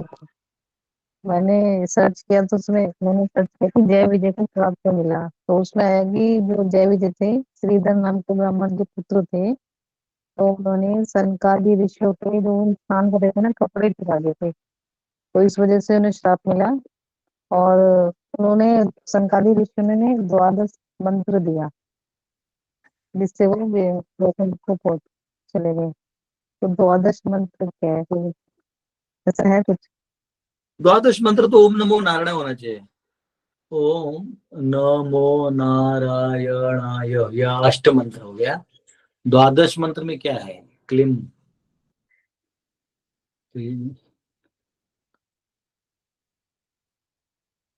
मैंने सर्च किया तो उसमें मैंने सर्च किया कि जय विजय को शास्त्र मिला, तो उसमें आया कि जो जय विजय थे श्रीधर नाम के ब्राह्मण के पुत्र थे, तो उन्होंने सनकादि ऋषियों के जो स्नान करते थे ना, कपड़े चुरा देते, तो इस वजह से उन्हें श्राप मिला। और उन्होंने सनकादि ऋषियों ने 12 मंत्र दिया, जिससे वो वैकुंठ को पहुंच चले गए। तो 12 मंत्र क्या है, तो ऐसा है कुछ? द्वादश मंत्र तो ओम नमो नारायण होना चाहिए। ओम नमो नारायणाय, यह अष्ट मंत्र हो गया। द्वादश मंत्र में क्या है? क्लीम,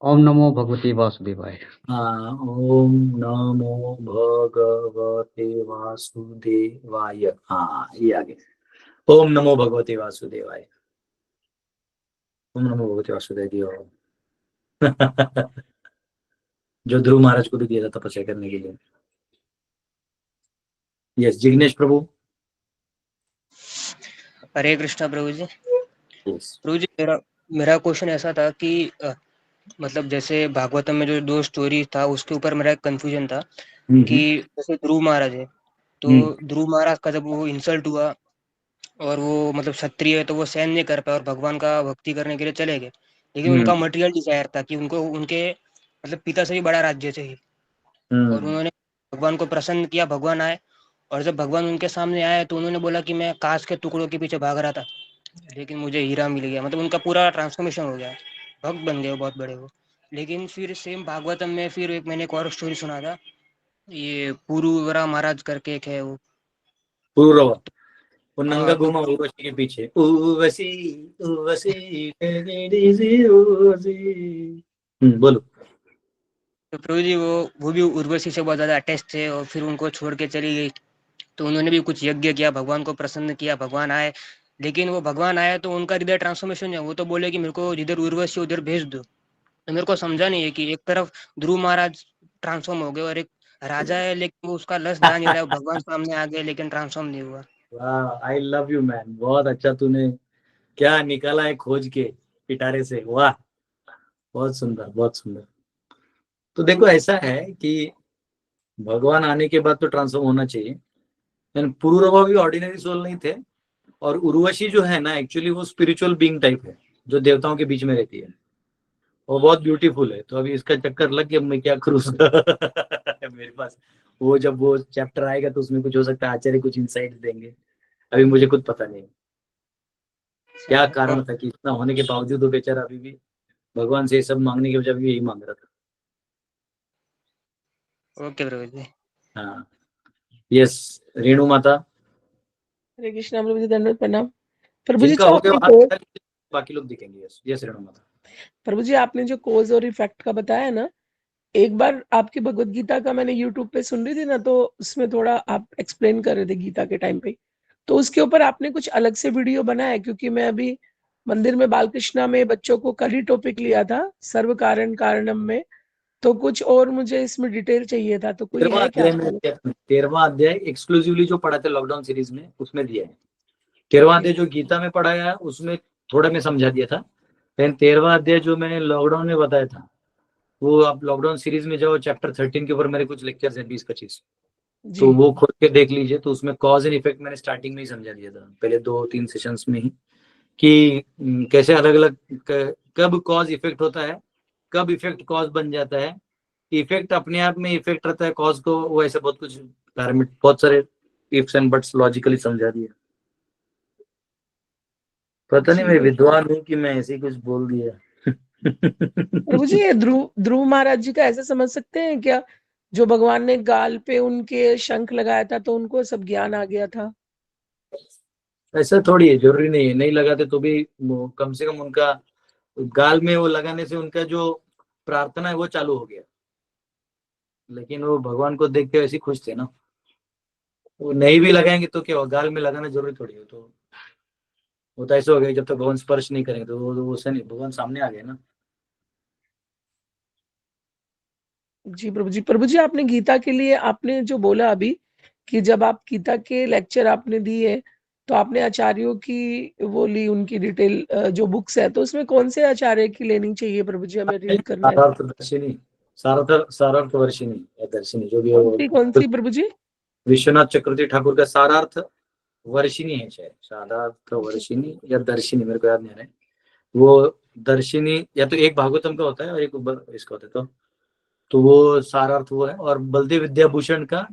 ओम नमो भगवते वासुदेवाय। हाँ, ओम नमो भगवते वासुदेवाय। हाँ, ये आगे ओम नमो भगवते वासुदेवाय, ओम नमो भगवते वासुदेव दियो। जो ध्रुव महाराज को भी दिया था तपस्या करने के लिए। यस, जिग्नेश प्रभु। हरे कृष्णा प्रभु जी। यस, प्रभु जी, मेरा क्वेश्चन ऐसा था कि मतलब जैसे भागवतम में जो 2 स्टोरी था उसके ऊपर मेरा एक कंफ्यूजन था कि जैसे ध्रुव महाराज है, तो ध्रुव महाराज का जब वो इंसल्ट हुआ और वो मतलब क्षत्रिय है तो वो सहन नहीं कर पाए और भगवान का भक्ति करने के लिए चले गए, लेकिन उनका मटेरियल डिजायर था कि उनको उनके मतलब पिता से भी बड़ा राज्य चाहिए, और उन्होंने भगवान को प्रसन्न किया, भगवान आए, और जब भगवान उनके सामने आए तो उन्होंने बोला कि मैं कांच के टुकड़ों के पीछे भाग रहा था लेकिन मुझे हीरा मिल गया, मतलब उनका पूरा ट्रांसफॉर्मेशन हो गया, भक्त बन गए बहुत बड़े वो। लेकिन फिर सेम भागवतम में फिर मैंने एक और स्टोरी सुना था, ये पुरुवरा महाराज करके एक है वो पुरुरवा, वो नंगा हाँ, तो घूमा उर्वशी के पीछे, उर्वशी उर्वशी उर्वशी। बोलो। प्रभु जी वो भी उर्वशी से बहुत ज्यादा अटैच थे और फिर उनको छोड़ के चली गई, तो उन्होंने भी कुछ यज्ञ किया, भगवान को प्रसन्न किया, भगवान आए, लेकिन वो भगवान आया तो उनका हृदय ट्रांसफॉर्मेशन है, वो तो बोले कि मेरे को जिधर उर्वशी उधर भेज दो। तो मेरे को समझा नहीं है कि एक तरफ ध्रुव महाराज ट्रांसफॉर्म हो गए और एक राजा है लेकिन वो उसका लस दा नहीं रहा है, भगवान सामने आ गए लेकिन ट्रांसफॉर्म नहीं हुआ। वाह, आई लव यू मैन, बहुत अच्छा तूने क्या निकाला है खोज के पिटारे से, वाह, बहुत सुंदर बहुत सुंदर। तो देखो ऐसा है कि भगवान आने के बाद तो ट्रांसफॉर्म होना चाहिए, लेकिन पुरुरवा भी ऑर्डिनरी सोल नहीं थे, और उर्वशी जो है ना एक्चुअली वो स्पिरिचुअल बीइंग टाइप है जो देवताओं के बीच में रहती है, वो बहुत ब्यूटीफुल है। तो अभी इसका चक्कर लग गया, मैं क्या करूँ मेरे पास वो जब वो चैप्टर आएगा तो उसमें कुछ हो सकता है, आचार्य कुछ इंसाइट देंगे, अभी मुझे खुद पता नहीं क्या कारण था कि इतना होने के बावजूद वो बेचारा अभी भी भगवान से सब मांगने के बजाय भी यही मांग रहा था। ओके प्रभु जी। हाँ, यस, रेणु माता। हरे कृष्णा प्रभु जी, दंडवत प्रणाम। प्रभु जी, जिनका जो हो आपने गया बाकी लोग दिखेंगे। यस यस, रेणु माता। प्रभु जी, आपने जो कोज और इफेक्ट का बताया ना, एक बार आपकी भगवत गीता का मैंने यूट्यूब पे सुन रही थी ना, तो उसमें थोड़ा आप एक्सप्लेन कर रहे थे गीता के टाइम पे, तो उसके ऊपर आपने कुछ अलग से वीडियो बनाया? क्योंकि मैं अभी मंदिर में बालकृष्णा में बच्चों को कल ही टॉपिक लिया था सर्व कारण कारणम में, तो कुछ और मुझे इसमें डिटेल चाहिए था, तो कोई 13वां है क्या? अध्याय में दिया था। 13वां अध्याय एक्सक्लूसिवली जो पढ़ा था लॉकडाउन सीरीज में उसमें दिया है। 13वां अध्याय जो गीता में पढ़ाया है उसमें थोड़ा मैं समझा दिया था, लेकिन 13वां अध्याय जो मैंने लॉकडाउन में बताया था वो आप लॉकडाउन सीरीज में जाओ, चैप्टर 13 के ऊपर मेरे कुछ लेक्चर्स हैं 20-25, तो वो खोल के देख लीजिए। तो उसमें कॉज एंड इफेक्ट मैंने स्टार्टिंग में ही समझा दिया था, पहले 2-3 सेशंस में ही, कि कैसे अलग अलग कब कॉज इफेक्ट होता है, कब इफेक्ट कॉज बन जाता है, इफेक्ट अपने आप में इफेक्ट रहता है कॉज को, वो ऐसे बहुत कुछ पैरामीटर, बहुत सारे इफ्स एंड बट्स लॉजिकली समझा दिया। पता नहीं मैं विद्वान हूँ कि मैं ऐसे ही कुछ बोल दिया। प्रभु जी, ये ध्रुव महाराज जी का ऐसा समझ सकते हैं क्या, जो भगवान ने गाल पे उनके शंख लगाया था तो उनको सब ज्ञान आ गया था? ऐसा थोड़ी है, जरूरी नहीं है, नहीं लगाते तो भी वो कम से कम उनका गाल में वो लगाने से उनका जो प्रार्थना है वो चालू हो गया। लेकिन वो भगवान को देख के वैसे ही खुश थे ना। वो नहीं भी लगाएंगे तो क्या हो, गाल में लगाना जरूरी थोड़ी है। तो वो तो ऐसा हो गया, जब तक भगवान स्पर्श नहीं करेंगे तो वो उससे नहीं, भगवान सामने आ गए ना। जी प्रभु जी आपने गीता के लिए आपने जो बोला अभी कि जब आप गीता के लेक्चर आपने दिए तो आपने आचार्यों की वो ली, उनकी डिटेल जो बुक्स है, तो उसमें कौन से आचार्य की लेनी चाहिए प्रभु जी, हमें रीड करना है? सारार्थ दर्शिनी, सारार्थ वर्षिनी या दर्शिनी जो भी हो। कौन सी प्रभु जी? विश्वनाथ चक्रवर्ती ठाकुर का सारार्थ वर्षिनी है शायद, सारार्थ वर्षिनी या दर्शिनी, मेरे को याद नहीं आ रहा है। वो दर्शिनी या तो एक भागवतम का होता है और एक इसका होता है, तो वो सारार्थ वो है। और बलदेव विद्याभूषण का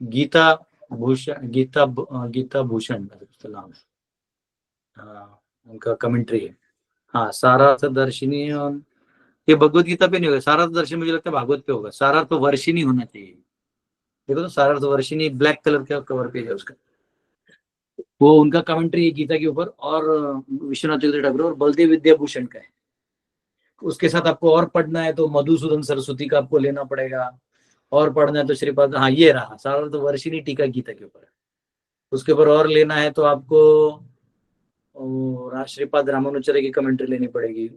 गीता भूषण, गीता भूषण नाम है, हाँ उनका कमेंट्री है। हाँ सारार्थ दर्शिनी, और ये भगवत गीता पे नहीं होगा सारार्थ दर्शन, मुझे लगता है भागवत पे होगा। सारार्थ वर्षिनी होना चाहिए। देखो तो सारार्थ वर्षिनी ब्लैक कलर का कवर पेज है उसका, वो उनका कमेंट्री है गीता के ऊपर। और विश्वनाथ चक्रवर्ती ठाकुर और बलदेव विद्याभूषण का है। उसके साथ आपको और पढ़ना है तो मधुसूदन सरस्वती का आपको लेना पड़ेगा, और पढ़ना है तो श्रीपाद, हाँ ये रहा सारार्थ वर्षिनी टीका गीता के ऊपर। उसके ऊपर और लेना है तो आपको श्रीपाद रामानुचार्य की कमेंट्री लेनी पड़ेगी।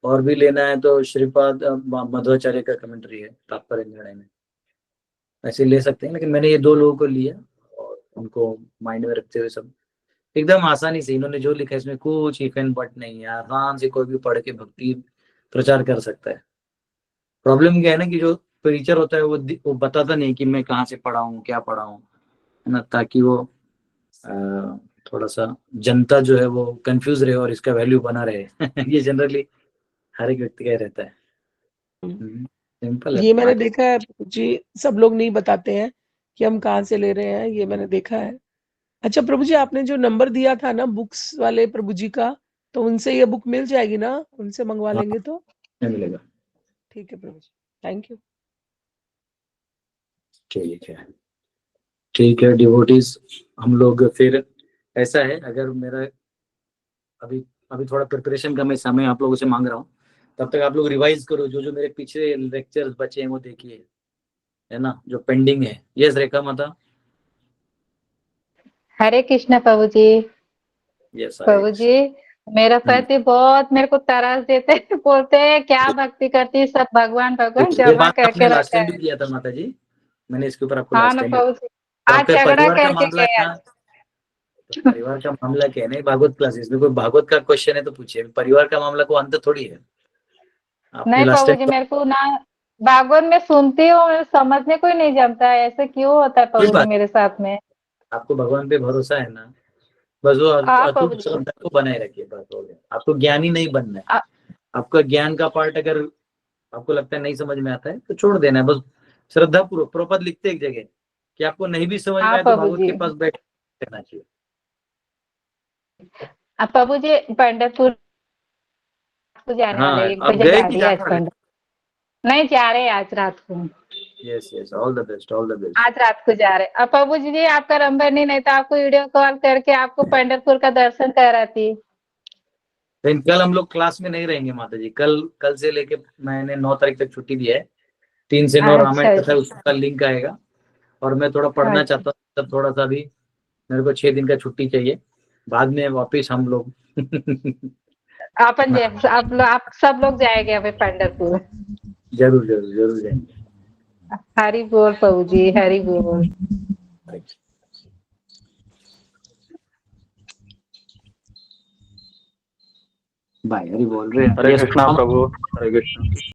और भी लेना है तो श्रीपाद मध्वाचार्य का कमेंट्री है तात्पर्य निर्णय में, ऐसे ले सकते हैं। लेकिन मैंने ये दो लोगों को लिया और उनको माइंड में रखते हुए सब एकदम आसानी से इन्होंने जो लिखा है इसमें कुछ इफ एंड बट नहीं है, आसान से कोई भी पढ़ के भक्ति प्रचार कर सकता है। प्रॉब्लम क्या है ना कि जो प्रीचर होता है वो बताता नहीं कि मैं कहाँ से पढ़ा हूँ, क्या पढ़ा हूँ, है ना, ताकि वो थोड़ा सा जनता जो है वो कंफ्यूज रहे और इसका वैल्यू बना रहे। ये जनरली हर एक व्यक्ति का रहता है। सिंपल है। ये मैंने देखा है जी, सब लोग नहीं बताते हैं कि हम कहाँ से ले रहे हैं, ये मैंने देखा है। अच्छा प्रभु जी आपने जो नंबर दिया था ना बुक्स वाले प्रभु जी का, तो उनसे ये बुक मिल जाएगी ना, उनसे मंगवा लेंगे तो? मिलेगा। ठीक है प्रभु जी, थैंक यू। ठीक है डिवोटीज, हम लोग फिर ऐसा है, अगर मेरा अभी थोड़ा प्रिपरेशन का मैं समय आप लोगों से मांग रहा हूँ, तब तक आप लोग रिवाइज करो जो जो मेरे पीछे लेक्चर्स बचे हैं वो देखिए, है ना, जो पेंडिंग है। यस रेखा माता। हरे कृष्ण प्रभु जी। यस प्रभु जी मेरा पति बहुत मेरे को तरास देते हैं, बोलते हैं क्या भक्ति करती है, सब भगवान भगवान जमा करके लास्ट रखा टाइम है। भी किया था माता जी, मैंने इसके ऊपर आपको हाँ लास्ट ना टाइम। प्रभु जी, तो आज आपके झगड़ा परिवार का करके मामला गया। क्या? तो परिवार का मामला क्या है? नहीं भागवत क्लासेस में कोई भागवत का क्वेश्चन है तो पूछिए, परिवार का मामला को अंत थोड़ी है। नहीं प्रभु जी मेरे को ना भागवत में सुनती हूँ, समझने को ही नहीं जमता है, ऐसे क्यों होता है प्रभु जी मेरे साथ में? आपको भगवान पे भरोसा है ना, बस वो अटूट श्रद्धा को बनाए रखिए, बस हो गया। आपको ज्ञानी नहीं बनना है। आपका ज्ञान का पार्ट अगर आपको लगता है नहीं समझ में आता है तो छोड़ देना है, बस श्रद्धा पूर्वक। प्रभुपाद लिखते एक जगह कि आपको नहीं भी समझ में आए तो भागवत के पास बैठ रहना चाहिए। प्रभु जी पंढरपुर को जाने वाले, 1 बजे गाड़ी है आज पंडर, नहीं जा रहे आज रात को। Yes all the best, all the best. आज रात को जा रहे। अब प्रभु जी आपका नंबर नहीं तो आपको वीडियो कॉल करके आपको पंढरपुर का दर्शन कराती। कल हम लोग क्लास में नहीं रहेंगे माता जी, कल से लेके मैंने 9 तारीख तक छुट्टी दी है। 3 से 9 रामायण कथा उसका लिंक आएगा, और मैं थोड़ा पढ़ना चाहता हूँ, तब थोड़ा सा भी मेरे को 6 दिन का छुट्टी चाहिए, बाद में वापिस हम लोग आप सब लोग जाएंगे अभी पंढरपुर। जरूर जरूर जरूर जाएंगे। हरि बोल प्रभु जी, हरि बोल। भाई हरि बोल रहे हैं। हरे कृष्णा प्रभु, हरे कृष्णा।